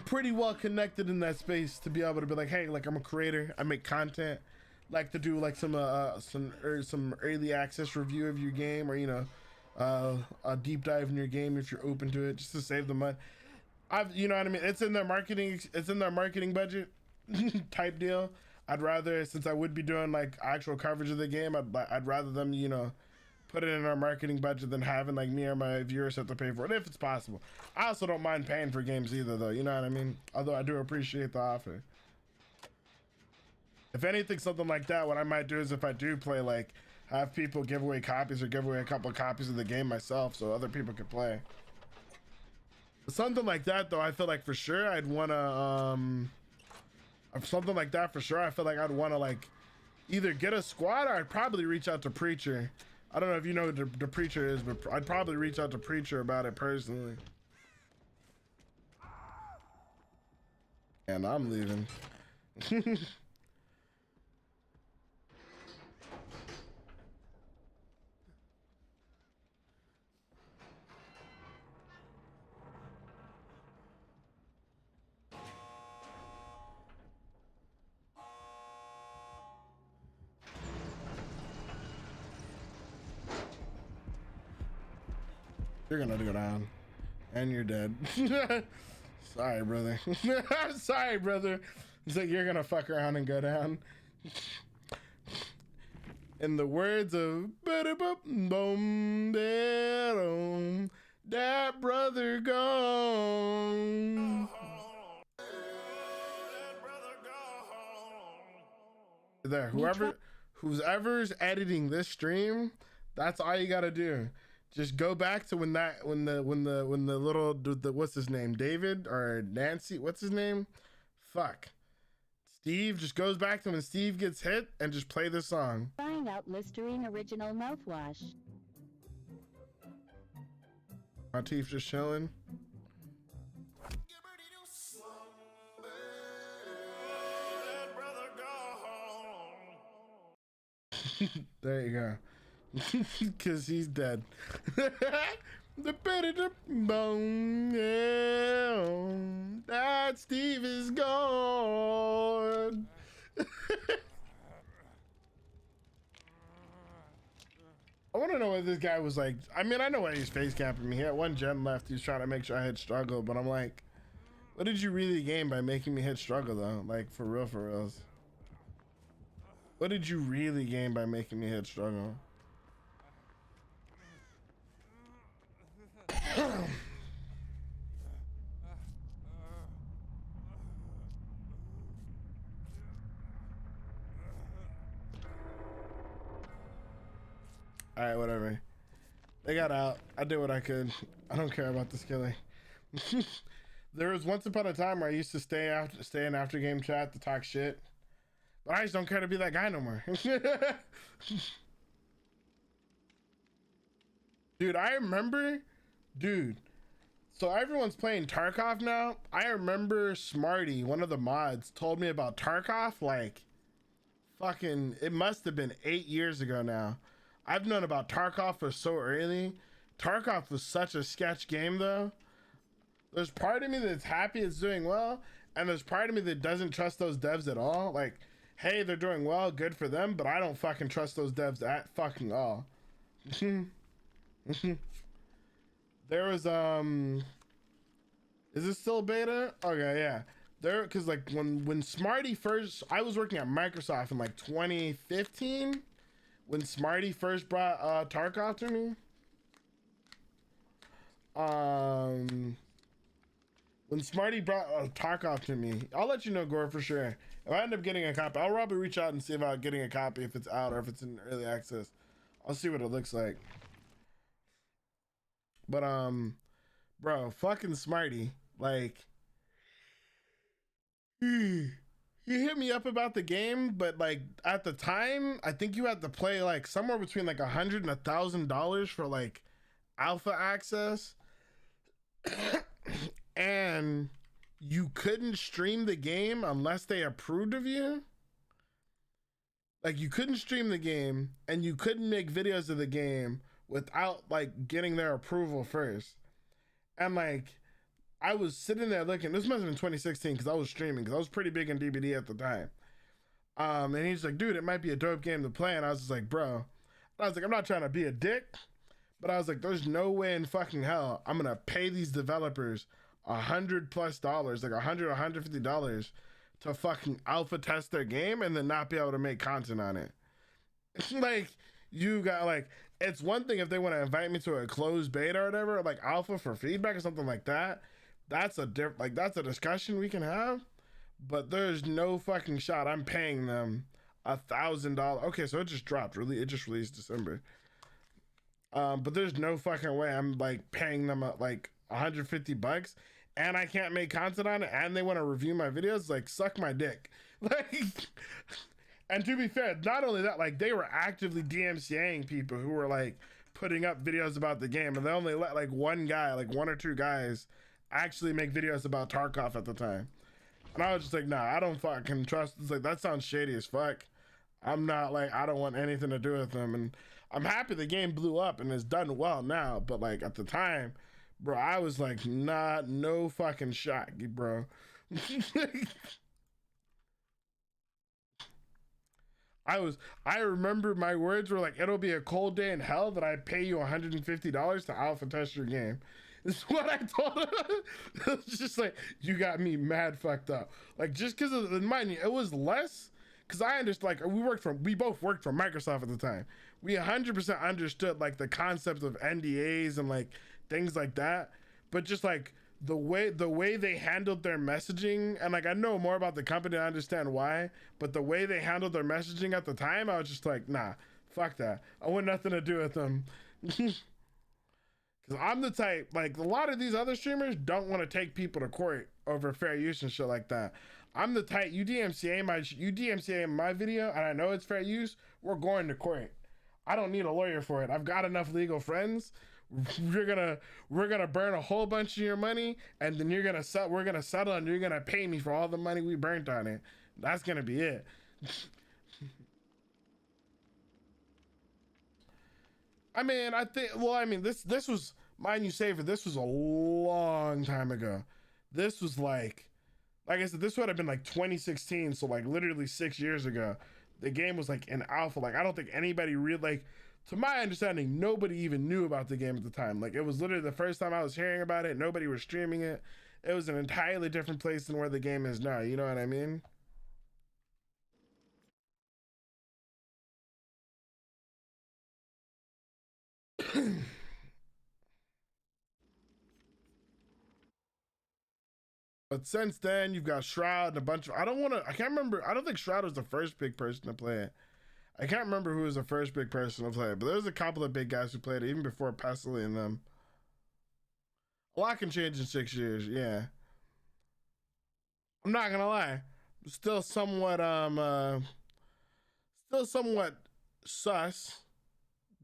pretty well connected in that space to be able to be like, hey, like I'm a creator, I make content, like to do like some early access review of your game, or you know, a deep dive in your game if you're open to it, just to save the money. You know what I mean? It's in their marketing budget type deal. I'd rather, since I would be doing like actual coverage of the game, I'd rather them, you know, put it in our marketing budget than having like me or my viewers have to pay for it, if it's possible. I also don't mind paying for games either though, you know what I mean? Although I do appreciate the offer. If anything, something like that, what I might do is if I do play, like have people give away copies or give away a couple of copies of the game myself so other people could play. Something like that though, I feel like for sure I'd wanna, something like that for sure, I feel like I'd want to like either get a squad or I'd probably reach out to Preacher. I don't know if you know who the Preacher is, but I'd probably reach out to Preacher about it personally. And I'm leaving. You're gonna go down, and you're dead. Sorry, brother. Sorry, brother. It's like you're gonna fuck around and go down. In the words of that brother gone. There, whoever's editing this stream, that's all you gotta do. Just go back to when the little what's his name, David or Nancy, what's his name? Fuck. Steve just goes back to when Steve gets hit and just play this song. Trying out Listerine Original Mouthwash. My teeth just chilling. There you go. Cause he's dead. That Steve is gone. I want to know what this guy was like. I mean, I know why he's face camping me. He had one gen left. He was trying to make sure I hit struggle, but I'm like, what did you really gain by making me hit struggle though? Like for reals. What did you really gain by making me hit struggle? right, whatever. They got out. I did what I could. I don't care about this killing. There was once upon a time where I used to stay in after game chat to talk shit, but I just don't care to be that guy no more. Dude, I remember, so everyone's playing Tarkov now. I remember Smarty, one of the mods, told me about Tarkov like fucking, it must have been 8 years ago now. I've known about Tarkov for so early. Tarkov was such a sketch game though. There's part of me that's happy it's doing well, and there's part of me that doesn't trust those devs at all. Like, hey, they're doing well, good for them, but I don't fucking trust those devs at fucking all. There was is this still beta? Okay, yeah. There, cause like when Smarty first, I was working at Microsoft in like 2015 when Smarty first brought Tarkov to me. When Smarty brought Tarkov to me, I'll let you know, Gore, for sure. If I end up getting a copy, I'll probably reach out and see about getting a copy if it's out or if it's in early access. I'll see what it looks like. But bro, fucking Smarty, like, he hit me up about the game, but like at the time, I think you had to play like somewhere between like $100 and $1,000 for like alpha access. And you couldn't stream the game unless they approved of you. Like, you couldn't stream the game and you couldn't make videos of the game without like getting their approval first. And like, I was sitting there looking, this must have been 2016 because I was streaming, because I was pretty big in DBD at the time. And he's like, dude, it might be a dope game to play. And I was just like, bro, I was like, I'm not trying to be a dick, but I was like, there's no way in fucking hell I'm gonna pay these developers $100+, like $100, $150 to fucking alpha test their game and then not be able to make content on it. Like, you got like, it's one thing if they want to invite me to a closed beta or whatever, like alpha for feedback or something like that. That's a that's a discussion we can have, but there's no fucking shot I'm paying them $1,000. Okay, so it just dropped. Really, it just released December. But there's no fucking way I'm like paying them like $150 and I can't make content on it and they want to review my videos. Like, suck my dick. Like, and to be fair, not only that, like, they were actively DMCAing people who were like putting up videos about the game, and they only let like one guy, like one or two guys, actually make videos about Tarkov at the time. And I was just like, nah, I don't fucking trust. It's like, that sounds shady as fuck. I'm not like, I don't want anything to do with them. And I'm happy the game blew up and is done well now, but like at the time, bro, I was like, nah, no fucking shot, bro. I remember my words were like, it'll be a cold day in hell that I pay you $150 to alpha test your game. This is what I told him. It was just like, you got me mad fucked up. Like, just because of, mind you, it was less, because I understood, like, we both worked for Microsoft at the time. We 100% understood like the concept of NDAs and like things like that, but just like the way they handled their messaging, and like I know more about the company, I understand why, but the way they handled their messaging at the time, I was just like, nah, fuck that. I want nothing to do with them. Because I'm the type, like a lot of these other streamers don't want to take people to court over fair use and shit like that. I'm the type, you DMCA my video and I know it's fair use, we're going to court. I don't need a lawyer for it. I've got enough legal friends. We're gonna burn a whole bunch of your money, and then we're gonna settle, and you're gonna pay me for all the money we burnt on it. That's gonna be it. I mean, this was, mind you, Saver, this was a long time ago. This was like I said, this would have been like 2016, so like literally 6 years ago. The game was like in alpha. Like, I don't think anybody really, like, to my understanding, nobody even knew about the game at the time. Like, it was literally the first time I was hearing about it. Nobody was streaming it. It was an entirely different place than where the game is now. You know what I mean? But since then, you've got Shroud and a bunch of, I can't remember. I don't think Shroud was the first big person to play it. I can't remember who was the first big person to play it, but there's a couple of big guys who played it even before Pestley and them. A lot can change in 6 years, yeah. I'm not gonna lie. Still somewhat sus.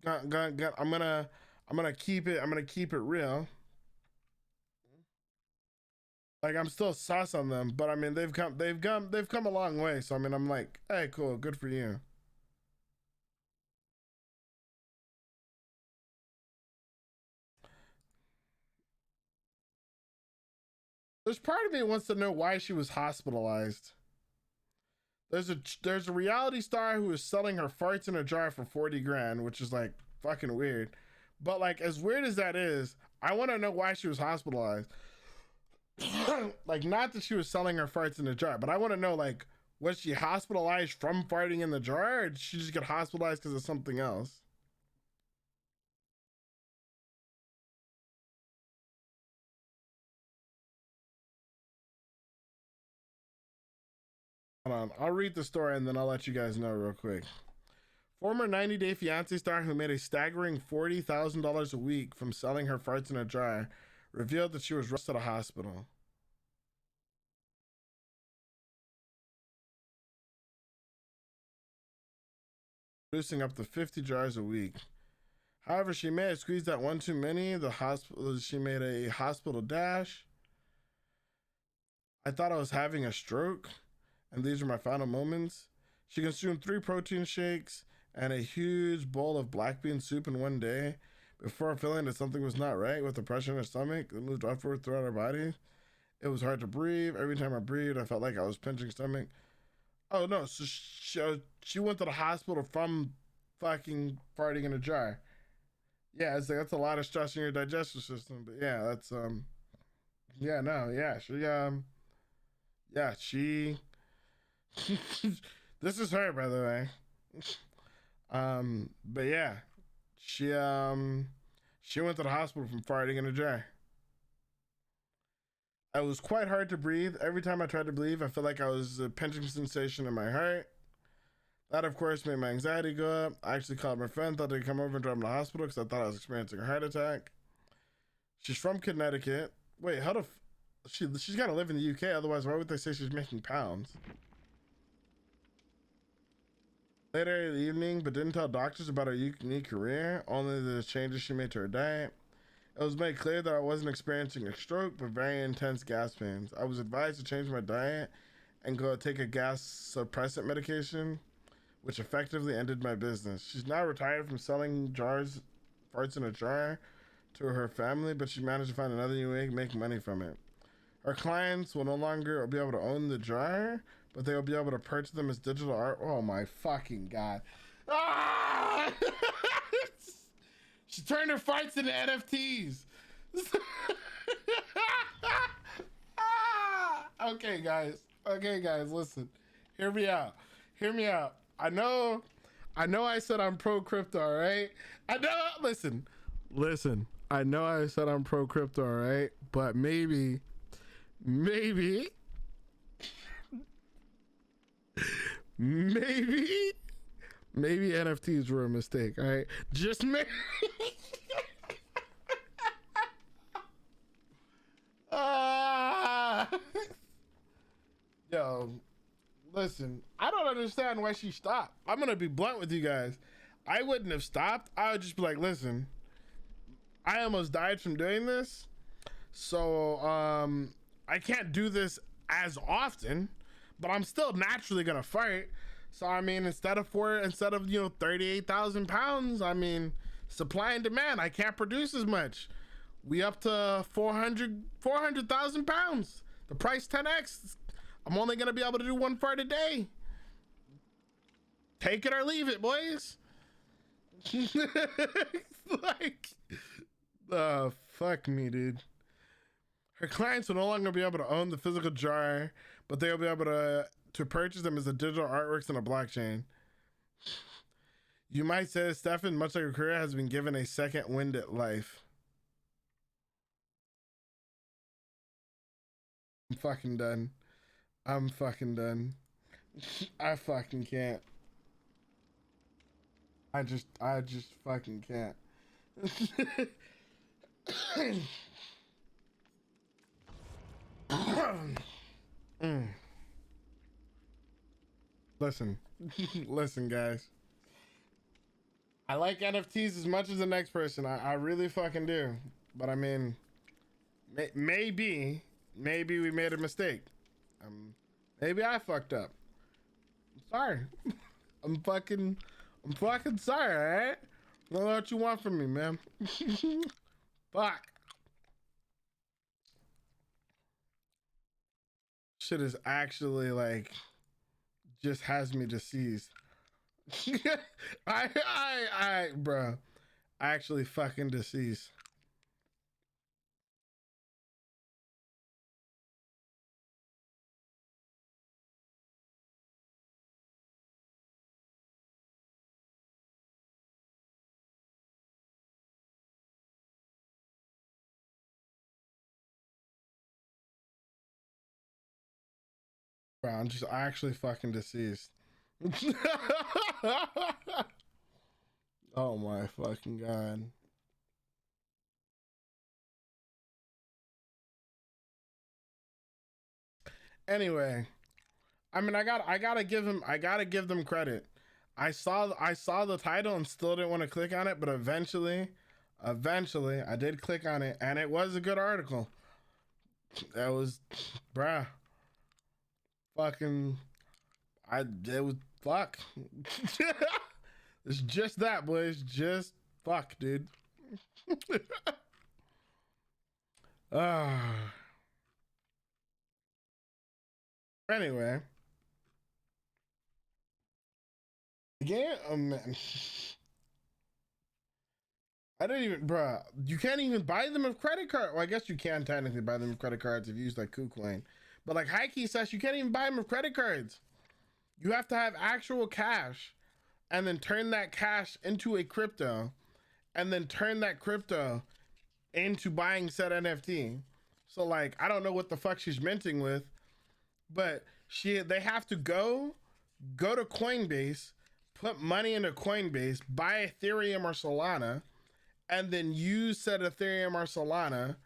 I'm gonna keep it real. Like, I'm still sus on them, but I mean they've come a long way. So I mean I'm like, hey, cool, good for you. There's part of me wants to know why she was hospitalized. There's a reality star who is selling her farts in a jar for 40 grand, which is like fucking weird. But like, as weird as that is, I want to know why she was hospitalized. Like, not that she was selling her farts in a jar, but I want to know, like, was she hospitalized from farting in the jar, or did she just get hospitalized because of something else? Hold on, I'll read the story and then I'll let you guys know real quick. Former 90 Day Fiancé star who made a staggering $40,000 a week from selling her farts in a jar revealed that she was rushed to the hospital. Producing up to 50 jars a week. However, she may have squeezed out one too many. She made a hospital dash. I thought I was having a stroke, and these are my final moments. She consumed 3 protein shakes and a huge bowl of black bean soup in one day before feeling that something was not right with the pressure in her stomach that moved upward throughout her body. It was hard to breathe. Every time I breathed, I felt like I was pinching stomach. Oh no, so she went to the hospital from fucking farting in a jar. Yeah, it's like, that's a lot of stress in your digestive system. But yeah, that's yeah, no, yeah, she this is her, by the way. But yeah, she went to the hospital from farting in a jar. It was quite hard to breathe. Every time I tried to breathe, I felt like I was a pinching sensation in my heart. That, of course, made my anxiety go up. I actually called my friend, thought they'd come over and drive me to the hospital because I thought I was experiencing a heart attack. She's from Connecticut. Wait, how the she's got to live in the UK, otherwise why would they say she's making pounds? Later in the evening, but didn't tell doctors about her unique career, only the changes she made to her diet. It was made clear that I wasn't experiencing a stroke, but very intense gas pains. I was advised to change my diet and go take a gas suppressant medication, which effectively ended my business. She's now retired from selling farts in a jar to her family, but she managed to find another new way to make money from it. Her clients will no longer be able to own the jar, but they will be able to purchase them as digital art. Oh my fucking god. Ah! She turned her farts into NFTs. Okay, guys, listen. Hear me out. I know I said I'm pro crypto, all right? Listen. I know I said I'm pro crypto, all right? But maybe NFTs were a mistake, all right? Just maybe. Yo, listen, I don't understand why she stopped. I'm gonna be blunt with you guys. I wouldn't have stopped. I would just be like, listen, I almost died from doing this, so I can't do this as often, but I'm still naturally gonna fart. So I mean, instead of 38,000 pounds, I mean, supply and demand, I can't produce as much. We up to 400,000 pounds. The price 10x. I'm only gonna be able to do 1 fart a day. Take it or leave it, boys. Like, fuck me, dude. Her clients will no longer be able to own the physical jar, but they'll be able to purchase them as a digital artworks on a blockchain. You might say, Stefan, much like her career, has been given a second wind at life. I'm fucking done. I fucking can't. I just fucking can't. Listen, listen, guys. I like NFTs as much as the next person. I really fucking do. But I mean, maybe we made a mistake. Maybe I fucked up. I'm sorry. I'm fucking sorry, alright? I don't know what you want from me, man. Fuck. Shit is actually like, just has me deceased. Bro, I actually fucking deceased. Bro, I'm just actually fucking deceased. Oh my fucking god. Anyway, I mean, I gotta give them credit. I saw the title and still didn't want to click on it, but eventually I did click on it, and it was a good article. That was, bruh, fucking, it was fuck. It's just that, boys. Just fuck, dude. Anyway. Yeah, man. I didn't even, bruh. You can't even buy them with credit card. Well, I guess you can technically buy them with credit cards if you use like KuCoin. But like Heike says, you can't even buy them with credit cards. You have to have actual cash and then turn that cash into a crypto and then turn that crypto into buying said NFT. So like, I don't know what the fuck she's minting with, but they have to go to Coinbase, put money into Coinbase, buy Ethereum or Solana, and then use said Ethereum or Solana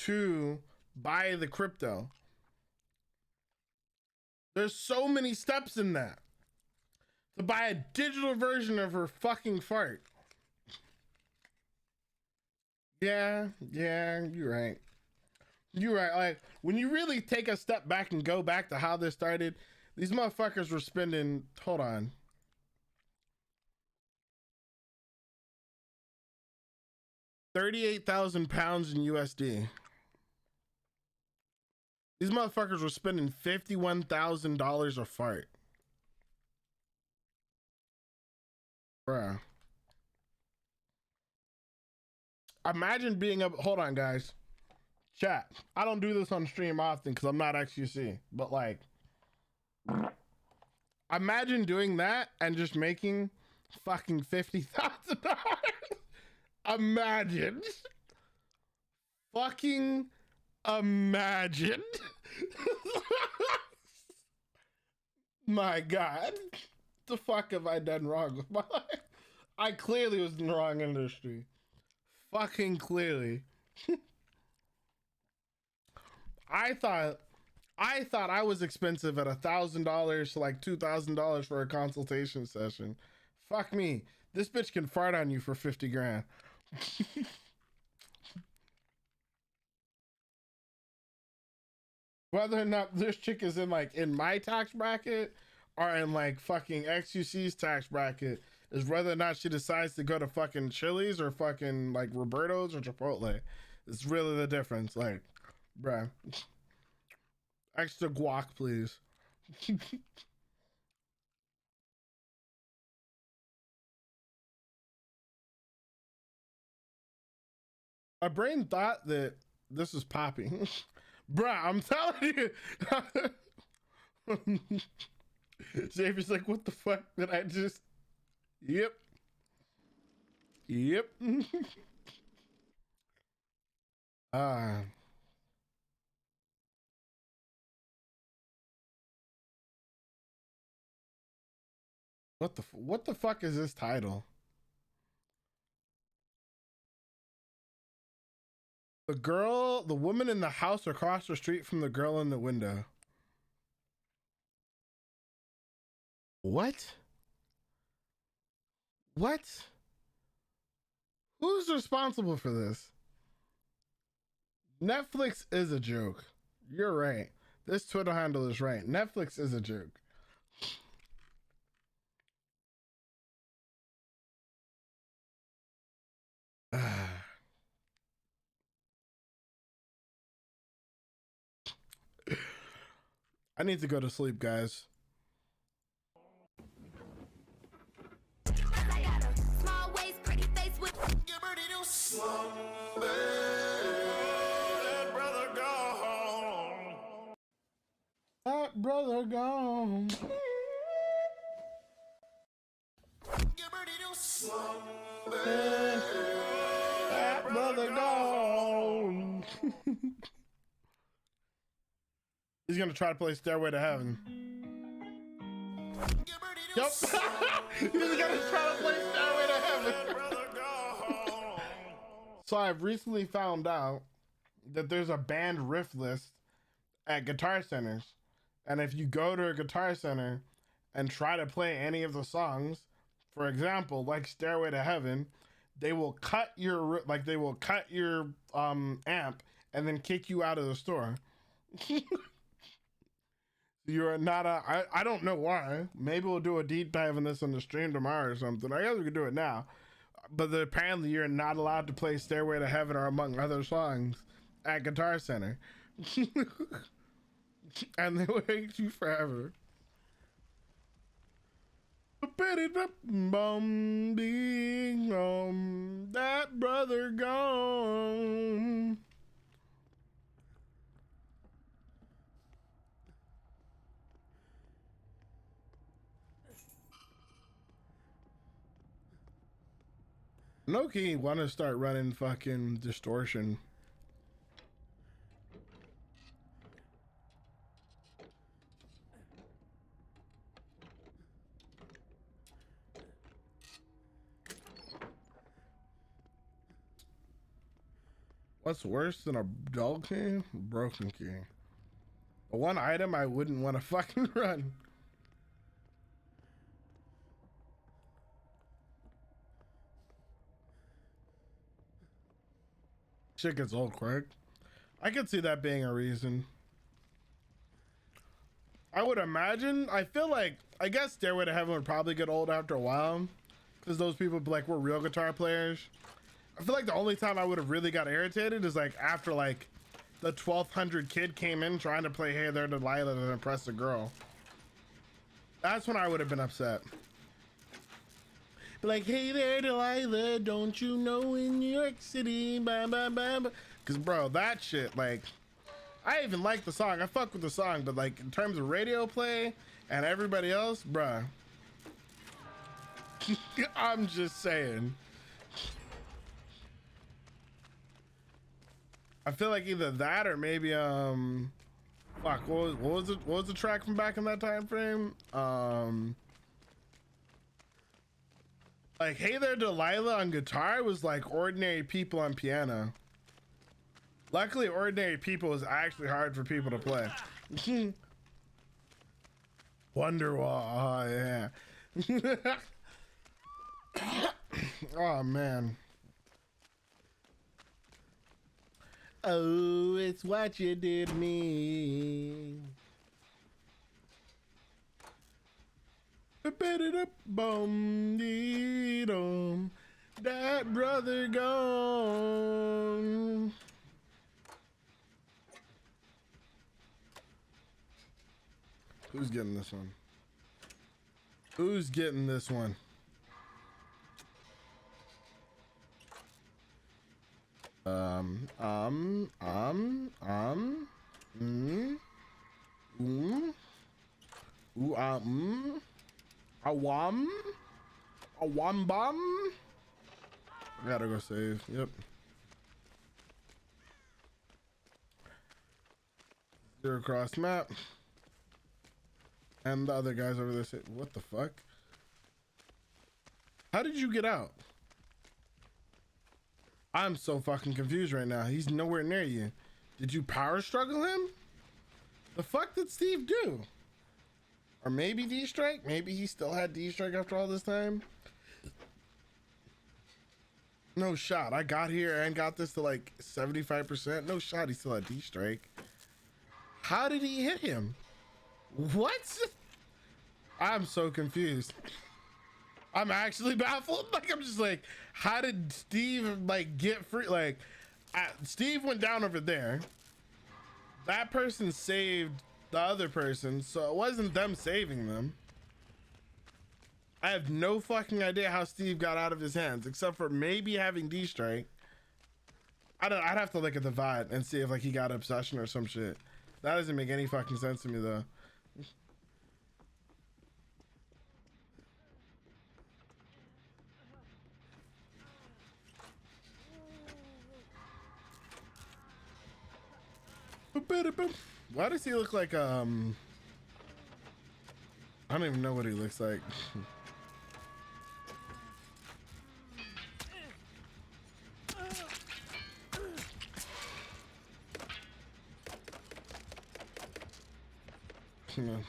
to buy the crypto. There's so many steps in that. To buy a digital version of her fucking fart. Yeah, you're right. You're right. Like, when you really take a step back and go back to how this started, these motherfuckers were spending, hold on. £38,000 in USD. These motherfuckers were spending $51,000 a fart. Bruh. Imagine being up, hold on guys. Chat. I don't do this on stream often because I'm not XQC, but like, imagine doing that and just making fucking $50,000. Imagine. Fucking imagine. My God. The fuck have I done wrong with my life? I clearly was in the wrong industry. Fucking clearly. I thought I was expensive at $1,000 to like $2,000 for a consultation session. Fuck me. This bitch can fart on you for 50 grand. Whether or not this chick is in like in my tax bracket or in like fucking XUC's tax bracket is whether or not she decides to go to fucking Chili's or fucking like Roberto's or Chipotle. It's really the difference. Like, bruh. Extra guac, please. My brain thought that this was Poppy. Bruh, I'm telling you. Xavier's like, what the fuck did I just... Yep. What the fuck is this title? The woman in the house across the street from the girl in the window. What? What? Who's responsible for this? Netflix is a joke. You're right. This Twitter handle is right. Netflix is a joke. I need to go to sleep, guys. That brother gone. That brother gone. He's gonna try to play Stairway to Heaven. Yep. He's gonna try to play Stairway to Heaven. So I've recently found out that there's a band riff list at Guitar Centers. And if you go to a Guitar Center and try to play any of the songs, for example, like Stairway to Heaven, they will cut your amp and then kick you out of the store. You're not I don't know why. Maybe we'll do a deep dive on this on the stream tomorrow or something. I guess we could do it now. But apparently you're not allowed to play Stairway to Heaven or among other songs at Guitar Center. And they wait you forever. That brother gone. Noki want to start running fucking distortion. What's worse than a dull key? Broken key. The one item I wouldn't want to fucking run. Shit gets old quick. I could see that being a reason. I would imagine, I feel like, I guess Stairway to Heaven would probably get old after a while, because those people like were real guitar players. I feel like the only time I would have really got irritated is like after like the 1200 kid came in trying to play Hey There Delilah to impress a girl. That's when I would have been upset. Like, hey there, Delilah, don't you know in New York City, bam, bam, bam. Because, bro, that shit, like, I even like the song. I fuck with the song, but, like, in terms of radio play and everybody else, bruh. I'm just saying. I feel like either that or maybe, fuck, what was the track from back in that time frame? Like, Hey There Delilah on guitar was like Ordinary People on piano. Luckily, Ordinary People was actually hard for people to play. Wonderwall, oh yeah. Oh man. Oh, it's what you did to me. That brother gone. Who's getting this one? Who's getting this one? Awam. I gotta go save. Yep. Zero cross map. And the other guys over there say, what the fuck? How did you get out? I'm so fucking confused right now. He's nowhere near you. Did you power struggle him? The fuck did Steve do? Or maybe D-Strike? Maybe he still had D-Strike after all this time? No shot. I got here and got this to like 75%. No shot he still had D-Strike. How did he hit him? What? I'm so confused. I'm actually baffled. Like, I'm just like, how did Steve like get free? Like, Steve went down over there. That person saved the other person, so it wasn't them saving them. I have no fucking idea how Steve got out of his hands, except for maybe having D-Strike. I'd have to look at the VOD and see if like he got obsession or some shit. That doesn't make any fucking sense to me though. Why does he look like I don't even know what he looks like. Come on.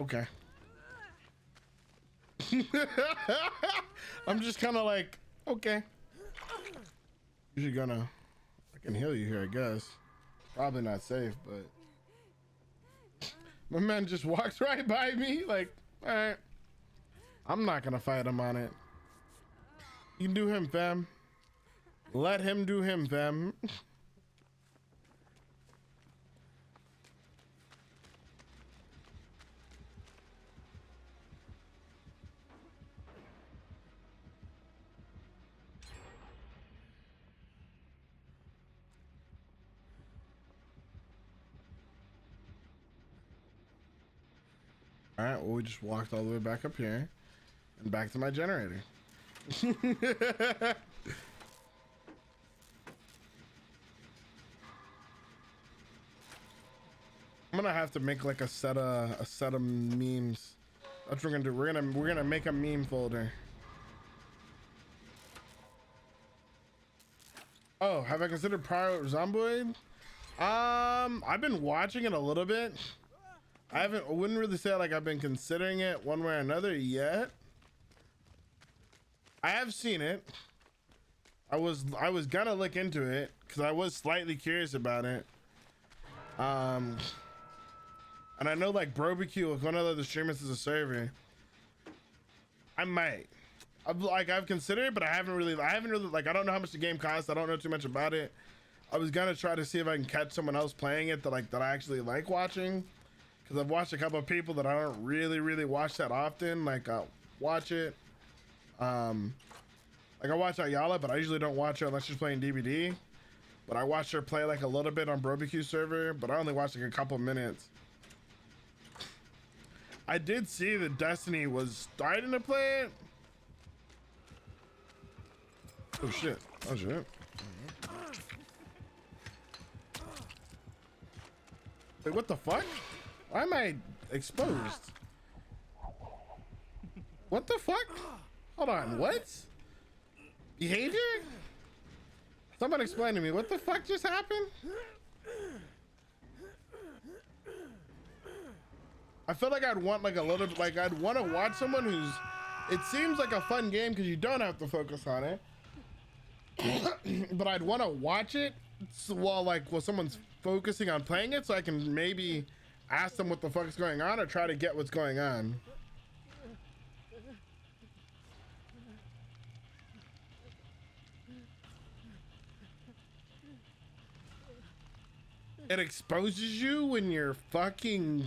Okay. I'm just kind of like, okay. Usually I can heal you here, I guess. Probably not safe, but my man just walked right by me. Like, all right, I'm not gonna fight him on it. You can do him, fam. Let him do him, fam. All right, well, we just walked all the way back up here and back to my generator. I'm gonna have to make like a set of memes. That's what we're gonna do. We're gonna make a meme folder. Oh, have I considered Prior Zomboid? I've been watching it a little bit. I wouldn't really say like I've been considering it one way or another yet. I have seen it. I was gonna look into it because I was slightly curious about it. And I know like Barbecue, if one of the streamers is a server, I might. I've considered it, but I haven't really like, I don't know how much the game costs. I don't know too much about it. I was gonna try to see if I can catch someone else playing it that I actually like watching. Cause I've watched a couple of people that I don't really watch that often. Like watch it. Like I watch Ayala, but I usually don't watch her unless she's playing DVD. But I watched her play like a little bit on Barbecue server, but I only watched like a couple minutes. I did see that Destiny was starting to play it. Oh shit. Oh shit. Wait, what the fuck? Why am I exposed? What the fuck? Hold on, what? Behavior? Someone explain to me, what the fuck just happened? I feel like I'd want like a little, like I'd want to watch someone who's, it seems like a fun game because you don't have to focus on it. But I'd want to watch it while someone's focusing on playing it so I can maybe ask them what the fuck is going on or try to get what's going on. It exposes you when your fucking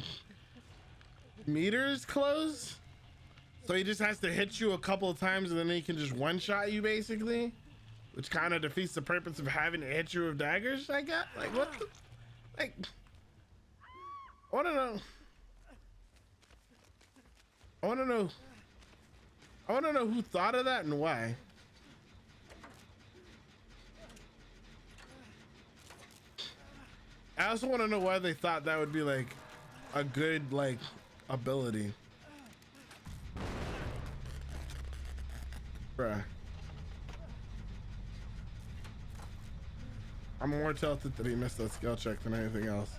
meters close, so he just has to hit you a couple of times and then he can just one-shot you basically, which kind of defeats the purpose of having to hit you with daggers. I got like, what the, like, I want to know who thought of that and why. I also want to know why they thought that would be like a good like ability. Bruh. I'm more tilted that he missed that skill check than anything else.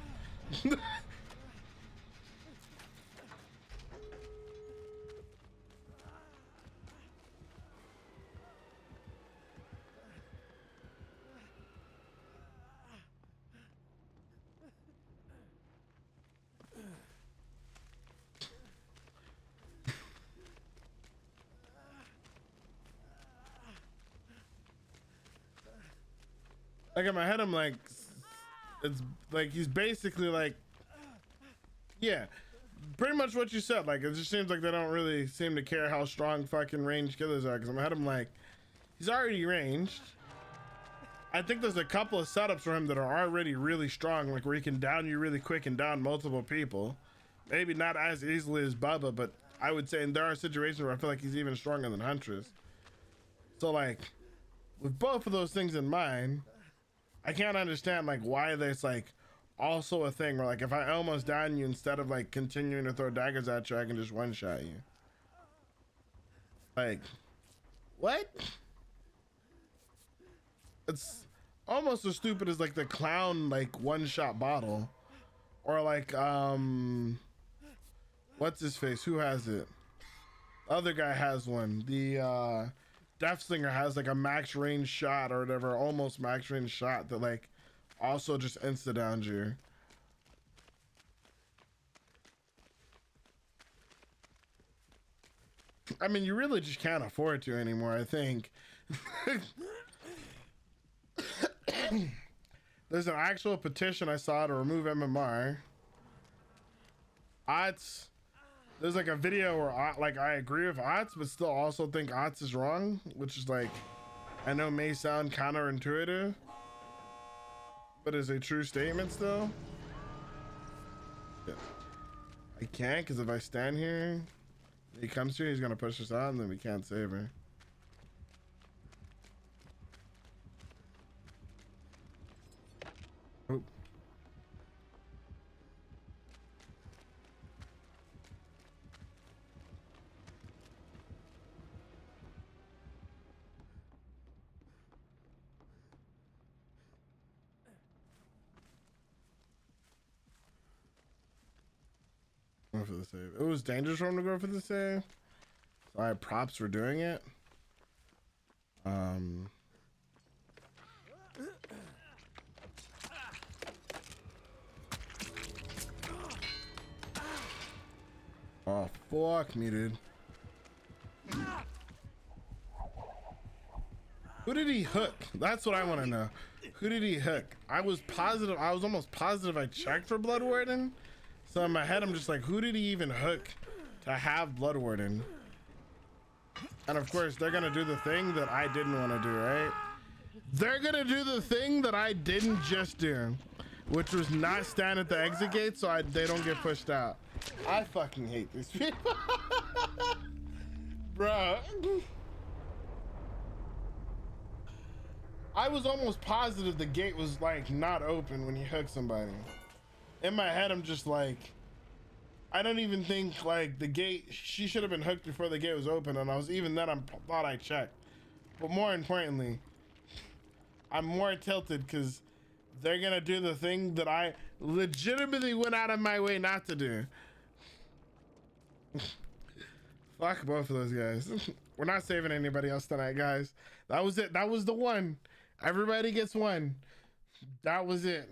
Like in my head, I'm like, it's like he's basically like, yeah, pretty much what you said. Like it just seems like they don't really seem to care how strong fucking ranged killers are. Because in my head, I'm like, he's already ranged. I think there's a couple of setups for him that are already really strong, like where he can down you really quick and down multiple people. Maybe not as easily as Bubba, but I would say, and there are situations where I feel like he's even stronger than Huntress. So like, with both of those things in mind, I can't understand like why there's like also a thing where like if I almost down you, instead of like continuing to throw daggers at you, I can just one shot you. Like, what? It's almost as stupid as like the clown like one shot bottle, or like what's his face? Who has it? Other guy has one. The Death Slinger has like a max range shot or whatever, almost max range shot that like also just insta downs you. I mean, you really just can't afford to anymore, I think. There's an actual petition I saw to remove MMR. There's like a video where I agree with Otz, but still also think Otz is wrong, which is like, I know may sound counterintuitive, but is a true statement still. Yeah. I can't, because if I stand here, he comes here, he's gonna push us out, and then we can't save her. Oop. For the save. It was dangerous for him to go for the save. So I had props for doing it. Oh fuck me, dude. Who did he hook? That's what I want to know. Who did he hook? I was almost positive I checked for Blood Warden. So in my head, I'm just like, who did he even hook to have Blood Warden? And of course, they're gonna do the thing that I didn't want to do, right? They're gonna do the thing that I didn't just do, which was not stand at the exit gate so they don't get pushed out. I fucking hate these people. Bruh. I was almost positive the gate was like not open when you hook somebody. In my head, I'm just like, I don't even think like the gate, she should have been hooked before the gate was open, and I thought I checked. But more importantly, I'm more tilted because they're gonna do the thing that I legitimately went out of my way not to do. Fuck both of those guys. We're not saving anybody else tonight, guys. That was it. That was the one. Everybody gets one. That was it.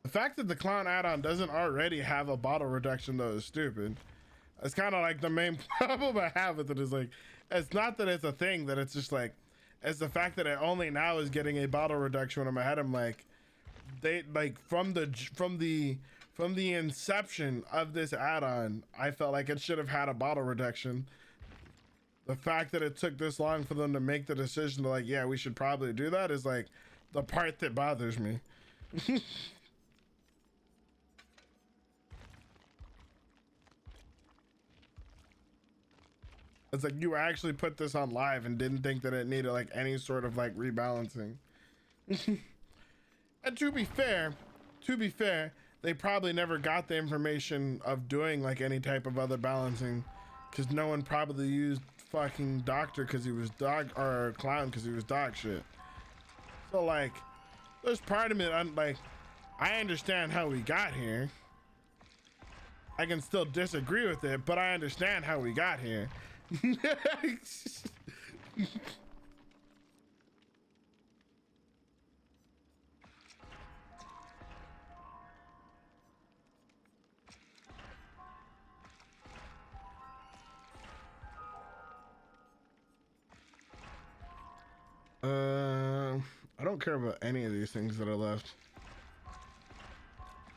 The fact that the clown add-on doesn't already have a bottle reduction though is stupid. It's kind of like the main problem I have with it is like, it's not that it's a thing, that it's just like, it's the fact that it only now is getting a bottle reduction. In my head, I'm like, they like from the inception of this add-on, I felt like it should have had a bottle reduction. The fact that it took this long for them to make the decision to like, yeah, we should probably do that is like the part that bothers me. It's like you actually put this on live and didn't think that it needed like any sort of like rebalancing. And to be fair, they probably never got the information of doing like any type of other balancing, because no one probably used fucking doctor because he was dog, or clown because he was dog shit. So like, there's part of me that I understand how we got here. I can still disagree with it, but I understand how we got here. I don't care about any of these things that are left.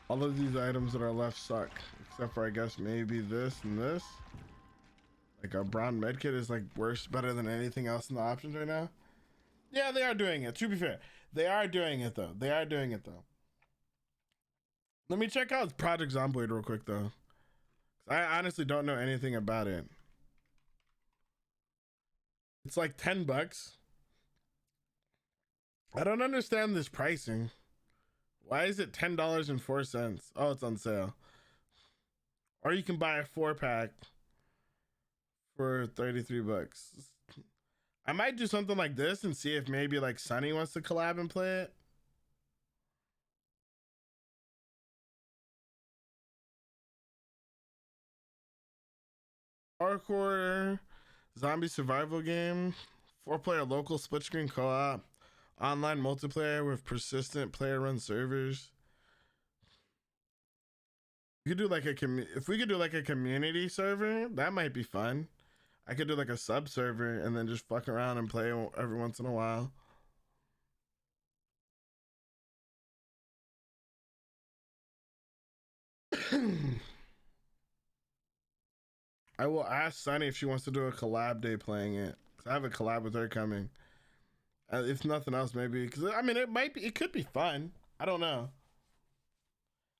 All of these items that are left suck, except for I guess maybe this and this. Like a brown medkit is like better than anything else in the options right now. Yeah, they are doing it. To be fair, they are doing it though. Let me check out Project Zomboid real quick though. I honestly don't know anything about it. It's like $10. I don't understand this pricing. Why is it $10.04? Oh, it's on sale. Or you can buy a 4-pack for $33. I might do something like this and see if maybe like Sunny wants to collab and play it. Hardcore zombie survival game, 4-player local split screen co-op, online multiplayer with persistent player run servers. You could do like if we could do like a community server, that might be fun. I could do like a sub server and then just fuck around and play every once in a while. I will ask Sunny if she wants to do a collab day playing it. I have a collab with her coming. If nothing else, maybe, because I mean, it could be fun. I don't know.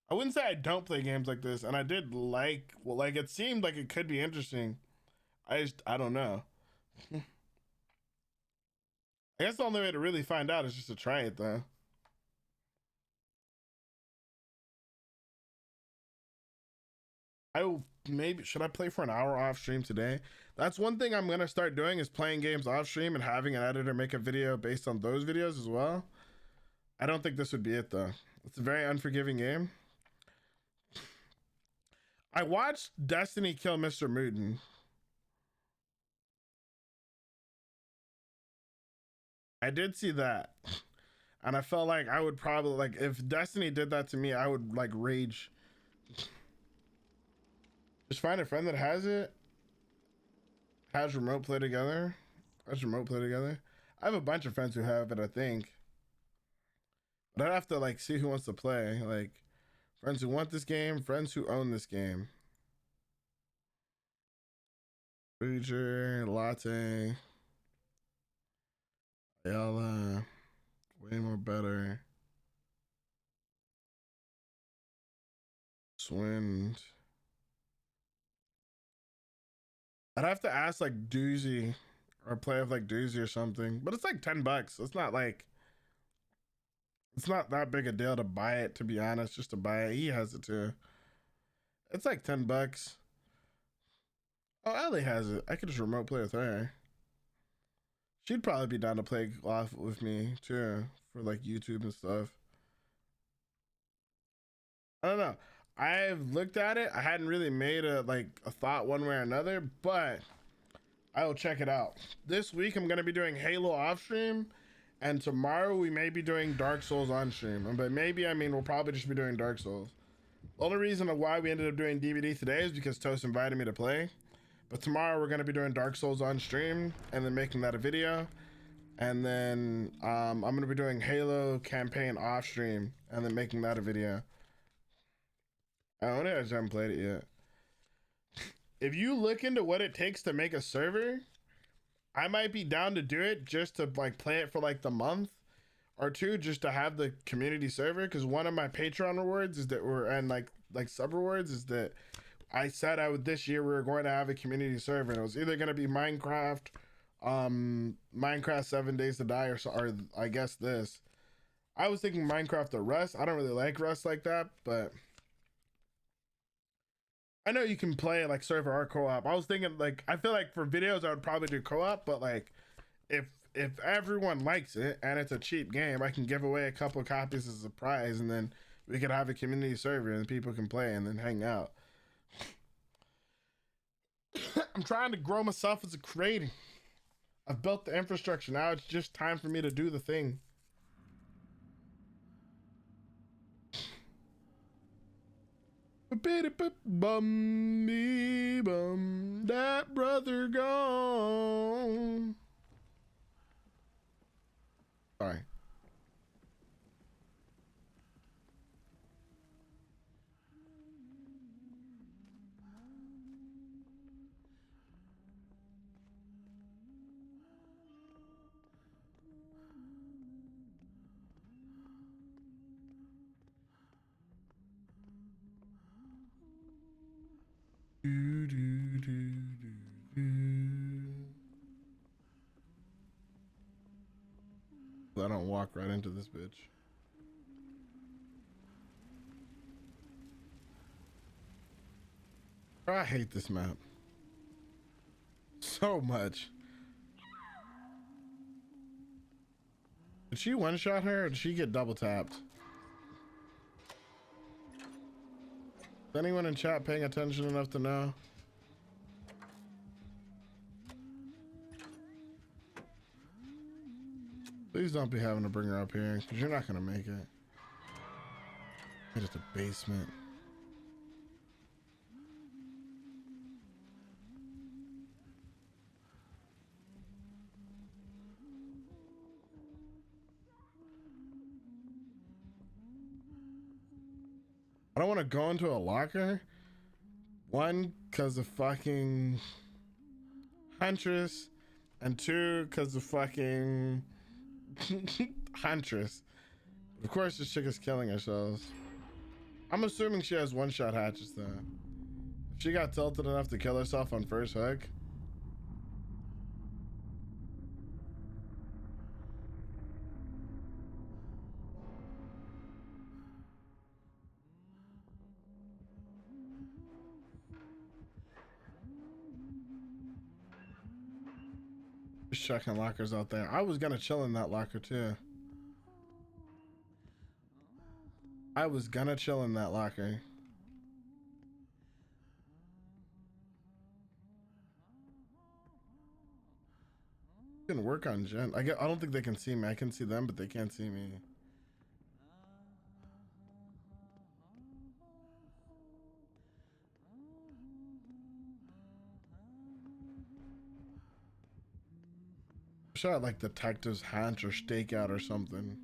I wouldn't say I don't play games like this, and I did like it seemed like it could be interesting. I don't know. I guess the only way to really find out is just to try it though. Should I play for an hour off stream today? That's one thing I'm gonna start doing, is playing games off stream and having an editor make a video based on those videos as well. I don't think this would be it though. It's a very unforgiving game. I watched Destiny kill Mr. Mutin. I did see that. And I felt like I would probably, like, if Destiny did that to me, I would like rage. Just find a friend that has it. Has remote play together. I have a bunch of friends who have it, I think. But I'd have to like see who wants to play. Like, friends who want this game, friends who own this game. Rager, Latte, Ayala, way more better. Swind. I'd have to ask like Doozy, or play with like Doozy or something, but it's like $10. It's not like, it's not that big a deal to buy it, to be honest, just to buy it. He has it too. It's like $10. Oh, Ellie has it. I could just remote play with her. She'd probably be down to play off with me too, for like YouTube and stuff. I don't know. I've looked at it. I hadn't really made a thought one way or another, but I will check it out. This week I'm gonna be doing Halo off stream, and tomorrow we may be doing Dark Souls on stream. But maybe, I mean, we'll probably just be doing Dark Souls. The only reason of why we ended up doing DVD today is because Toast invited me to play. But tomorrow we're gonna be doing Dark Souls on stream and then making that a video. And then I'm gonna be doing Halo campaign off stream and then making that a video. I haven't played it yet. If you look into what it takes to make a server, I might be down to do it just to like play it for like the month or two, just to have the community server. Because one of my Patreon rewards is that and like sub rewards is that I said this year we were going to have a community server, and it was either going to be Minecraft, Minecraft 7 Days to Die, or I guess this. I was thinking Minecraft or Rust. I don't really like Rust like that, but I know you can play like server or co-op. I was thinking like, I feel like for videos I would probably do co-op, but like if everyone likes it and it's a cheap game, I can give away a couple copies as a prize, and then we could have a community server and people can play and then hang out. I'm trying to grow myself as a creator. I've built the infrastructure. Now it's just time for me to do the thing. Bum, that brother gone. Sorry. I don't walk right into this bitch. I hate this map so much. Did she one-shot her, or did she get double tapped? Is anyone in chat paying attention enough to know? Please don't be having to bring her up here, because you're not going to make it. It's just a basement. I don't want to go into a locker. One, because of fucking Huntress, and two, because of fucking Huntress. Of course, this chick is killing herself. I'm assuming she has one-shot hatches though. If she got tilted enough to kill herself on first hook. Just checking lockers out there. I was gonna chill in that locker too. I was gonna chill in that locker. You can work on Jen. I don't think they can see me. I can see them, but they can't see me. Shot like Detective's Hunch or Stakeout or something.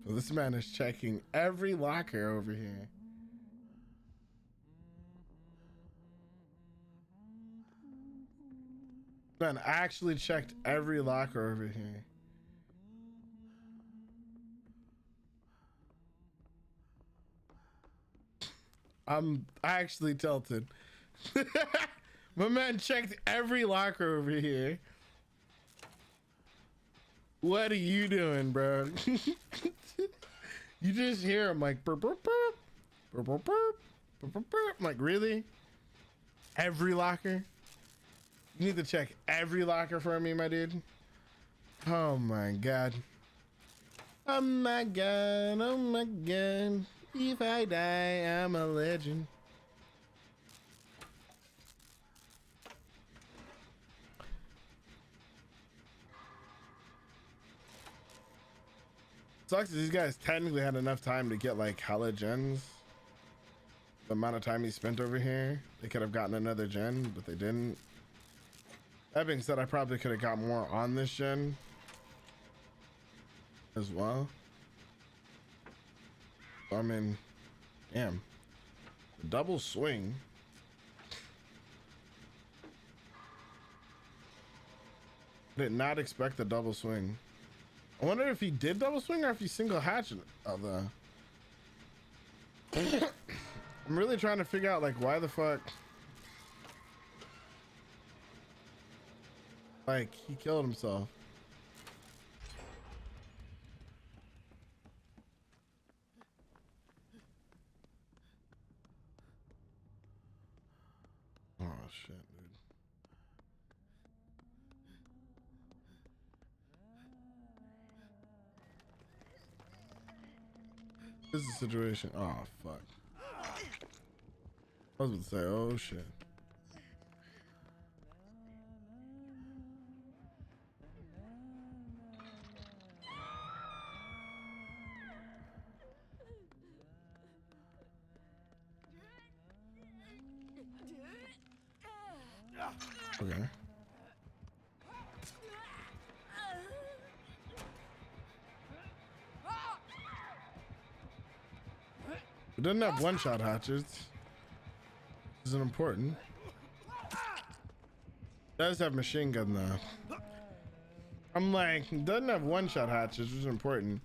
So this man is checking every locker over here. Man actually checked every locker over here. I'm actually tilted. My man checked every locker over here. What are you doing, bro? You just hear him like burp, burp, burp, burp, burp, burp, burp, burp, burp. I'm like, really? Every locker? You need to check every locker for me, my dude. Oh my god. Oh my god, oh my god. If I die, I'm a legend. Sucks, these guys technically had enough time to get like hella gens. The amount of time he spent over here, they could have gotten another gen, but they didn't. That being said, I probably could have got more on this gen as well. I mean, damn. The double swing. I did not expect the double swing. I wonder if he did double swing or if he single hatched the. I'm really trying to figure out like why the fuck like he killed himself. Oh shit, dude. This is the situation. Oh fuck. I was about to say, oh shit. Okay. It doesn't have one-shot hatchets. This isn't important. It does have machine gun though. I'm like, it doesn't have one-shot hatchets, which is important.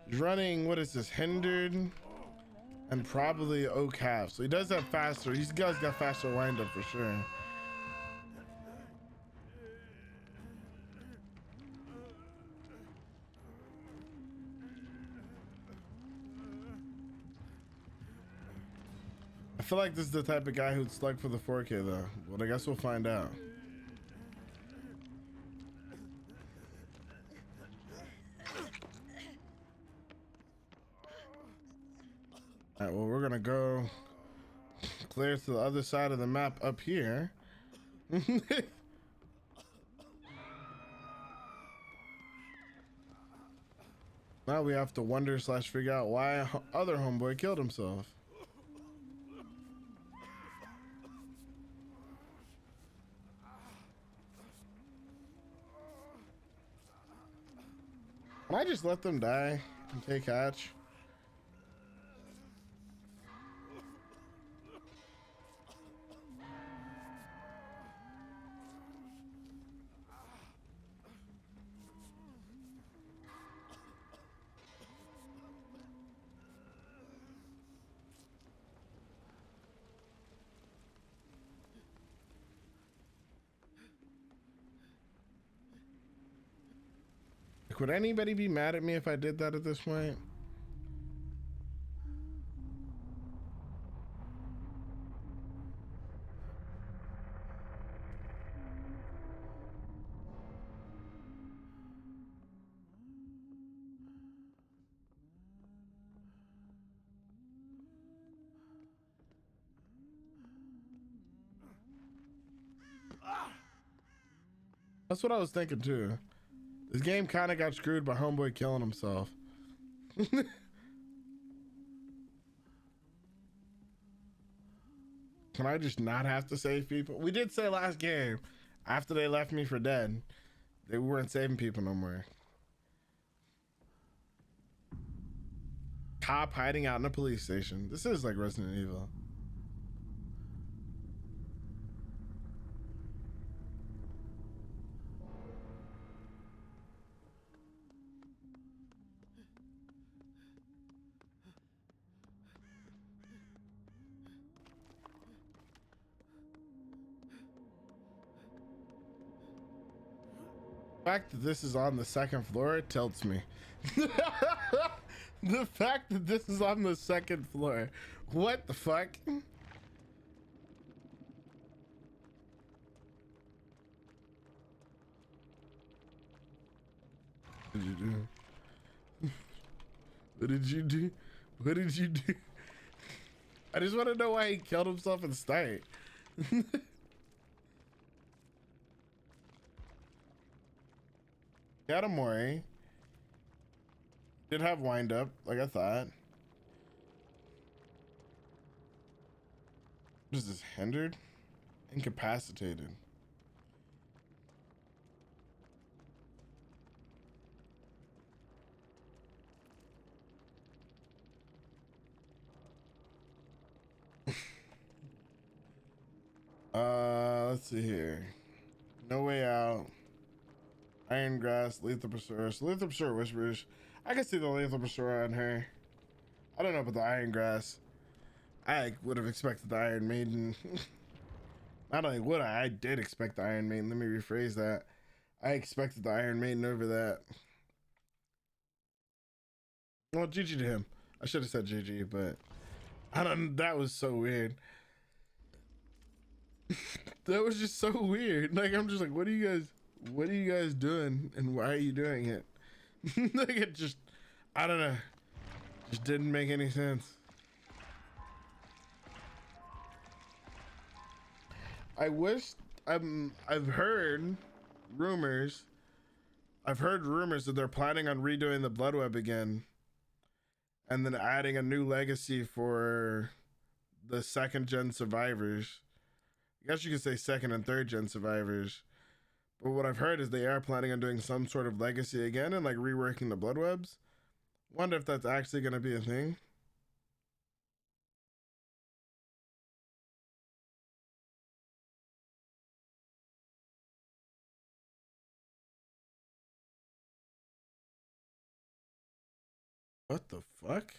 He's running, what is this, hindered and probably oak half. So he does have faster. He's got faster wind-up for sure. I feel like this is the type of guy who'd slug for the 4K though. Well, I guess we'll find out. All right, well, we're gonna go clear to the other side of the map up here. Now we have to wonder / figure out why other homeboy killed himself. Can I just let them die and take hatch? Would anybody be mad at me if I did that at this point? That's what I was thinking too. This game kind of got screwed by homeboy killing himself. Can I just not have to save people? We did say last game, after they left me for dead, they weren't saving people no more. Cop hiding out in a police station. This is like Resident Evil. The fact that this is on the second floor tilts me. The fact that this is on the second floor. What the fuck? What did you do? What did you do? What did you do? I just want to know why he killed himself in sight. He had a Mori. Did have wind up, like I thought. What is this? Hindered? Incapacitated. Let's see here. No way out. Iron grass, lethal pursuer. So lethal pursuer whispers. I can see the lethal pursuer on her. I don't know about the iron grass. I would have expected the Iron Maiden. Not only would I did expect the Iron Maiden. Let me rephrase that. I expected the Iron Maiden over that. Well, GG to him. I should have said GG, but I don't. That was so weird. That was just so weird. Like, I'm just like, what are you guys doing, and why are you doing it? Like, it just, I don't know, just didn't make any sense. I wish I've heard rumors that they're planning on redoing the Blood Web again, and then adding a new legacy for the second gen survivors. I guess you could say second and third gen survivors. But what I've heard is they are planning on doing some sort of legacy again and like reworking the Blood Webs. Wonder if that's actually going to be a thing. What the fuck?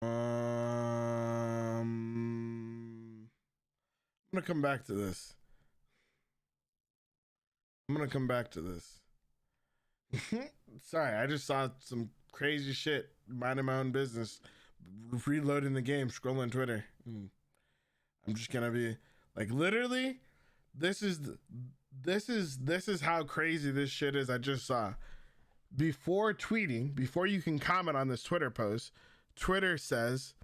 I'm gonna come back to this. Sorry, I just saw some crazy shit. Minding my own business, reloading the game, scrolling Twitter. I'm just gonna be like, literally, this is how crazy this shit is. I just saw before tweeting, before you can comment on this Twitter post, Twitter says,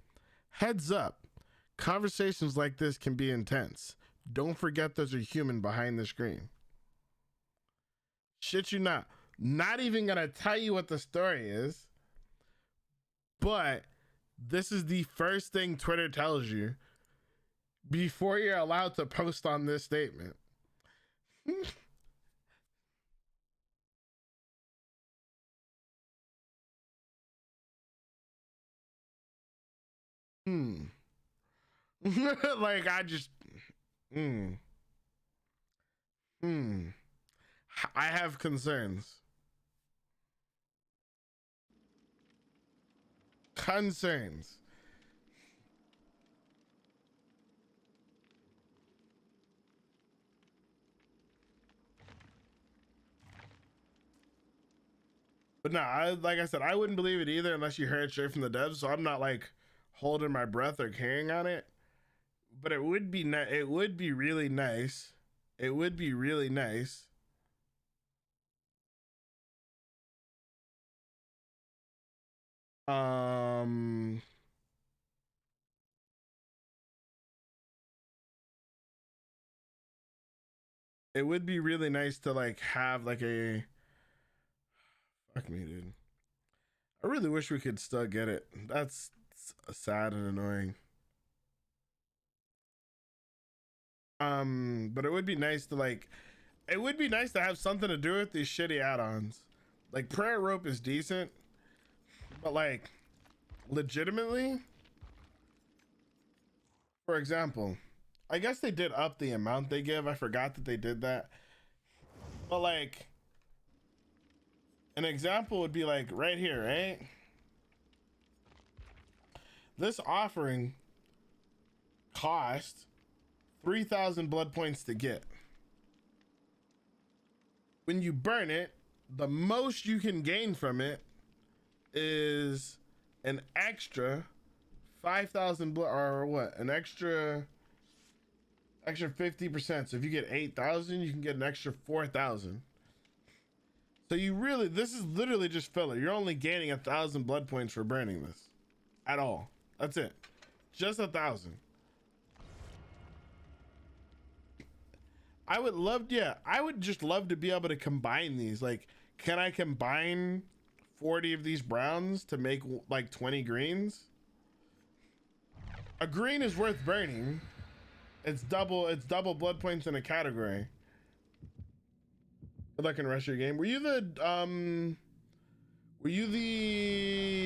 heads up, conversations like this can be intense. Don't forget there's a human behind the screen. Shit you not. Not even gonna tell you what the story is, but this is the first thing Twitter tells you before you're allowed to post on this statement. Like, I just I have concerns. But no, like I said, I wouldn't believe it either unless you heard it straight from the devs. So I'm not like holding my breath or carrying on it. But it would be it would be really nice. It would be really nice. It would be really nice to like have like a, fuck me, dude. I really wish we could still get it. That's sad and annoying. But it would be nice to like, it would be nice to have something to do with these shitty add-ons. Like, Prayer Rope is decent, but like, legitimately, for example, I guess they did up the amount they give. I forgot that they did that. But like, an example would be like right here, right? This offering cost 3,000 blood points to get. When you burn it, the most you can gain from it is an extra 5,000 blood, or what? An extra 50%. So if you get 8,000, you can get an extra 4,000. So you really, this is literally just filler. You're only gaining 1,000 blood points for burning this at all. That's it. Just 1,000. I would love, yeah, I would just love to be able to combine these. Like, can I combine 40 of these browns to make like 20 greens? A green is worth burning. It's double blood points in a category. Good luck in the rest of your game. Were you Were you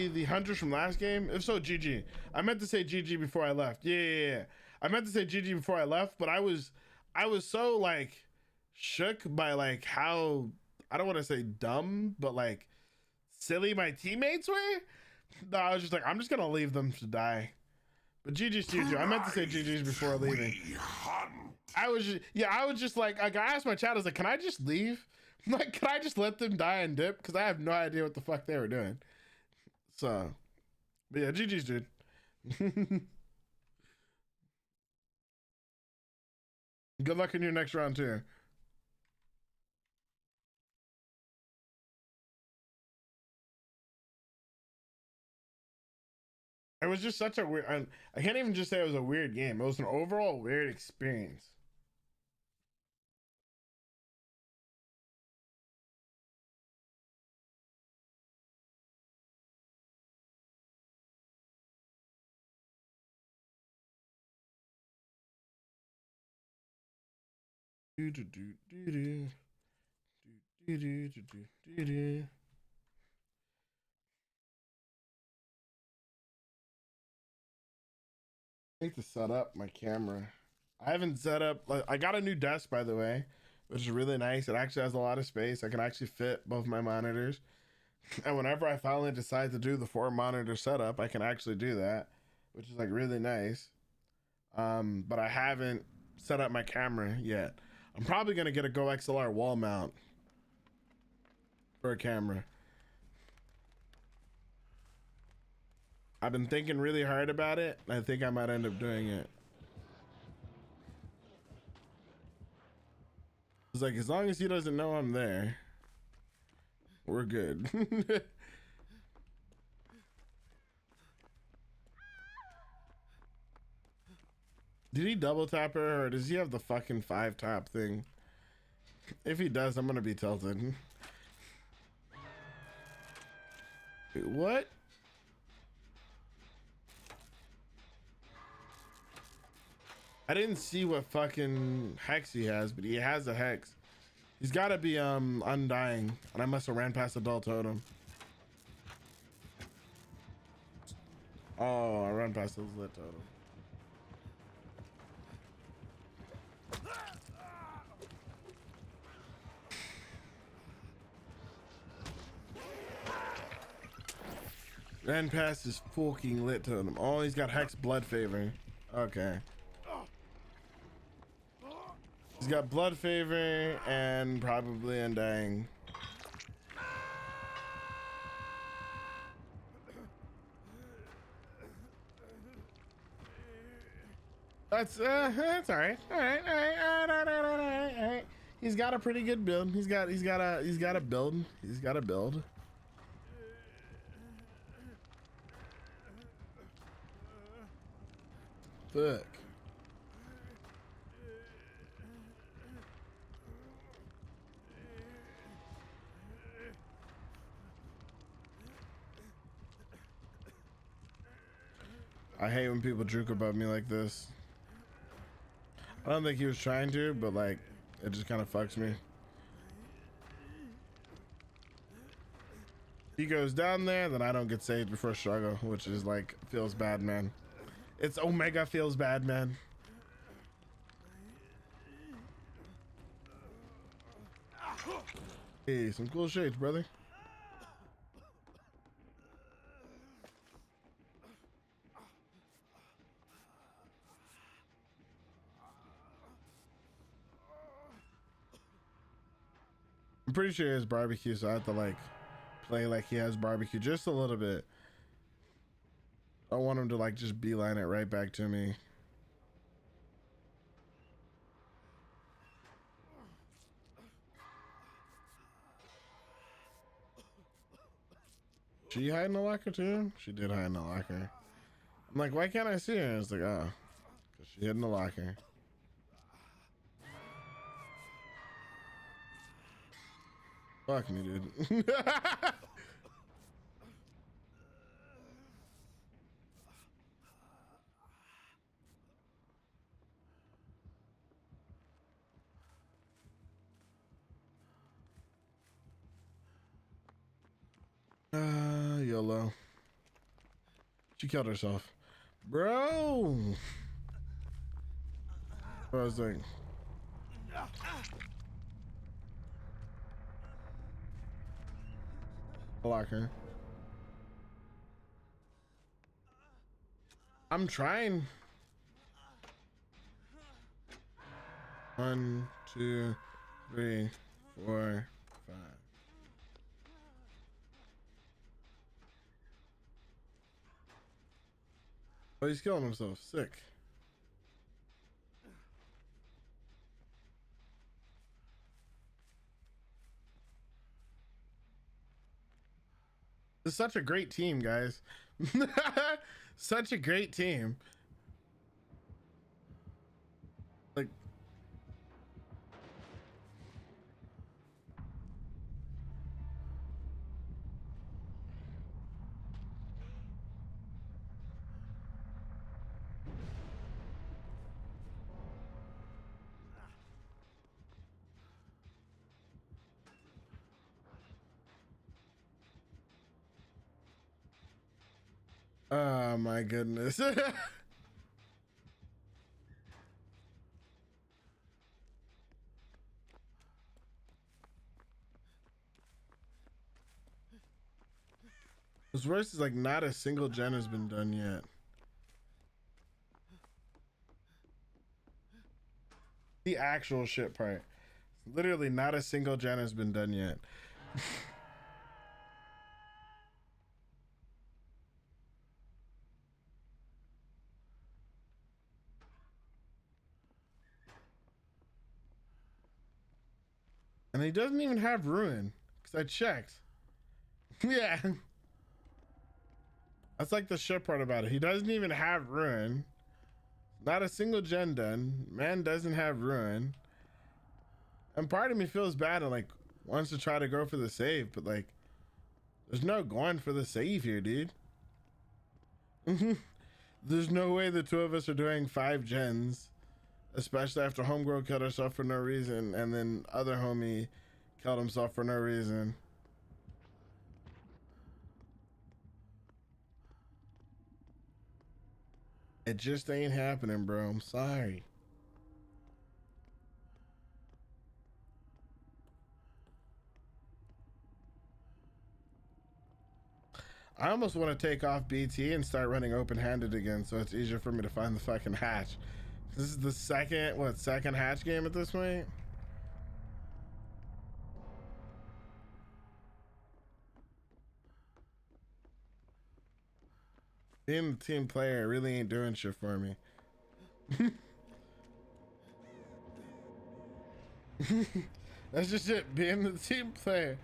the hunters from last game? If so, GG. I meant to say GG before I left. Yeah. I meant to say GG before I left, but I was so like shook by like how, I don't want to say dumb, but like silly my teammates were. No, I was just like, I'm just gonna leave them to die. But GG's to you too. I meant to say GG's before leaving. I was just like I asked my chat, I was like, can I just leave? Like, can I just let them die and dip? Because I have no idea what the fuck they were doing. So, but yeah, GG's, dude. Good luck in your next round too. It was just such a weird, I can't even just say it was a weird game. It was an overall weird experience. I need to set up my camera. I haven't set up, like, I got a new desk, by the way, which is really nice. It actually has a lot of space. I can actually fit both my monitors. And whenever I finally decide to do the 4-monitor setup, I can actually do that, which is like really nice. But I haven't set up my camera yet. I'm probably gonna get a Go XLR wall mount for a camera. I've been thinking really hard about it, and I think I might end up doing it. It's like, as long as he doesn't know I'm there, we're good. Did he double tap her, or does he have the fucking 5-tap thing? If he does, I'm gonna be tilted. Wait, what? I didn't see what fucking hex he has, but he has a hex. He's gotta be undying, and I must have ran past the dull totem. Oh, I ran past the lit totem. Ran past his fucking lit totem. Oh, he's got hex blood favor. Okay. He's got blood favor and probably undying. That's all right. All right. He's got a pretty good build. He's got a build. He's got a build. Fuck. I hate when people juke about me like this. I don't think he was trying to, but like, it just kind of fucks me. He goes down there, then I don't get saved before struggle, which is like, feels bad, man. It's Omega feels bad, man. Hey, some cool shades, brother. I'm pretty sure he has barbecue, so I have to like play like he has barbecue just a little bit. I want him to like just beeline it right back to me. She hide in the locker too? She did hide in the locker. I'm like, why can't I see her? It's like, oh, because she hid in the locker. Fuck me, dude. YOLO. She killed herself. Bro! I was like... Lock her. I'm trying. 1, 2, 3, 4, 5. Oh, he's killing himself. Sick. It's such a great team, guys. Such a great team. Like, oh my goodness. What's worse is like not a single gen has been done yet. The actual shit part. Literally not a single gen has been done yet. And he doesn't even have ruin because I checked. Yeah. That's like the shit part about it. He doesn't even have ruin. Not a single gen done. Man doesn't have ruin. And part of me feels bad and like wants to try to go for the save, but like there's no going for the save here, dude. There's no way the two of us are doing 5 gens, especially after homegirl killed herself for no reason and then other homie killed himself for no reason. It just ain't happening, bro. I'm sorry. I almost want to take off BT and start running open-handed again so it's easier for me to find the fucking hatch. This is the second hatch game at this point? Being the team player really ain't doing shit for me. That's just it, being the team player.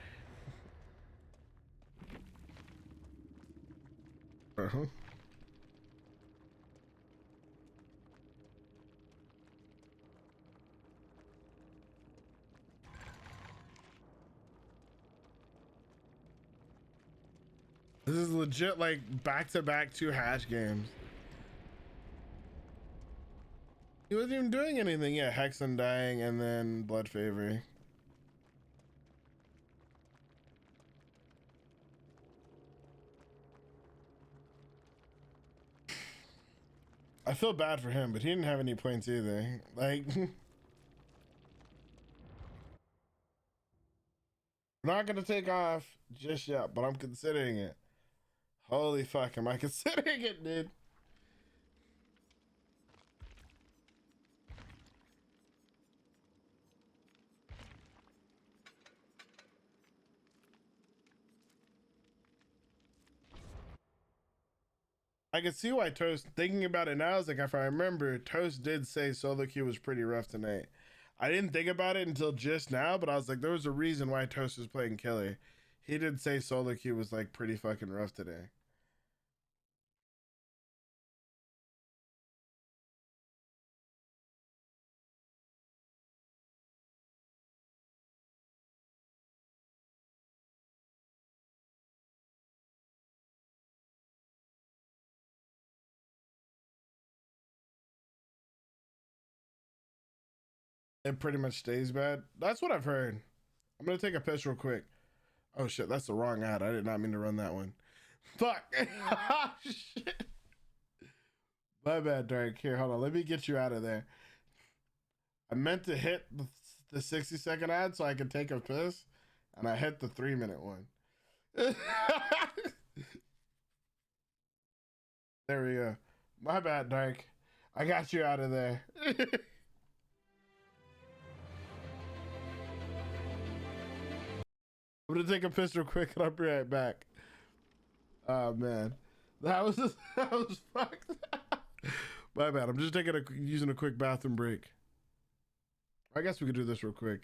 This is legit like back-to-back 2 hatch games. He wasn't even doing anything yet. Hex Undying and then Blood Favor. I feel bad for him, but he didn't have any points either. Like, we're not gonna take off just yet, but I'm considering it. Holy fuck, am I considering it, dude? I can see why Toast, thinking about it now, is like, if I remember, Toast did say solo queue was pretty rough tonight. I didn't think about it until just now, but I was like, there was a reason why Toast was playing Killer. He did say solo queue was like pretty fucking rough today. It pretty much stays bad. That's what I've heard. I'm gonna take a piss real quick. Oh shit, that's the wrong ad. I did not mean to run that one. Fuck. Shit. My bad, Dark. Here, hold on. Let me get you out of there. I meant to hit the 60-second ad so I could take a piss, and I hit the 3-minute one. There we go. My bad, Dark. I got you out of there. I'm gonna take a piss real quick and I'll be right back. Oh man, that was fucked. My bad. I'm just using a quick bathroom break. I guess we could do this real quick.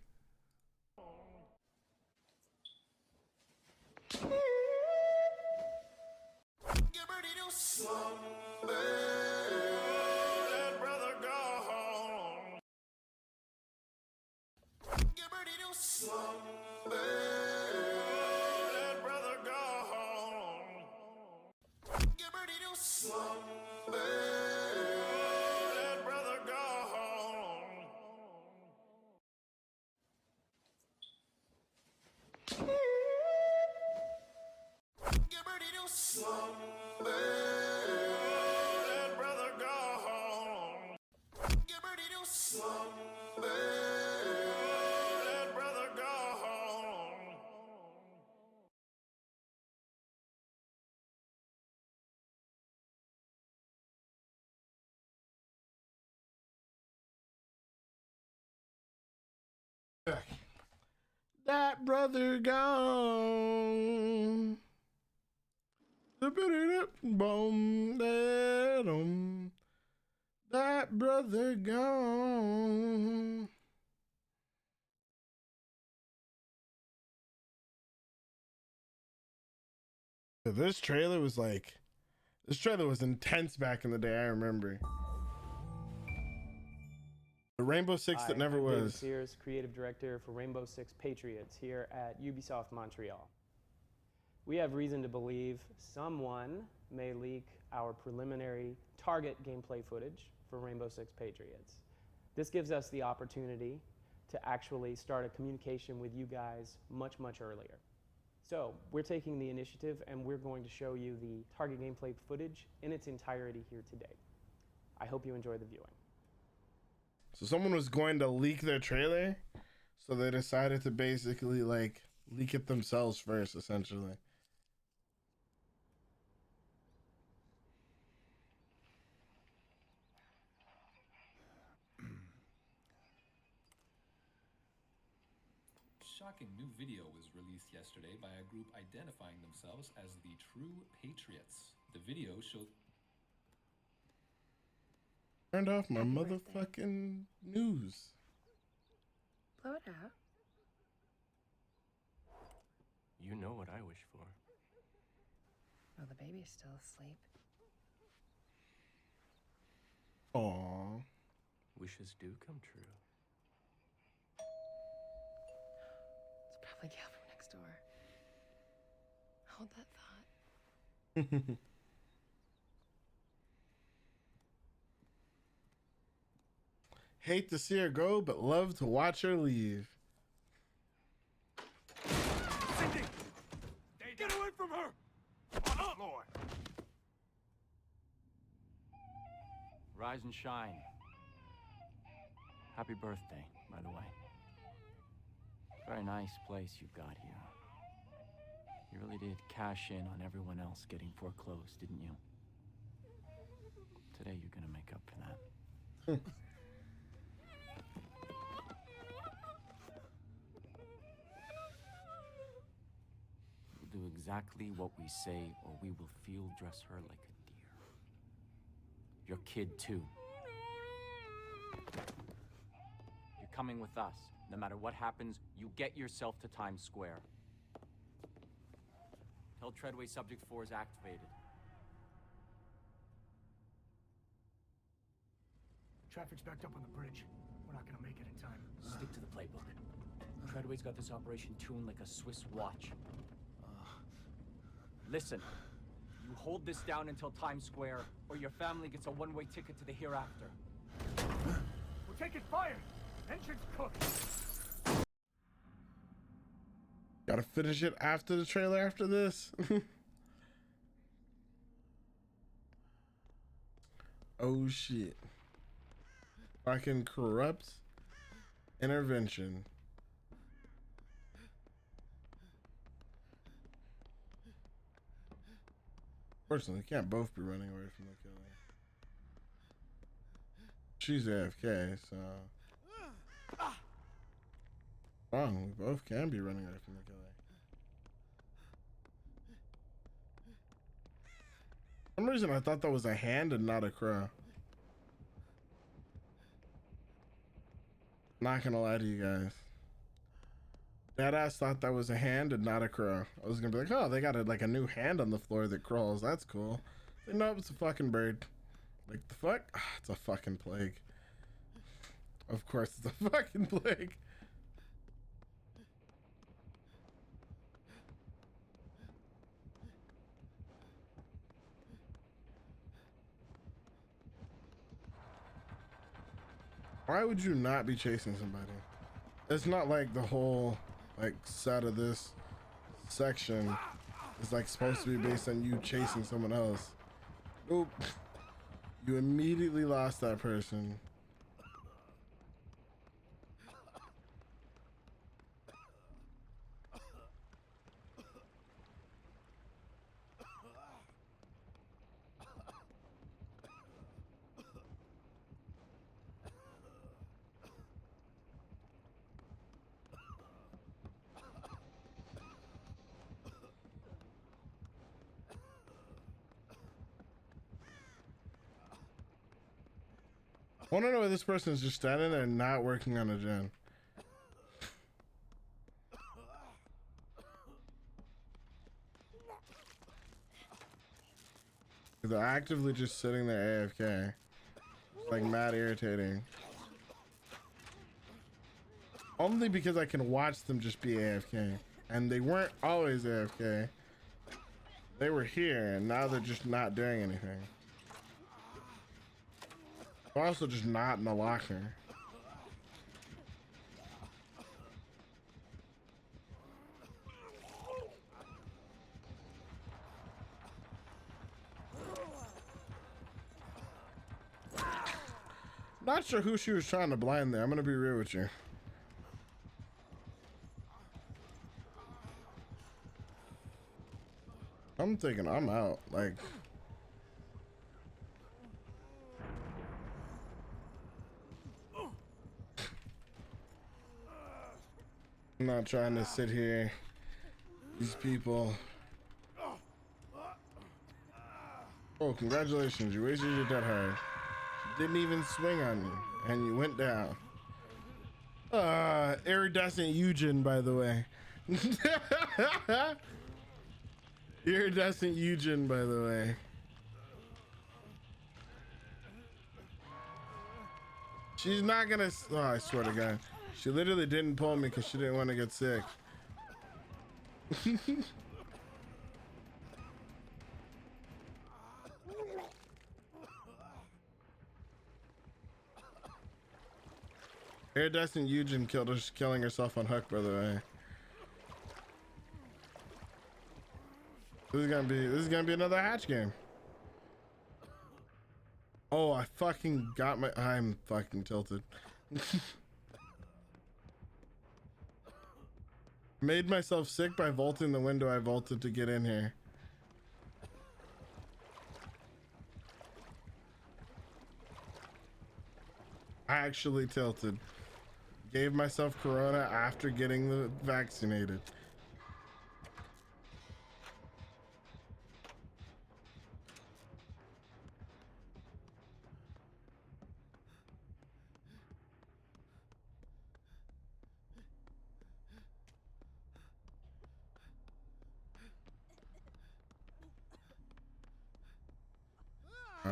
That brother gone. That brother gone. This trailer was intense back in the day. I remember. The Rainbow Six that never was. David Sears, creative director for Rainbow Six Patriots here at Ubisoft Montreal. We have reason to believe someone may leak our preliminary target gameplay footage for Rainbow Six Patriots. This gives us the opportunity to actually start a communication with you guys much, much earlier. So we're taking the initiative and we're going to show you the target gameplay footage in its entirety here today. I hope you enjoy the viewing. So someone was going to leak their trailer, so they decided to basically like leak it themselves first, essentially. Shocking new video was released yesterday by a group identifying themselves as the True Patriots. The video showed... Turned off my motherfucking news. Blow it out. You know what I wish for. Oh, the baby's still asleep. Aww. Wishes do come true. It's probably Gail from next door. Hold that thought. Hate to see her go, but love to watch her leave. Cindy! Get away from her! On the floor! Rise and shine. Happy birthday, by the way. Very nice place you've got here. You really did cash in on everyone else getting foreclosed, didn't you? Today you're gonna make up for that. We'll do exactly what we say, or we will field dress her like a deer. Your kid, too. You're coming with us. No matter what happens, you get yourself to Times Square. Tell Treadway Subject 4 is activated. Traffic's backed up on the bridge. We're not gonna make it in time. Stick to the playbook. Treadway's got this operation tuned like a Swiss watch. Listen, you hold this down until Times Square, or your family gets a one-way ticket to the hereafter. We're taking fire! Engine's cooked! Gotta finish it after the trailer after this. Oh shit. Fucking corrupt intervention. Personally, can't both be running away from the killer. She's AFK, so wrong. We both can be running away from the killer. For some reason I thought that was a hand and not a crow. Not gonna lie to you guys. Deadass thought that was a hand and not a crow. I was gonna be like, oh, they got like a new hand on the floor that crawls. That's cool. Like, nope, it's a fucking bird. Like, the fuck? It's a fucking plague. Of course it's a fucking plague. Why would you not be chasing somebody? It's not like the whole like set of this section is like supposed to be based on you chasing someone else. Nope. You immediately lost that person. I want to know why this person is just standing there not working on a gen. They're actively just sitting there AFK. It's like mad irritating. Only because I can watch them just be AFK. And they weren't always AFK. They were here and now they're just not doing anything. They're also just not in the locker. Not sure who she was trying to blind there. I'm gonna be real with you. I'm thinking I'm out. Like, I'm not trying to sit here. These people. Oh, congratulations. You wasted your dead hard. Didn't even swing on you. And you went down. Iridescent Eugen, by the way. Iridescent Eugen, by the way. She's not gonna. Oh, I swear to God. She literally didn't pull me because she didn't want to get sick. Iridescent Eugen killing herself on Hook, by the way. This is gonna be another hatch game. Oh, I fucking got my. I'm fucking tilted. Made myself sick by vaulting the window I vaulted to get in here. I actually tilted. Gave myself corona after getting vaccinated.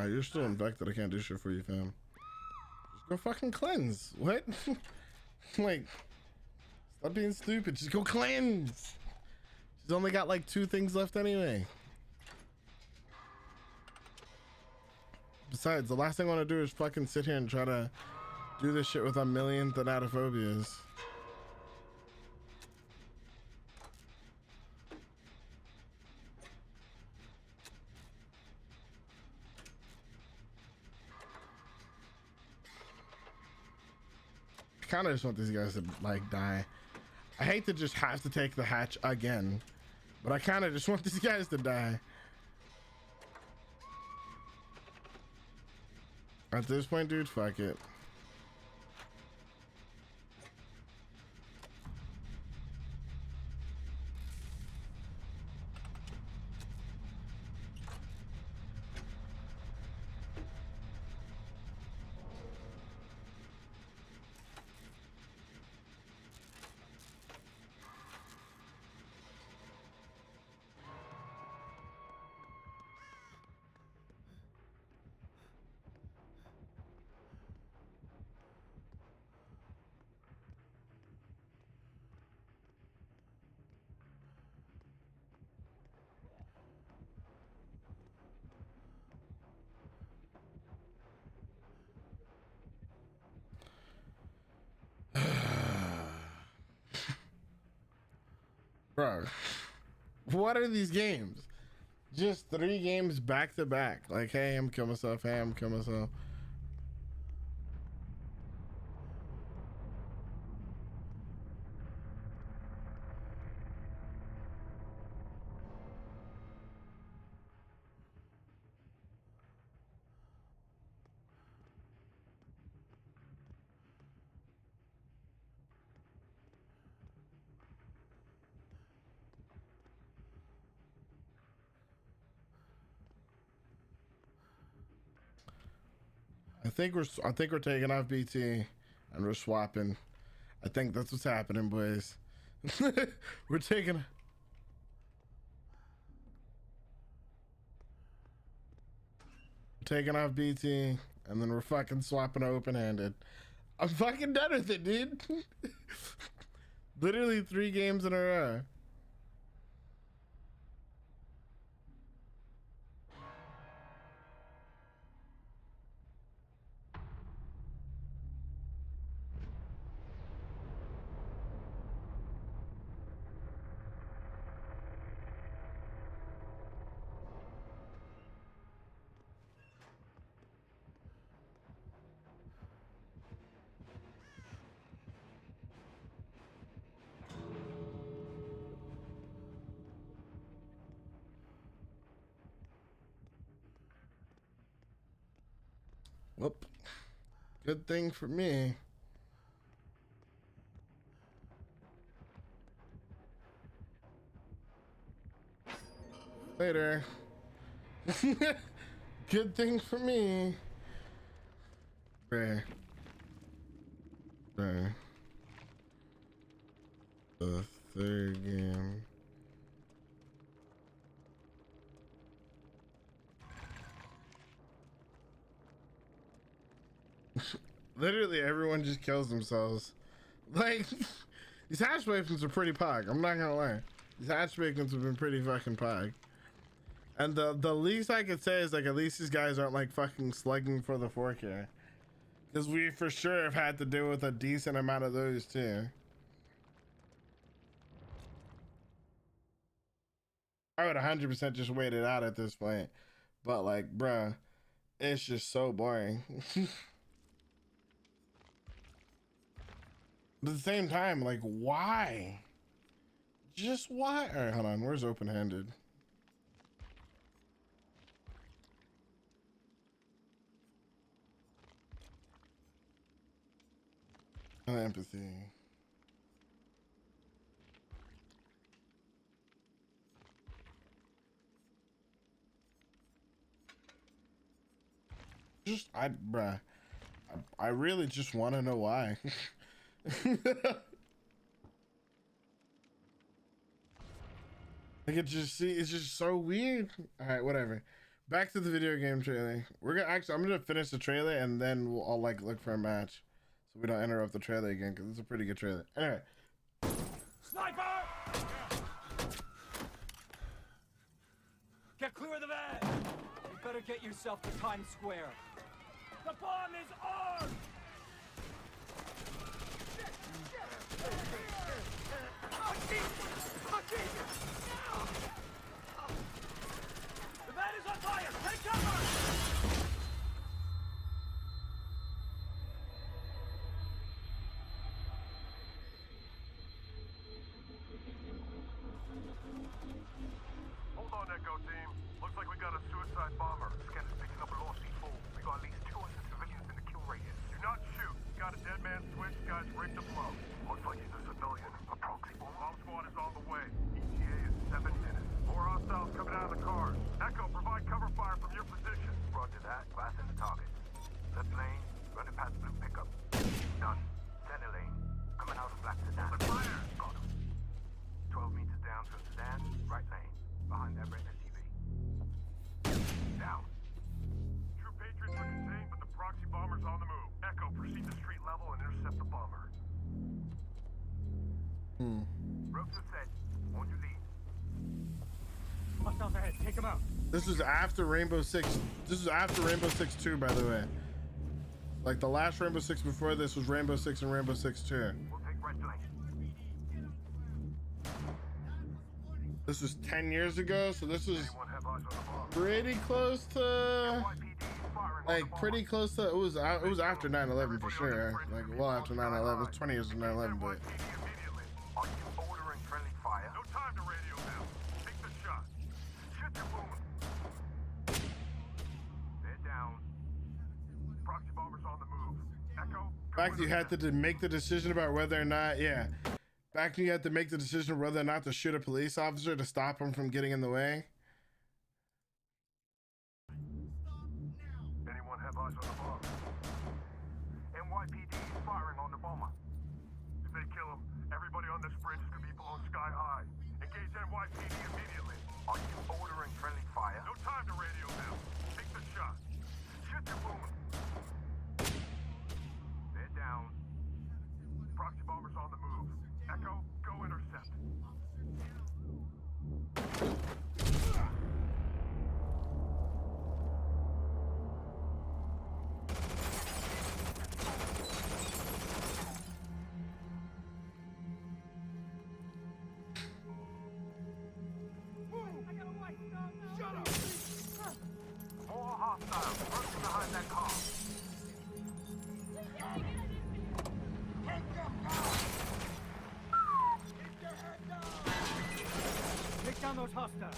You're still infected. I can't do shit for you, fam. Just go fucking cleanse. What? Like, stop being stupid. Just go cleanse. She's only got like 2 things left anyway. Besides, the last thing I want to do is fucking sit here and try to do this shit with a million thanatophobias. kind of just want these guys to like die. I hate to just have to take the hatch again, but I kind of just want these guys to die. At this point, dude, fuck it. Bro, what are these games? Just 3 games back to back. Like, hey, I'm killing myself. Hey, I'm killing myself. I think we're taking off BT and we're swapping. I think that's what's happening, boys. We're taking off BT and then we're fucking swapping open-handed. I'm fucking done with it, dude. Literally 3 games in a row. Whoop. Good thing for me. Later. Good thing for me. Bruh. Bruh. The 3rd game. Literally everyone just kills themselves. Like, these hatch weapons are pretty pog. I'm not gonna lie. These hatch weapons have been pretty fucking pog. And the least I could say is like at least these guys aren't like fucking slugging for the 4K. Because we for sure have had to deal with a decent amount of those too. I would 100% just wait it out at this point. But like, bruh, it's just so boring. But at the same time, like, why? Just why? All right, hold on. Where's open-handed? And empathy. Just, bruh, I really just want to know why. Like it's just so weird. All right, whatever. Back to the video game trailer. I'm gonna finish the trailer and then I'll like look for a match, so we don't interrupt the trailer again because it's a pretty good trailer. Anyway. Sniper! Get clear of the van! You better get yourself to Times Square. The bomb is armed! The van is on fire! Take cover! he's a civilian. A proxy bomb squad is on the way. ETA is 7 minutes. More hostiles coming out of the cars. Echo, provide cover fire from your position. Roger that. Glass in the target. Left lane, running past blue pickup. Done. Center lane, coming out of black sedan. Fire! Got him. 12 meters down from sedan, right lane, behind that red SUV. Down. True Patriots are contained, but the proxy bomber's on the move. Echo, proceed to street level and intercept the bomber. Ropes are set. On your lead. Hostiles ahead. Take them out. This was after Rainbow Six. This was after Rainbow Six 2, by the way. Like the last Rainbow Six before this was Rainbow Six and Rainbow Six 2. We'll take right lane. This was 10 years ago, so this was pretty close to, like, pretty close to, it was after 9/11 for sure. Like, well after 9/11, it was 20 years of 9/11, but. Are you ordering friendly fire? No time to radio now. Take the shot. Shoot your wound. They're down. Proxy bombers on the move. Echo. Back you had to make the decision about whether or not, yeah. Back when you had to make the decision whether or not to shoot a police officer to stop him from getting in the way. Anyone have eyes on the bomb? NYPD is firing on the bomber. If they kill him, everybody on this bridge is going to be blown sky high. Engage NYPD immediately. Are you ordering friendly fire? No time to radio now. Take the shot. Shoot your wound. They're down. Proxy bombers on the move. Echo, go intercept. Shut up! More hostiles lurking behind that car. Take down those hostiles.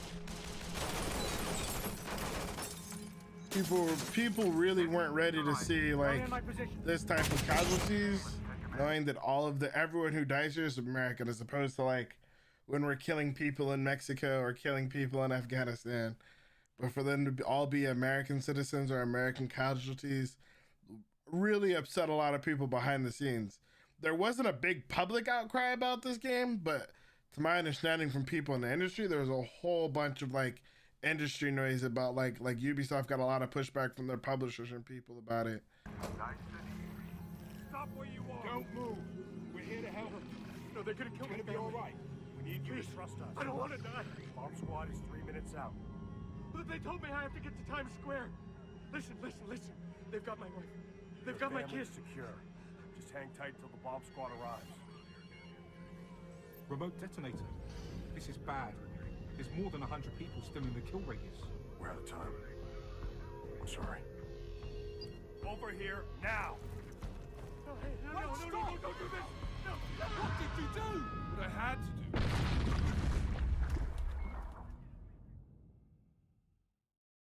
People really weren't ready to see like this type of casualties, knowing that everyone who dies here is American, as opposed to like when we're killing people in Mexico or killing people in Afghanistan. But for them to all be American citizens or American casualties really upset a lot of people behind the scenes. There wasn't a big public outcry about this game, but to my understanding from people in the industry, there was a whole bunch of like industry noise about like Ubisoft got a lot of pushback from their publishers and people about it. Stop where you are. Don't move. We're here to help them. No, they're gonna kill me. It's gonna be all right. We need you to trust us. I don't want to die. Bomb squad is 3 minutes out. But they told me I have to get to Times Square. Listen. They've got my wife. They've got my kids. Secure. Just hang tight till the bomb squad arrives. Remote detonator. This is bad. There's more than 100 people still in the kill radius. We're out of time. I'm sorry. Over here now. No, don't do this. No. What did you do? What I had to do.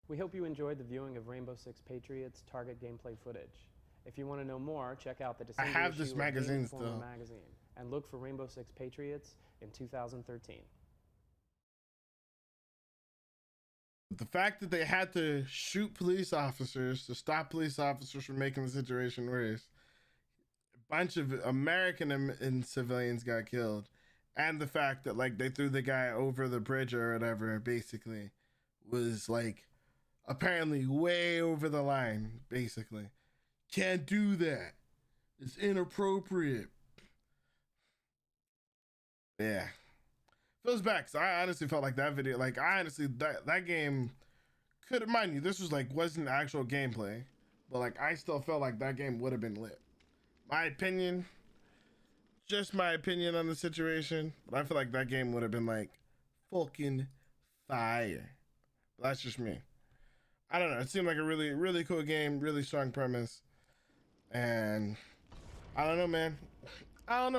We hope you enjoyed the viewing of Rainbow Six Patriots target gameplay footage. If you want to know more, check out the December have this issue magazine of Game Informer still. magazine and look for Rainbow Six Patriots in 2013. The fact that they had to shoot police officers to stop police officers from making the situation worse. A bunch of American and civilians got killed. And the fact that like they threw the guy over the bridge or whatever, basically, was like apparently way over the line, basically. Can't do that. It's inappropriate. Yeah. Feels back. So I honestly felt like that video, like I honestly, that game could, mind you, this was like, wasn't actual gameplay, but like I still felt like that game would have been lit. My opinion, just my opinion on the situation, but I feel like that game would have been like fucking fire. But that's just me. I don't know. It seemed like a really, really cool game, really strong premise. And I don't know, man. But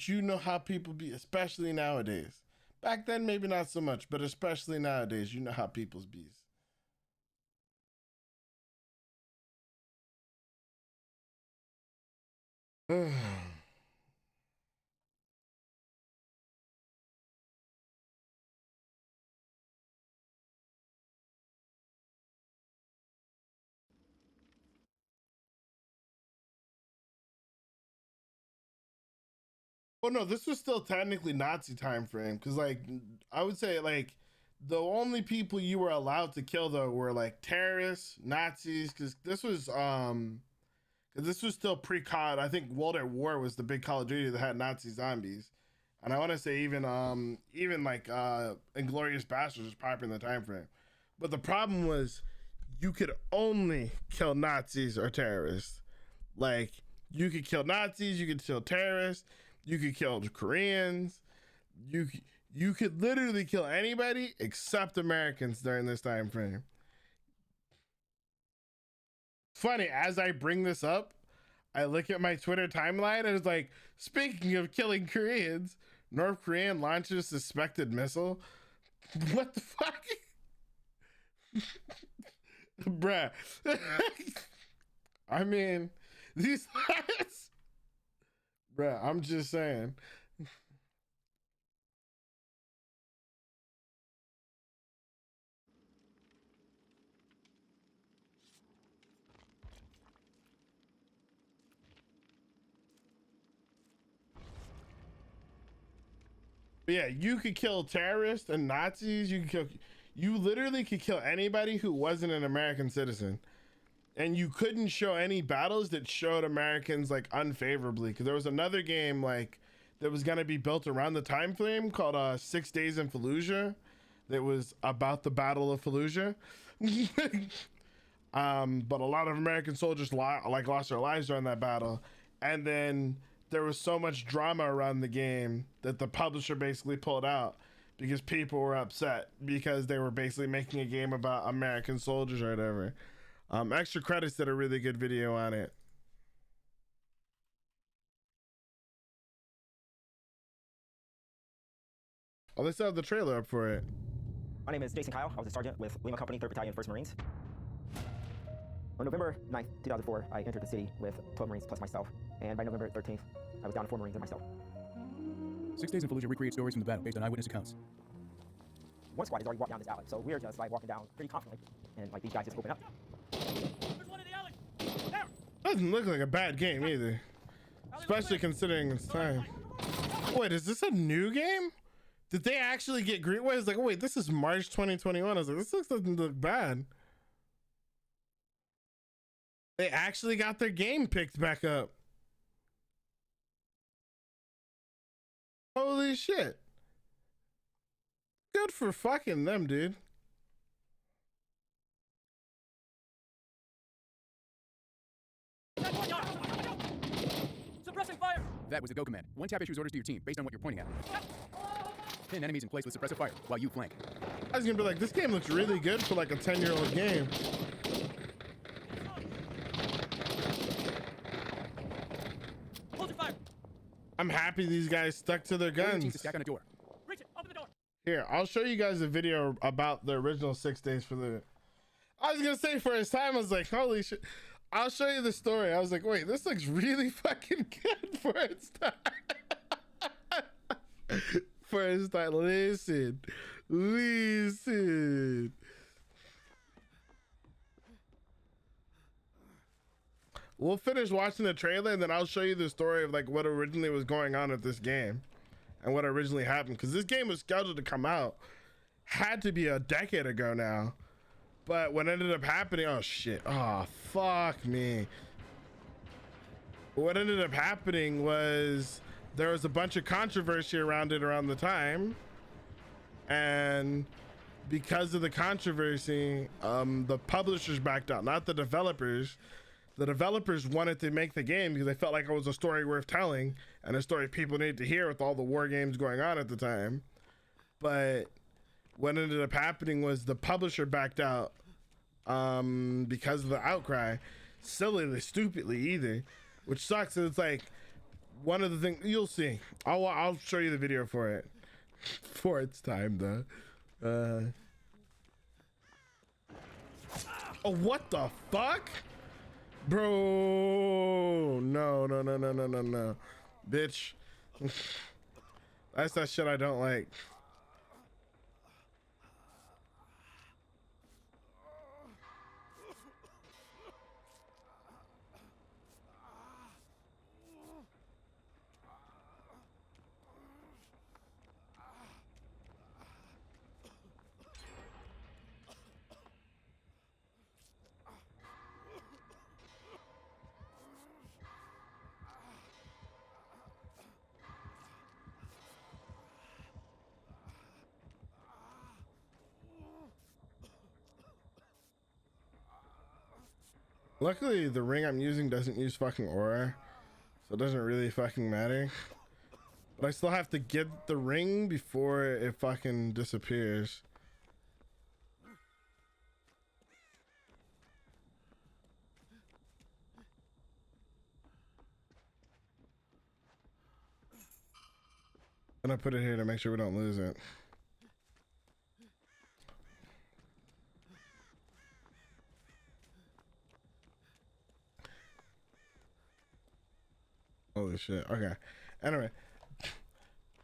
you know how people be, especially nowadays. Back then, maybe not so much, but especially nowadays, you know how people's be. Well, no, this was still technically Nazi time frame because, like, I would say, like, the only people you were allowed to kill though were like terrorists, Nazis, because this was still pre-COD. I think World at War was the big Call of Duty that had Nazi zombies, and I want to say even like Inglorious Bastards was popular in the time frame. But the problem was you could only kill Nazis or terrorists. Like, you could kill Nazis, you could kill terrorists, you could kill Koreans, you could literally kill anybody except Americans during this time frame. Funny, as I bring this up, I look at my Twitter timeline and it's like, speaking of killing Koreans, North Korea launches suspected missile. What the fuck? Bruh. I mean, these guys, bruh, I'm just saying. But yeah, you could kill terrorists and Nazis. You literally could kill anybody who wasn't an American citizen. And you couldn't show any battles that showed Americans like unfavorably, because there was another game like that was going to be built around the time frame called 6 Days in Fallujah that was about the Battle of Fallujah. But a lot of American soldiers lost their lives during that battle, and then there was so much drama around the game that the publisher basically pulled out because people were upset because they were basically making a game about American soldiers or whatever. Extra Credits did a really good video on it. Oh, they still have the trailer up for it. My name is Jason Kyle. I was a sergeant with Lima Company, 3rd Battalion, 1st Marines. On November 9th, 2004, I entered the city with 12 Marines plus myself, and by November 13th, I was down to 4 Marines and myself. 6 Days in Fallujah recreates stories from the battle based on eyewitness accounts. One squad has already walked down this alley, so we're just like walking down pretty confidently, and like these guys just open up. Doesn't look like a bad game either, especially considering its time. Wait, is this a new game? Did they actually get green? Wait, it's like, wait, this is March 2021. I was like, this doesn't look bad. They actually got their game picked back up. Holy shit. Good for fucking them, dude. Suppressing fire! That was the go command. One tap issues orders to your team based on what you're pointing at. Pin enemies in place with suppressive fire while you flank. I was gonna be like, this game looks really good for like a 10-year-old game. Hold your fire! I'm happy these guys stuck to their guns. To stack on a door. Reach it! Open the door! Here, I'll show you guys a video about the original 6 Days for the... I was gonna say for his time, I was like, holy shit. I'll show you the story. I was like, wait, this looks really fucking good for its time. For its time. Listen. We'll finish watching the trailer and then I'll show you the story of like what originally was going on with this game and what originally happened, because this game was scheduled to come out, had to be a decade ago now, but what ended up happening, oh shit, oh fuck me, what ended up happening was there was a bunch of controversy around it around the time, and because of the controversy, the publishers backed out, not the developers. The developers wanted to make the game because they felt like it was a story worth telling and a story people needed to hear with all the war games going on at the time. But what ended up happening was the publisher backed out because of the outcry. Sillily, stupidly either, which sucks. And it's like one of the things you'll see. I'll show you the video for it for its time though. Oh, what the fuck? Bro, no, bitch. That's that shit I don't like. Luckily, the ring I'm using doesn't use fucking aura, so it doesn't really fucking matter. But I still have to get the ring before it fucking disappears. And I put it here to make sure we don't lose it. Holy shit. Okay. Anyway.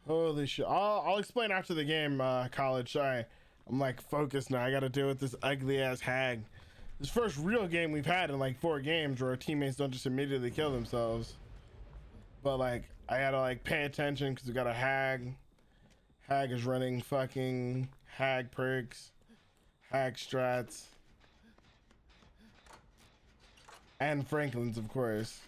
Holy shit. I'll explain after the game, college. Sorry. I'm like focused now. I gotta deal with this ugly ass hag. This first real game we've had in like 4 games where our teammates don't just immediately kill themselves. But like, I gotta like pay attention because we got a hag. Hag is running fucking hag perks, hag strats, and Franklin's, of course.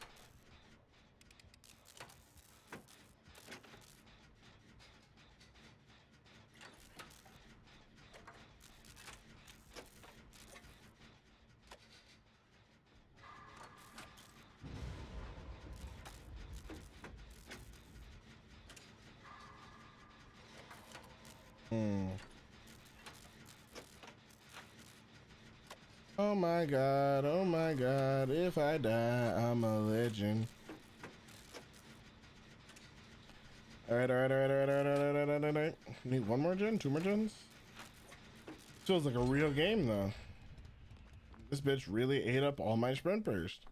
Oh my god, if I die, I'm a legend. Alright. Need 1 more gen? 2 more gens? Feels like a real game though. This bitch really ate up all my sprint burst.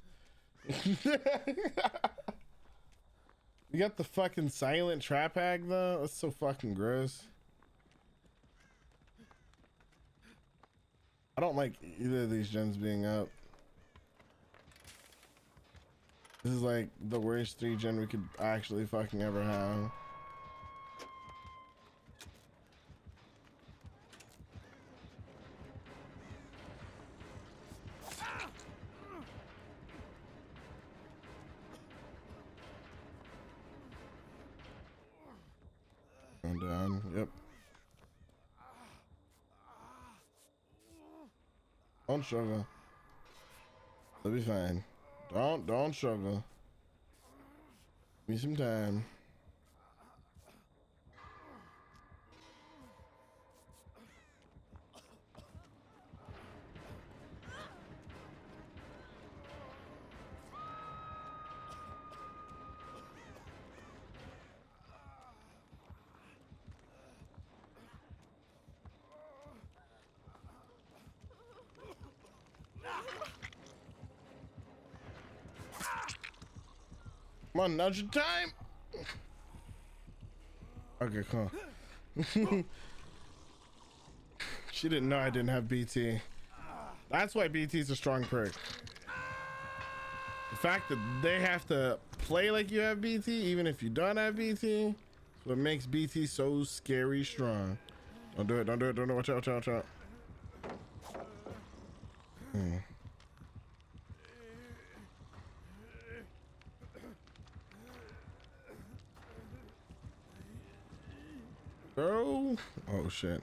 We got the fucking silent trap hag though. That's so fucking gross. I don't like either of these gens being up. This is like the worst 3 gen we could actually fucking ever have. Going down, yep. Don't struggle. It'll be fine. Don't struggle. Give me some time. Come on, now's your time. Okay, cool. She didn't know I didn't have BT. That's why BT is a strong perk. The fact that they have to play like you have BT, even if you don't have BT, is what makes BT so scary strong. Don't do it, don't do it, don't do it. Watch out, watch out, watch out. Bro. Oh shit.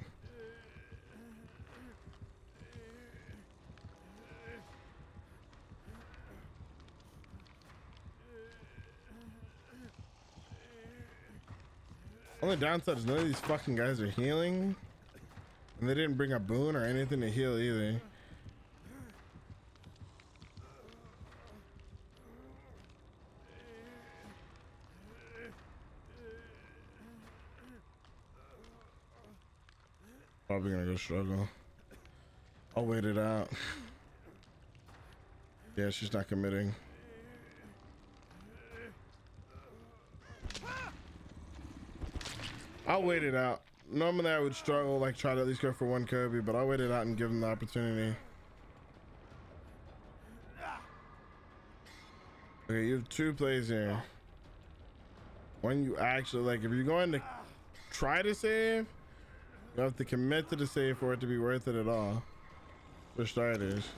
Only downside is none of these fucking guys are healing. And they didn't bring a boon or anything to heal either. Probably gonna go struggle. I'll wait it out. Yeah, she's not committing. I'll wait it out. Normally I would struggle, like try to at least go for one Kobe, but I'll wait it out and give him the opportunity. Okay, you have 2 plays here. When you actually, like, if you're going to try to save, you have to commit to the save for it to be worth it at all. For starters.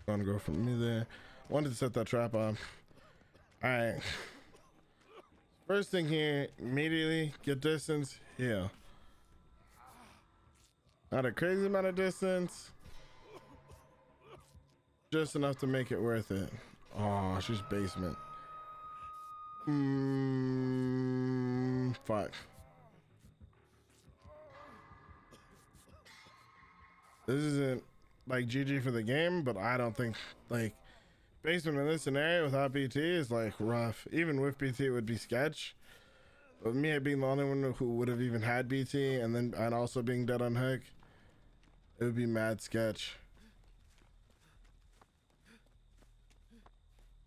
Gonna go from me there. Wanted to set that trap off. Alright. First thing here, immediately get distance, heal. Not a crazy amount of distance. Just enough to make it worth it. Oh, she's basement. Fuck. This isn't like GG for the game, but I don't think like basement in this scenario without BT is like rough. Even with BT it would be sketch. But me being the only one who would have even had BT and also being dead on hook, it would be mad sketch.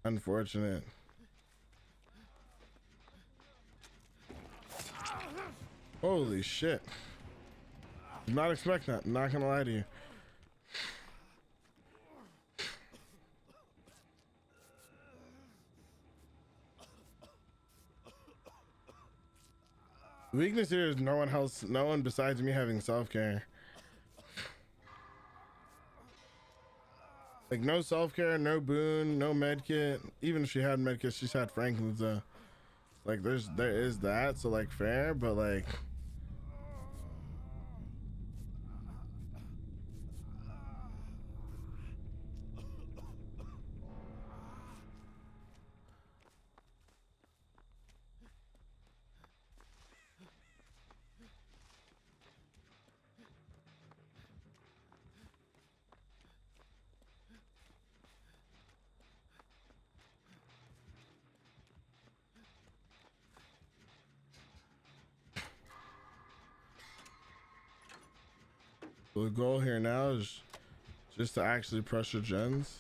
Unfortunate. Holy shit. Did not expect that. I'm not gonna lie to you. The weakness here is no one besides me having self-care. Like no self-care, no boon, no medkit. Even if she had medkit, she's had Franklin's. Like there is that, so like fair, but like. So the goal here now is just to actually pressure gens.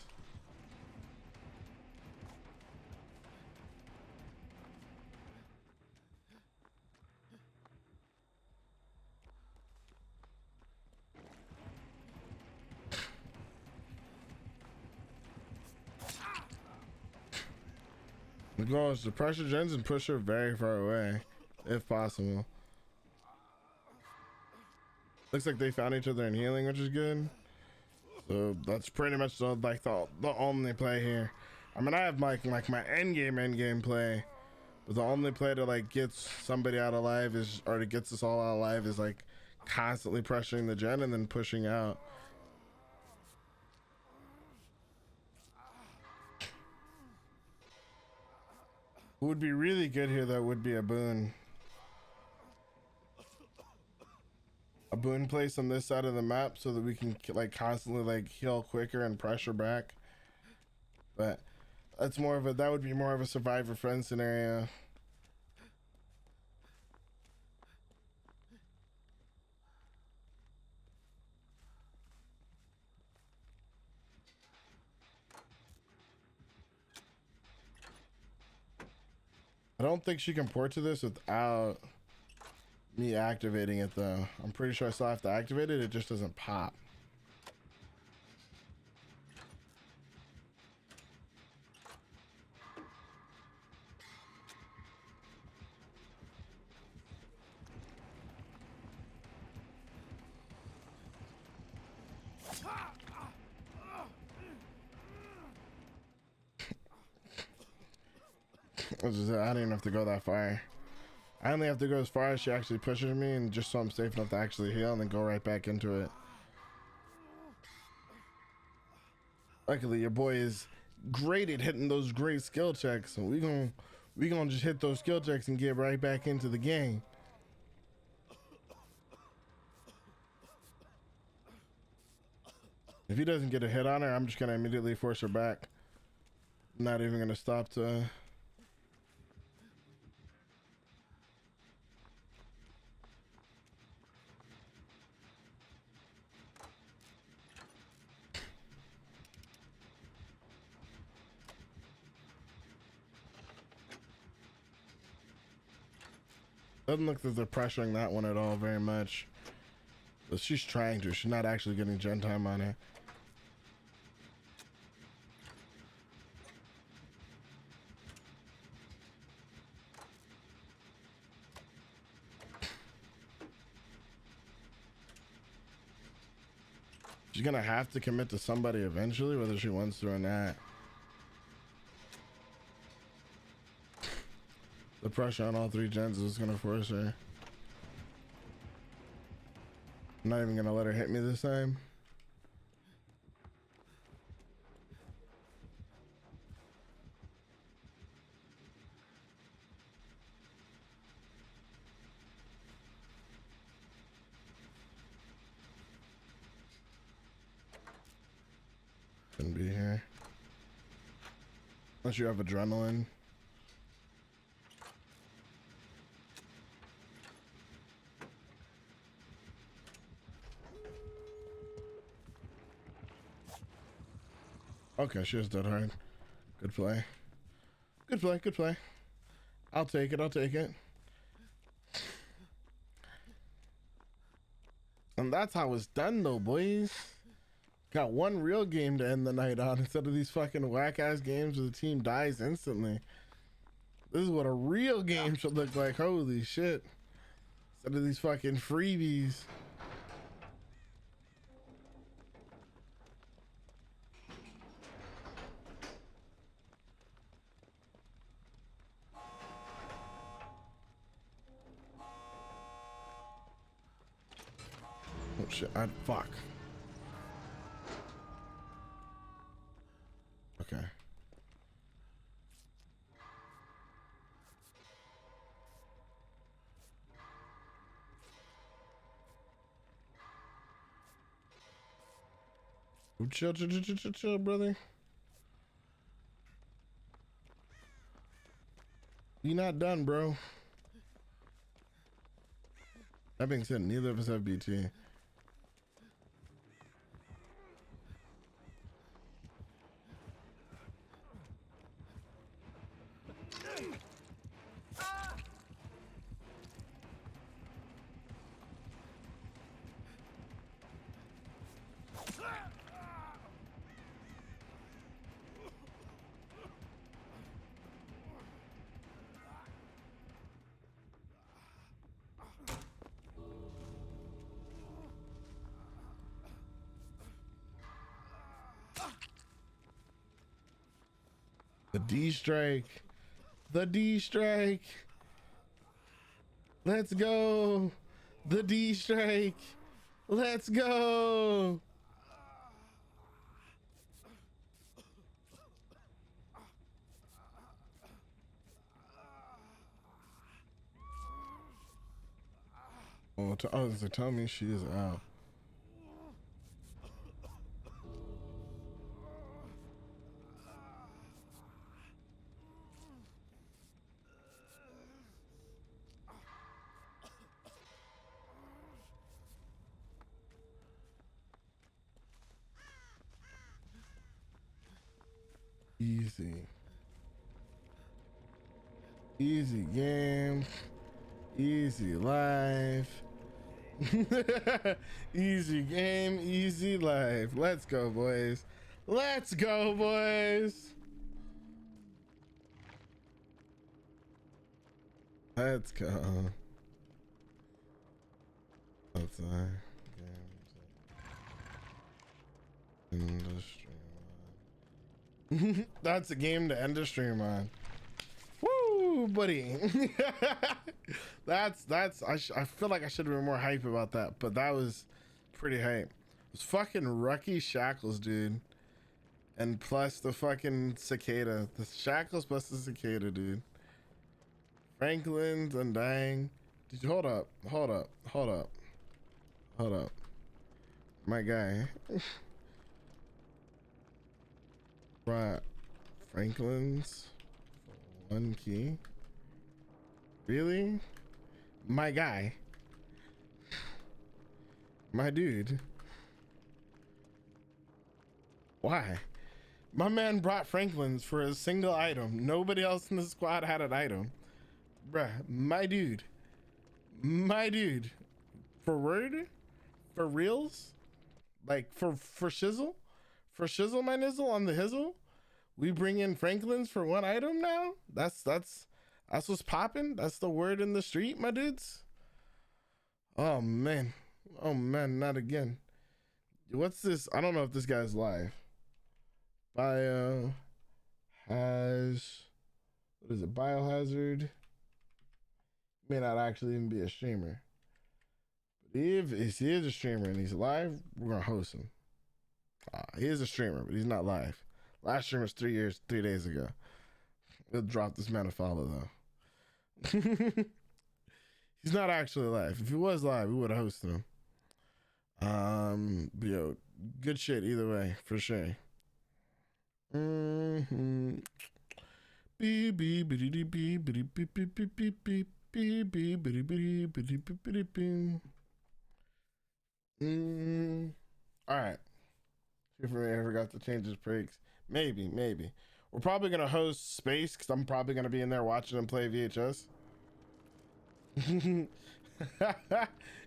The goal is to pressure gens and push her very far away, if possible. Looks like they found each other in healing, which is good. So that's pretty much the only play here. I mean, I have my end game play, but the only play to like gets somebody out alive or to gets us all out alive is like constantly pressuring the gen and then pushing out. What would be really good here though would be a boon. A boon place on this side of the map so that we can like constantly like heal quicker and pressure back. But that's that would be more of a survivor friend scenario. I don't think she can port to this without me activating it though. I'm pretty sure I still have to activate it. It just doesn't pop. I don't even have to go that far. I only have to go as far as she actually pushes me, and just so I'm safe enough to actually heal and then go right back into it. Luckily, your boy is great at hitting those great skill checks, so we gonna just hit those skill checks and get right back into the game. If he doesn't get a hit on her, I'm just gonna immediately force her back. I'm not even gonna stop to Doesn't look like they're pressuring that one at all very much. But she's trying to. She's not actually getting gen time on it. She's gonna have to commit to somebody eventually, whether she wants to or not. The pressure on all three gens is gonna force her. I'm not even gonna let her hit me this time. Shouldn't be here. Unless you have adrenaline. Okay, she was dead hard. Good play. Good play, good play. I'll take it, I'll take it. And that's how it's done though, boys. Got one real game to end the night on instead of these fucking whack-ass games where the team dies instantly. This is what a real game should look like. Holy shit. Instead of these fucking freebies. Oh shit, fuck. Okay. Chill, chill, chill, chill, chill, chill, brother. You're not done, bro. That being said, neither of us have BT. The D strike. The D strike. Let's go. The D strike. Let's go. Oh, tell me she is out. Easy. Easy game. Easy life. Easy game, easy life. Let's go, boys. Let's go, boys. Let's go. Outside. Industry. That's a game to end the stream on. Woo, buddy. I feel like I should have been more hype about that, but that was pretty hype. It was fucking Rucky Shackles, dude. And plus the fucking cicada. The Shackles plus the cicada, dude. Franklin's Undying. Did you hold up? My guy. Right. Franklin's one key. Really? My guy. My dude. Why? My man brought Franklin's for a single item. Nobody else in the squad had an item. Bruh, my dude. My dude, for word, for reals, like for shizzle, my nizzle on the hizzle, we bring in Franklin's for one item now. That's what's popping. That's the word in the street, my dudes. Oh man, not again. What's this? I don't know if this guy's live. Bio has, what is it? Biohazard. May not actually even be a streamer. But if he is a streamer and he's live, we're gonna host him. He is a streamer, but he's not live. Last stream was 3 days ago. We'll drop this man a follow though. He's not actually live. If he was live, we would have hosted him. But yo, good shit either way, for sure. All right. See if we ever got to change his breaks. Maybe. We're probably gonna host Space because I'm probably gonna be in there watching him play VHS.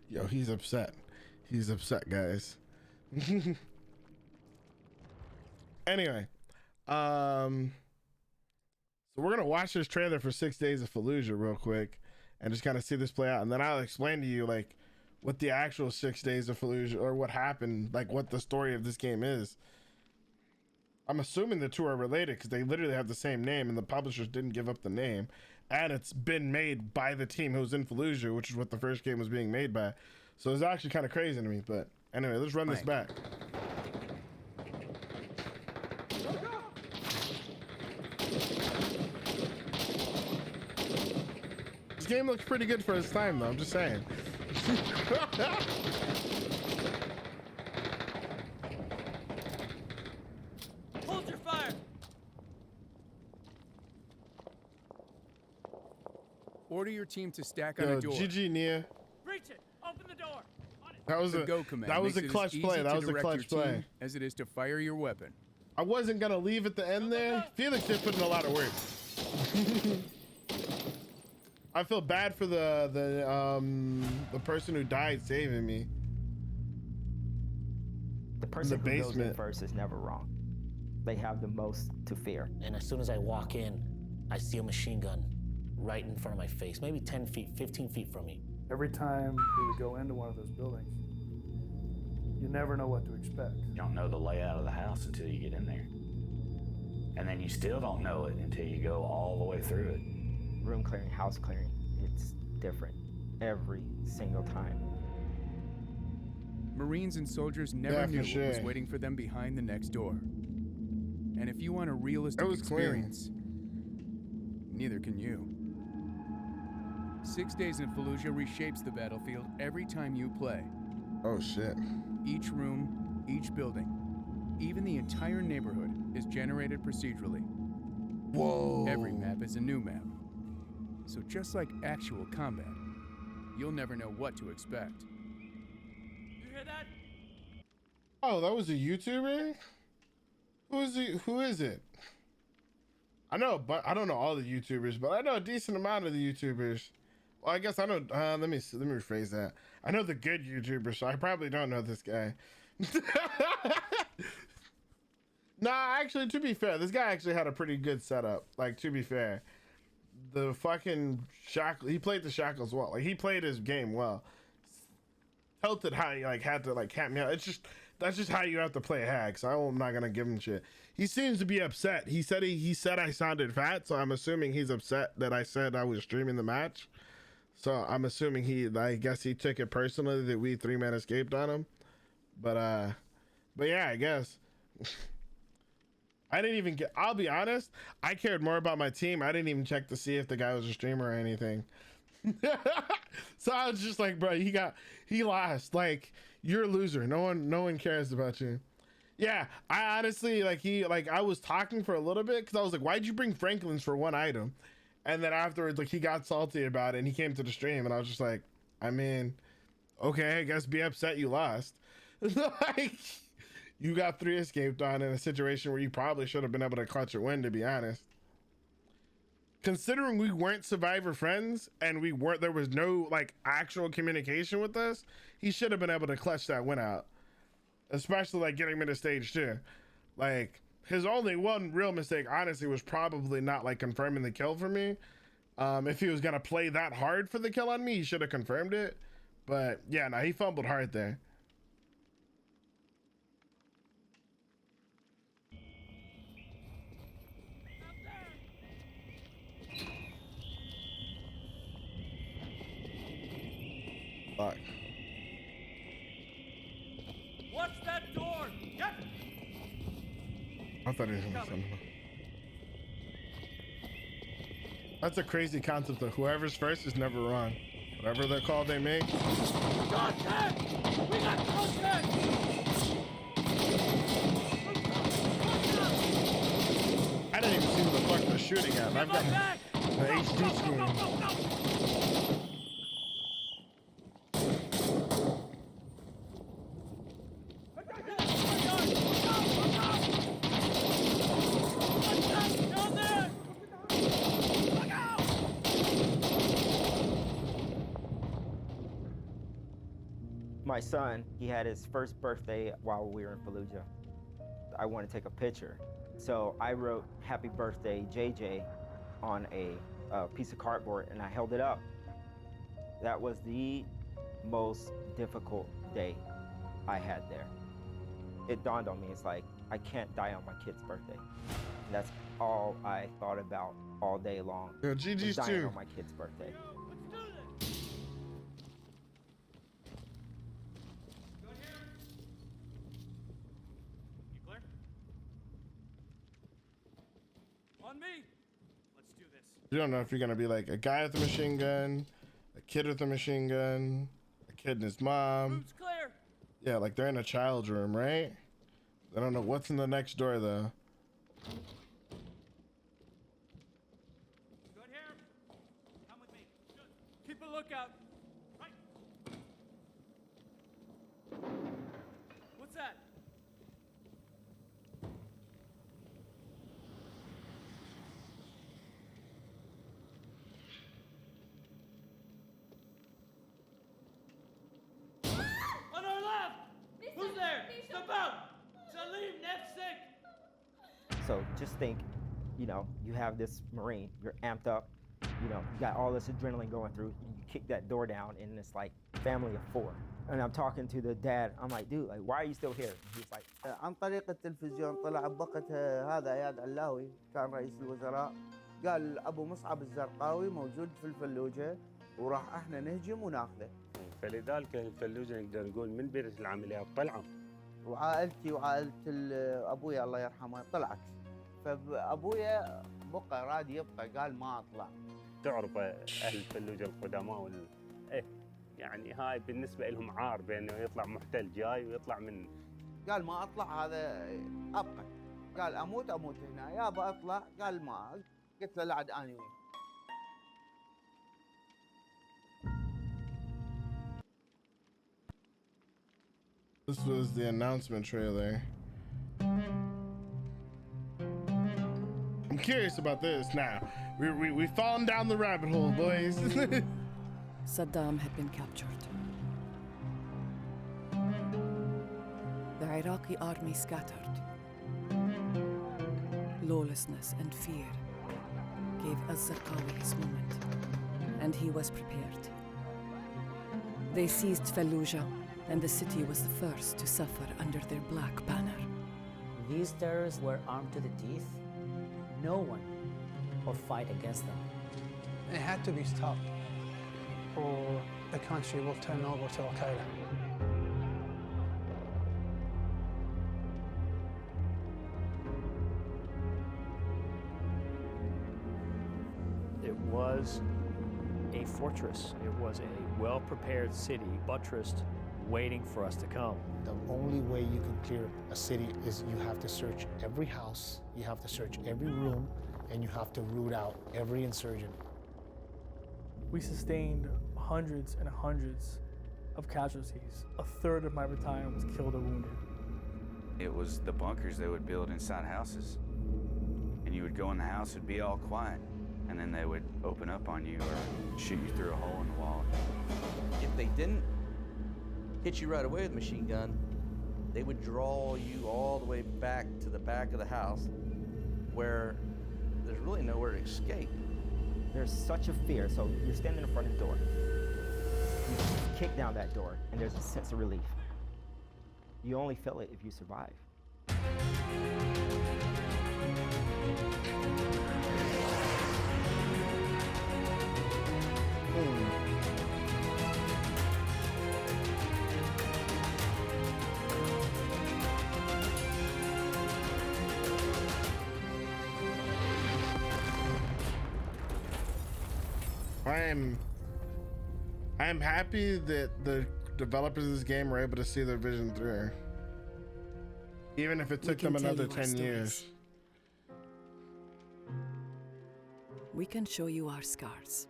Yo, he's upset. He's upset, guys. Anyway, so we're gonna watch this trailer for 6 Days of Fallujah real quick and just kind of see this play out, and then I'll explain to you like what the actual 6 Days of Fallujah, or what happened, like what the story of this game is. I'm assuming the two are related because they literally have the same name and the publishers didn't give up the name, and it's been made by the team who's in Fallujah, which is what the first game was being made by. So it's actually kind of crazy to me. But anyway, let's run this back. This game looks pretty good for its time though, I'm just saying. Hold your fire! Order your team to stack on a door. GG Nia. Reach it! Open the door! That was The a go command that was a makes it clutch as play. easy That to was a direct clutch your team play. as it is to fire your weapon. I wasn't gonna leave at the end there. Felix did put in a lot of work. I feel bad for the person who died saving me. The person in the who goes in basement first is never wrong. They have the most to fear. And as soon as I walk in, I see a machine gun right in front of my face, maybe 10 feet, 15 feet from me. Every time we would go into one of those buildings, you never know what to expect. You don't know the layout of the house until you get in there. And then you still don't know it until you go all the way through it. Room clearing, house clearing, it's different every single time. Marines and soldiers never knew what was waiting for them behind the next door. And if you want a realistic experience, neither can you. 6 Days in Fallujah reshapes the battlefield every time you play. Oh shit. Each room, each building, even the entire neighborhood is generated procedurally. Whoa. Every map is a new map. So just like actual combat, you'll never know what to expect. You hear that? Oh, that was a YouTuber? Who is it? I know, but I don't know all the YouTubers, but I know a decent amount of the YouTubers. Well, I guess I know. Let me rephrase that. I know the good YouTubers, so I probably don't know this guy. Nah, actually, to be fair, this guy actually had a pretty good setup. Like, to be fair, the fucking shackle. He played the shackles well. Like, he played his game well. Tilted how he like had to like cap me out. That's just how you have to play a hack. So I'm not gonna give him shit. He seems to be upset. He said I sounded fat, so I'm assuming he's upset that I said I was streaming the match. So I'm assuming I guess he took it personally that we 3-man escaped on him. But yeah, I guess. I didn't even I'll be honest, I cared more about my team. I didn't even check to see if the guy was a streamer or anything. So I was just like, bro, he lost. Like, you're a loser. No one cares about you. Yeah, I honestly I was talking for a little bit because I was like, why'd you bring Franklin's for one item? And then afterwards, like, he got salty about it and he came to the stream and I was just like, I mean, okay, I guess be upset you lost. Like, you got 3 escaped on in a situation where you probably should have been able to clutch a win, to be honest. considering we weren't survivor friends and there was no like actual communication with us, he should have been able to clutch that win out, especially like getting me to stage 2. Like his only one real mistake honestly was probably not like confirming the kill for me. If he was gonna play that hard for the kill on me, he should have confirmed it. But yeah, no, he fumbled hard there. Fuck. Watch that door! Yep! I thought he was gonna send him. That's a crazy concept of whoever's first is never wrong. Whatever the call they make. Contact! We got contact! I didn't even see who the fuck they're shooting at. I've got the HD screen. My son, he had his first birthday while we were in Fallujah. I wanted to take a picture. So I wrote "Happy Birthday, JJ" on a piece of cardboard and I held it up. That was the most difficult day I had there. It dawned on me, it's like, I can't die on my kid's birthday. And that's all I thought about all day long. Yeah, GG's dying too. on my kid's birthday. On me! Let's do this. You don't know if you're gonna be like a guy with a machine gun, a kid with a machine gun, a kid and his mom. Room's clear! Yeah, like they're in a child's room, right? I don't know what's in the next door though. Good here. Come with me. Good. Keep a lookout. Right. What's that? On our left! Who's there? Step out! Salim, Nefsik! So just think, you know, you have this Marine, you're amped up, you know, you got all this adrenaline going through, you kick that door down and it's like family of 4. And I'm talking to the dad, I'm like, dude, like, why are you still here? And he's like, عن طريق التلفزيون طلع بوقتها هذا اياد علاوي كان رئيس الوزراء قال ابو مصعب الزرقاوي موجود في الفلوجه وراح احنا نهجم وناخذه. فلذلك الفلوجه نقدر نقول من بيرة العمليات طلعوا. وعائلتي وعائله ابويا الله يرحمه طلعت. فابويا بقى راد يبقى قال ما اطلع. تعرف اهل الفلوجه القدماء ايه يعني هاي بالنسبه لهم عار بانه يطلع محتل جاي ويطلع من قال ما اطلع هذا ابقى. قال اموت هنا يابا اطلع قال ما قلت له لا عاد اني وين. This was the announcement trailer. I'm curious about this now. We've fallen down the rabbit hole, boys. Saddam had been captured. The Iraqi army scattered. Lawlessness and fear gave Az-Zarqawi his moment, and he was prepared. They seized Fallujah, and the city was the first to suffer under their black banner. These terrorists were armed to the teeth. No one would fight against them. It had to be stopped, or the country will turn over to Al-Qaeda. It was a fortress. It was a well-prepared city, buttressed, waiting for us to come. The only way you can clear a city is you have to search every house, you have to search every room, and you have to root out every insurgent. We sustained hundreds and hundreds of casualties. A third of my battalion was killed or wounded. It was the bunkers they would build inside houses. And you would go in the house, it'd be all quiet. and then they would open up on you or shoot you through a hole in the wall. If they didn't hit you right away with a machine gun, they would draw you all the way back to the back of the house where there's really nowhere to escape. There's such a fear. So you're standing in front of the door. You kick down that door, and there's a sense of relief. You only feel it if you survive. I'm happy that the developers of this game were able to see their vision through, even if it took them another 10 years. We can show you our scars,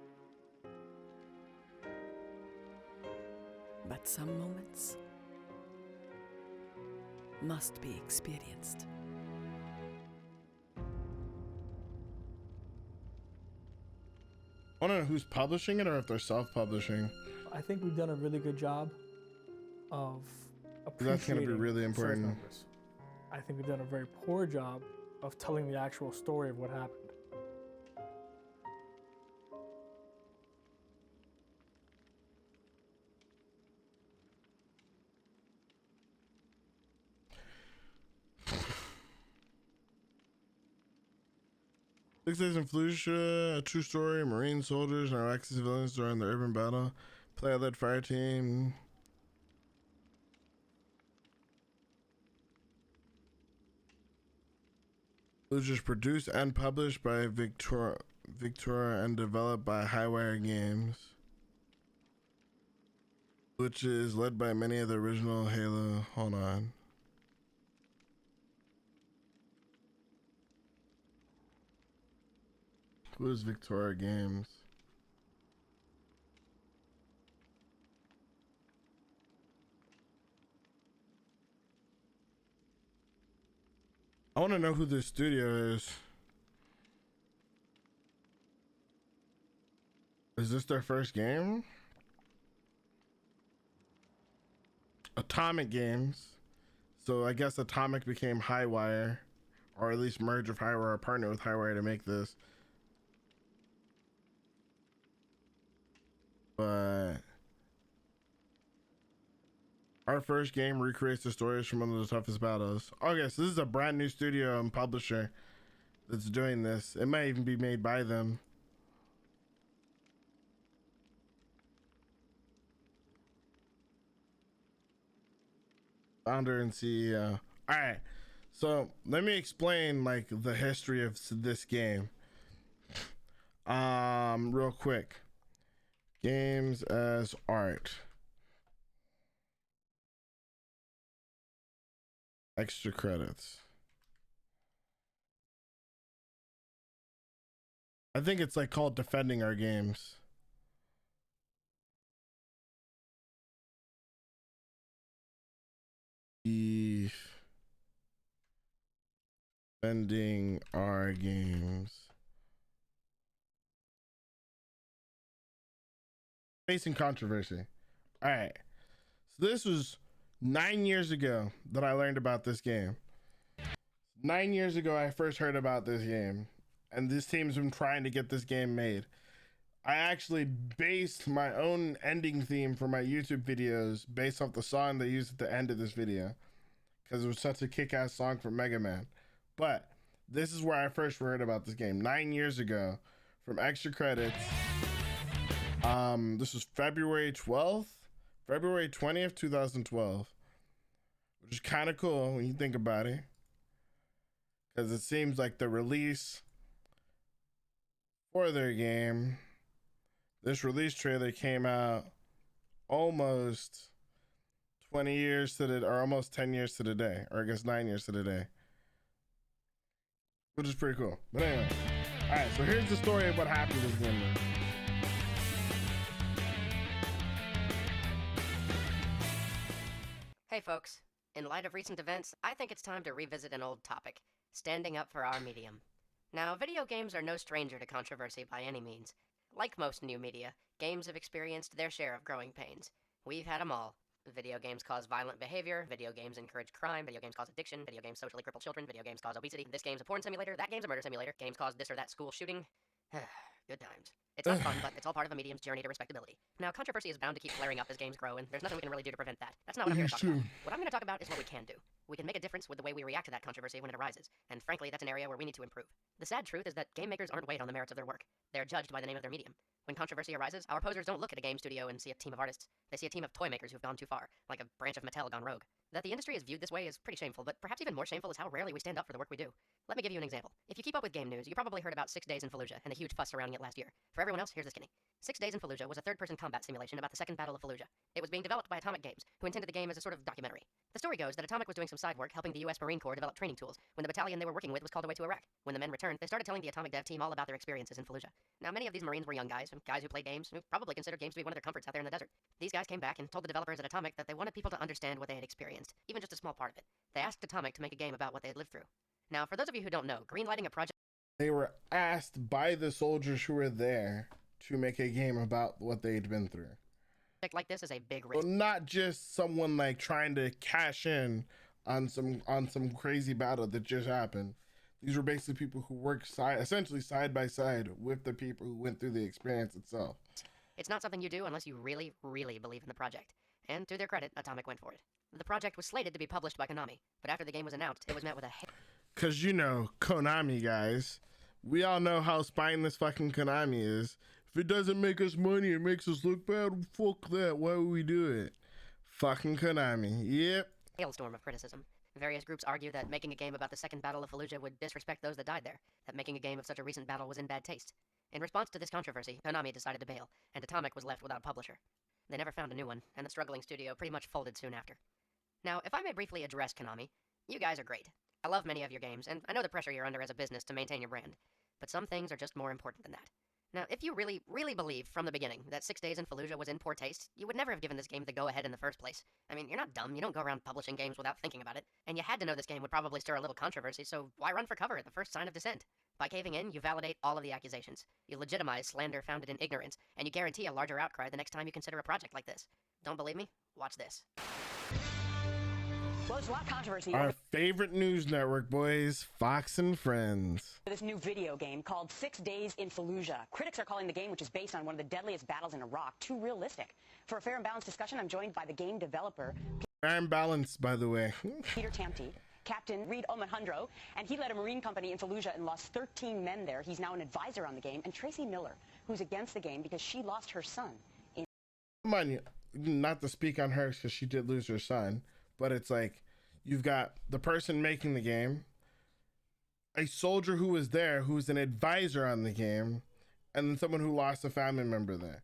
but some moments must be experienced. I don't know who's publishing it or if they're self-publishing. I think we've done a really good job of appreciating. That's going to be really important. Members. I think we've done a very poor job of telling the actual story of what happened. Six Days in Fallujah, a true story. Marine soldiers and Iraqi civilians during the urban battle. Player-led fire team. Fallujah is produced and published by Victoria and developed by Highwire Games, which is led by many of the original Halo. Hold on. Who is Victoria Games? I want to know who this studio is. Is this their first game? Atomic Games. So I guess Atomic became Highwire, or at least merged with Highwire or partnered with Highwire to make this. But our first game recreates the stories from one of the toughest battles. Okay, so this is a brand new studio and publisher that's doing this. It might even be made by them. Founder and CEO. All right, so let me explain like the history of this game. Real quick. Games as art. Extra credits. I think it's like called Defending Our Games. Defending Our Games. Facing controversy. All right. So this was 9 years ago that I learned about this game. 9 years ago, I first heard about this game, and this team's been trying to get this game made. I actually based my own ending theme for my YouTube videos based off the song they used at the end of this video, because it was such a kick-ass song from Mega Man. But this is where I first heard about this game 9 years ago from Extra Credits. This was February 20th, 2012, which is kind of cool when you think about it, because it seems like the release for their game, this release trailer came out almost 20 years to the, or almost 10 years to the day, or I guess 9 years to the day, which is pretty cool. But anyway, all right, so here's the story of what happened to this game. Hey folks, in light of recent events, I think it's time to revisit an old topic, standing up for our medium. Now, video games are no stranger to controversy by any means. Like most new media, games have experienced their share of growing pains. We've had them all. Video games cause violent behavior, video games encourage crime, video games cause addiction, video games socially cripple children, video games cause obesity, this game's a porn simulator, that game's a murder simulator, games cause this or that school shooting. Good times. It's not fun, but it's all part of a medium's journey to respectability. Now, controversy is bound to keep flaring up as games grow, and there's nothing we can really do to prevent that. That's not what I'm here to talk about. What I'm going to talk about is what we can do. We can make a difference with the way we react to that controversy when it arises, and frankly, that's an area where we need to improve. The sad truth is that game makers aren't weighed on the merits of their work. They're judged by the name of their medium. When controversy arises, our opposers don't look at a game studio and see a team of artists. They see a team of toy makers who've gone too far, like a branch of Mattel gone rogue. That the industry is viewed this way is pretty shameful, but perhaps even more shameful is how rarely we stand up for the work we do. Let me give you an example. If you keep up with game news, you probably heard about 6 Days in Fallujah and the huge fuss surrounding it last year. For everyone else, here's the skinny. 6 Days in Fallujah was a third-person combat simulation about the Second Battle of Fallujah. It was being developed by Atomic Games, who intended the game as a sort of documentary. The story goes that Atomic was doing some side work helping the US Marine Corps develop training tools when the battalion they were working with was called away to Iraq. When the men returned, they started telling the Atomic dev team all about their experiences in Fallujah. Now, many of these Marines were young guys who played games, who probably considered games to be one of their comforts out there in the desert. These guys came back and told the developers at Atomic that they wanted people to understand what they had experienced, even just a small part of it. They asked Atomic to make a game about what they had lived through. Now, for those of you who don't know, greenlighting a project... They were asked by the soldiers who were there to make a game about what they'd been through. Like this is a big risk. So not just someone like trying to cash in on some crazy battle that just happened. These were basically people who worked essentially side by side with the people who went through the experience itself. It's not something you do unless you really, really believe in the project. And to their credit, Atomic went for it. The project was slated to be published by Konami, but after the game was announced, it was met with a... Cause you know, Konami guys, we all know how spineless fucking Konami is. If it doesn't make us money, it makes us look bad. Fuck that. Why would we do it? Fucking Konami. Yep. Hailstorm of criticism. Various groups argue that making a game about the Second Battle of Fallujah would disrespect those that died there, that making a game of such a recent battle was in bad taste. In response to this controversy, Konami decided to bail, and Atomic was left without a publisher. They never found a new one, and the struggling studio pretty much folded soon after. Now, if I may briefly address Konami, you guys are great. I love many of your games, and I know the pressure you're under as a business to maintain your brand, but some things are just more important than that. Now, if you really, really believe from the beginning that 6 Days in Fallujah was in poor taste, you would never have given this game the go-ahead in the first place. I mean, you're not dumb, you don't go around publishing games without thinking about it, and you had to know this game would probably stir a little controversy, so why run for cover at the first sign of dissent? By caving in, you validate all of the accusations. You legitimize slander founded in ignorance, and you guarantee a larger outcry the next time you consider a project like this. Don't believe me? Watch this. Well, there's a lot of controversy. Our favorite news network, boys, Fox and Friends. This new video game called 6 Days in Fallujah. Critics are calling the game, which is based on one of the deadliest battles in Iraq, too realistic. For a fair and balanced discussion, I'm joined by the game developer... Fair and balanced, by the way. Peter Tamti, Captain Reed Alejandro, and he led a Marine company in Fallujah and lost 13 men there. He's now an advisor on the game. And Tracy Miller, who's against the game because she lost her son. Mind you, not to speak on her because she did lose her son, but it's like you've got the person making the game, a soldier who was there who's an advisor on the game, and then someone who lost a family member there.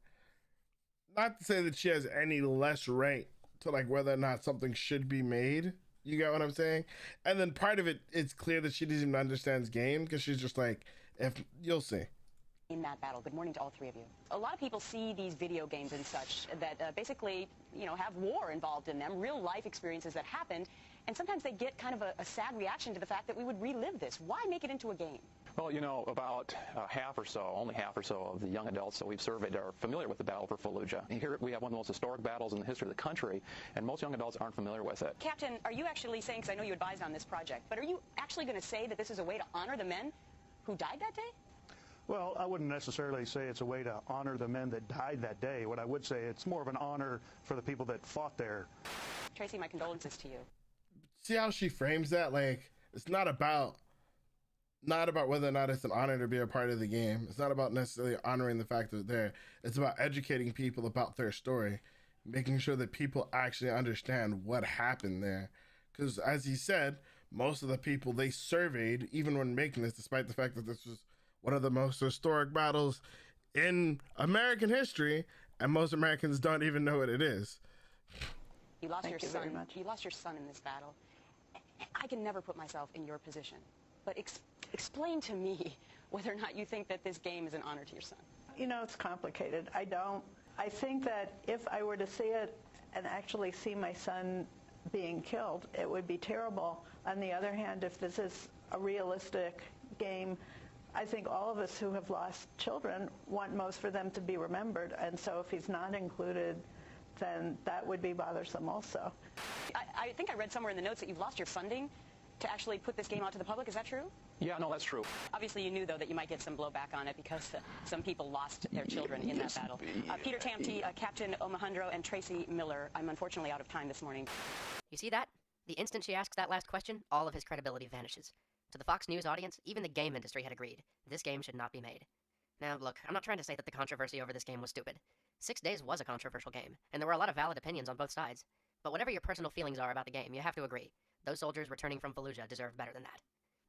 Not to say that she has any less right to like whether or not something should be made. You get what I'm saying? And then part of it, it's clear that she doesn't even understand game because she's just like, if you'll see. In that battle. Good morning to all three of you. A lot of people see these video games and such that basically, you know, have war involved in them, real life experiences that happened, and sometimes they get kind of a sad reaction to the fact that we would relive this. Why make it into a game? Well, you know, about only half or so of the young adults that we've surveyed are familiar with the Battle for Fallujah. And here we have one of the most historic battles in the history of the country, and most young adults aren't familiar with it. Captain, are you actually saying, because I know you advised on this project, but are you actually going to say that this is a way to honor the men who died that day? Well, I wouldn't necessarily say it's a way to honor the men that died that day. What I would say, it's more of an honor for the people that fought there. Tracy, my condolences to you. See how she frames that? Like, it's not about whether or not it's an honor to be a part of the game. It's not about necessarily honoring the fact that they're there. It's about educating people about their story, making sure that people actually understand what happened there. Because as he said, most of the people they surveyed, even when making this, despite the fact that this was one of the most historic battles in American history, and most Americans don't even know what it is. You lost your son. You lost your son in this battle. I can never put myself in your position, but explain to me whether or not you think that this game is an honor to your son. You know, it's complicated. I don't. I think that if I were to see it and actually see my son being killed, it would be terrible. On the other hand, if this is a realistic game, I think all of us who have lost children want most for them to be remembered, and so if he's not included, then that would be bothersome also. I think I read somewhere in the notes that you've lost your funding to actually put this game out to the public. Is that true? Yeah, no, that's true. Obviously, you knew, though, that you might get some blowback on it because some people lost their children in that battle. Peter Tamte, Captain Omohundro, and Tracy Miller. I'm unfortunately out of time this morning. You see that? The instant she asks that last question, all of his credibility vanishes. To the Fox News audience, even the game industry had agreed. This game should not be made. Now, look, I'm not trying to say that the controversy over this game was stupid. 6 Days was a controversial game, and there were a lot of valid opinions on both sides. But whatever your personal feelings are about the game, you have to agree. Those soldiers returning from Fallujah deserve better than that.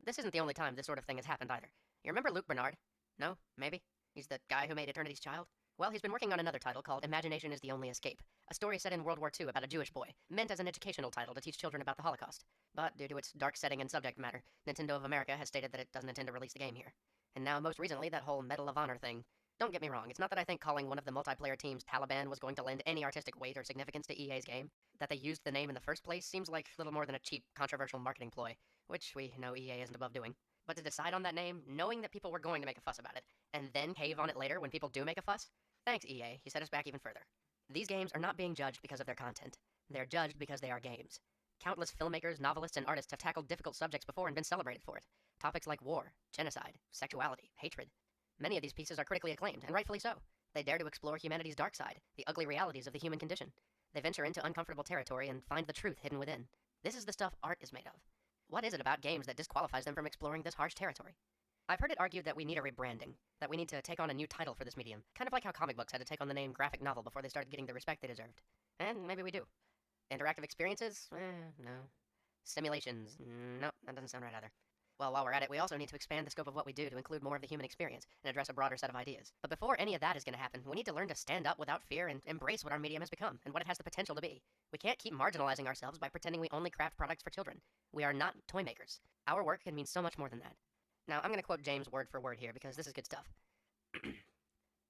This isn't the only time this sort of thing has happened either. You remember Luke Bernard? No? Maybe? He's the guy who made Eternity's Child? Well, he's been working on another title called Imagination is the Only Escape, a story set in World War II about a Jewish boy, meant as an educational title to teach children about the Holocaust. But due to its dark setting and subject matter, Nintendo of America has stated that it doesn't intend to release the game here. And now, most recently, that whole Medal of Honor thing. Don't get me wrong, it's not that I think calling one of the multiplayer teams Taliban was going to lend any artistic weight or significance to EA's game. That they used the name in the first place seems like little more than a cheap, controversial marketing ploy, which we know EA isn't above doing. But to decide on that name, knowing that people were going to make a fuss about it, and then cave on it later when people do make a fuss? Thanks, EA, you set us back even further. These games are not being judged because of their content. They're judged because they are games. Countless filmmakers, novelists, and artists have tackled difficult subjects before and been celebrated for it. Topics like war, genocide, sexuality, hatred. Many of these pieces are critically acclaimed, and rightfully so. They dare to explore humanity's dark side, the ugly realities of the human condition. They venture into uncomfortable territory and find the truth hidden within. This is the stuff art is made of. What is it about games that disqualifies them from exploring this harsh territory? I've heard it argued that we need a rebranding, that we need to take on a new title for this medium, kind of like how comic books had to take on the name graphic novel before they started getting the respect they deserved. And maybe we do. Interactive experiences? No. Simulations? No, that doesn't sound right either. Well, while we're at it, we also need to expand the scope of what we do to include more of the human experience and address a broader set of ideas. But before any of that is going to happen, we need to learn to stand up without fear and embrace what our medium has become and what it has the potential to be. We can't keep marginalizing ourselves by pretending we only craft products for children. We are not toy makers. Our work can mean so much more than that. Now, I'm going to quote James word for word here because this is good stuff.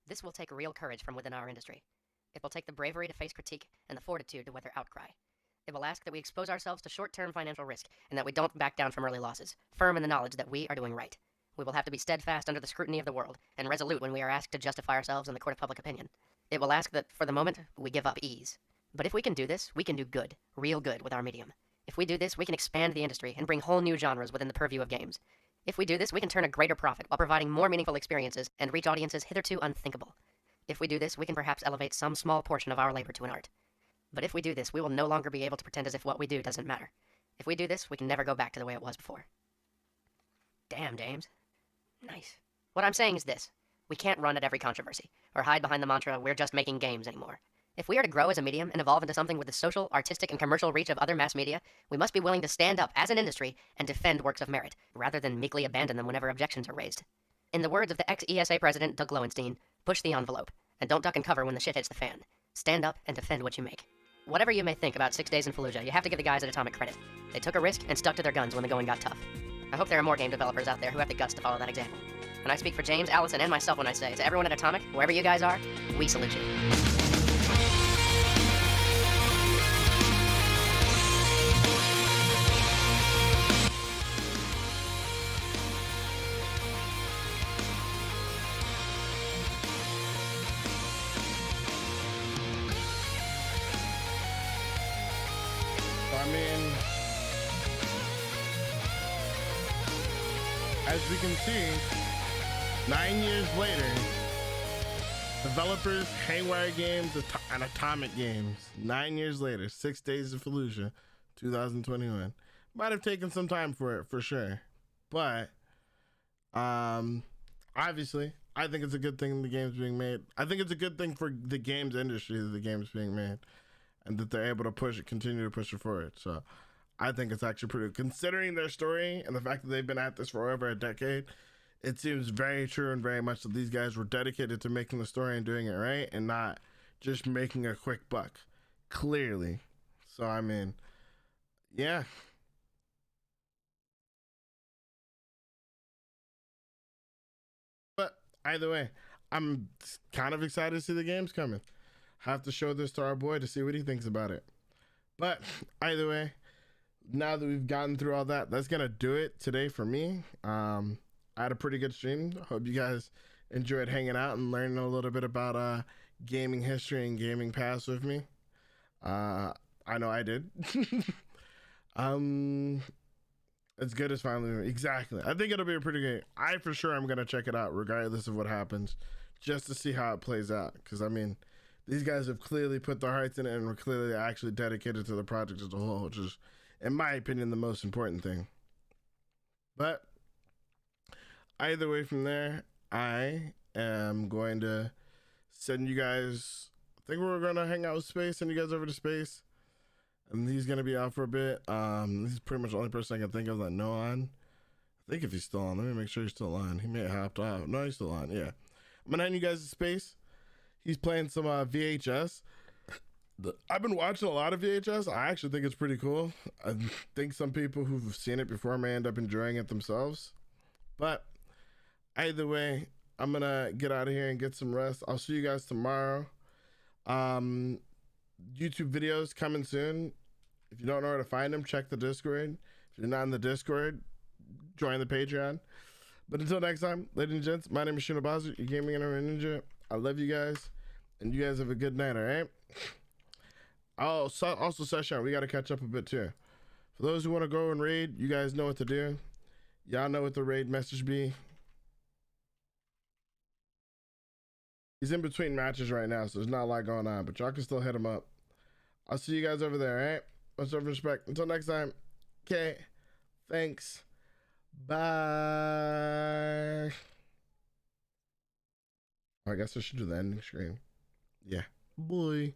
This will take real courage from within our industry. It will take the bravery to face critique and the fortitude to weather outcry. It will ask that we expose ourselves to short-term financial risk and that we don't back down from early losses, firm in the knowledge that we are doing right. We will have to be steadfast under the scrutiny of the world and resolute when we are asked to justify ourselves in the court of public opinion. It will ask that, for the moment, we give up ease. But if we can do this, we can do good, real good with our medium. If we do this, we can expand the industry and bring whole new genres within the purview of games. If we do this, we can turn a greater profit while providing more meaningful experiences and reach audiences hitherto unthinkable. If we do this, we can perhaps elevate some small portion of our labor to an art. But if we do this, we will no longer be able to pretend as if what we do doesn't matter. If we do this, we can never go back to the way it was before. Damn, James. Nice. What I'm saying is this. We can't run at every controversy, or hide behind the mantra, we're just making games anymore. If we are to grow as a medium and evolve into something with the social, artistic, and commercial reach of other mass media, we must be willing to stand up as an industry and defend works of merit, rather than meekly abandon them whenever objections are raised. In the words of the ex-ESA president, Doug Lowenstein, push the envelope, and don't duck and cover when the shit hits the fan. Stand up and defend what you make. Whatever you may think about 6 Days in Fallujah, you have to give the guys at Atomic credit. They took a risk and stuck to their guns when the going got tough. I hope there are more game developers out there who have the guts to follow that example. And I speak for James, Allison, and myself when I say, to everyone at Atomic, wherever you guys are, we salute you. As we can see, 9 years later, developers, Haywire Games, and Atomic Games, 9 years later, 6 Days of Fallujah, 2021. Might have taken some time for it, for sure. But, obviously, I think it's a good thing the game's being made. I think it's a good thing for the games industry that the game's being made. And that they're able to push it, continue to push it forward. So, I think it's actually pretty, considering their story and the fact that they've been at this for over a decade, it seems very true and very much that these guys were dedicated to making the story and doing it right and not just making a quick buck, clearly. So, I mean, yeah. But either way, I'm kind of excited to see the games coming. Have to show this to our boy to see what he thinks about it. But either way, now that we've gotten through all that, that's gonna do it today for me. I had a pretty good stream. Hope you guys enjoyed hanging out and learning a little bit about gaming history and gaming past with me. I know I did. It's good as finally exactly. I think it'll be a pretty good. I for sure am gonna check it out regardless of what happens, just to see how it plays out. Because I mean, these guys have clearly put their hearts in it and were clearly actually dedicated to the project as a whole, which is, in my opinion, the most important thing. But either way from there, I am going to send you guys. I think we're gonna hang out with Space, send you guys over to Space. And he's gonna be out for a bit. This is pretty much the only person I can think of that know on. I think if he's still on, let me make sure he's still on. He may have hopped off. No, he's still on. Yeah, I'm gonna hand you guys to Space. He's playing some VHS. I've been watching a lot of VHS. I actually think it's pretty cool. I think some people who've seen it before may end up enjoying it themselves. But either way, I'm gonna get out of here and get some rest. I'll see you guys tomorrow. YouTube videos coming soon. If you don't know where to find them, check the Discord. If you're not in the Discord, join the Patreon. But until next time, ladies and gents, my name is Shinobazu, your gaming internet ninja. I love you guys, and you guys have a good night, all right? Oh, also, Session, we got to catch up a bit too. For those who want to go and raid, you guys know what to do. Y'all know what the raid message be. He's in between matches right now, so there's not a lot going on, but y'all can still hit him up. I'll see you guys over there, all right? Much love and respect. Until next time. Okay. Thanks. Bye. I guess I should do the ending screen. Yeah. Bye.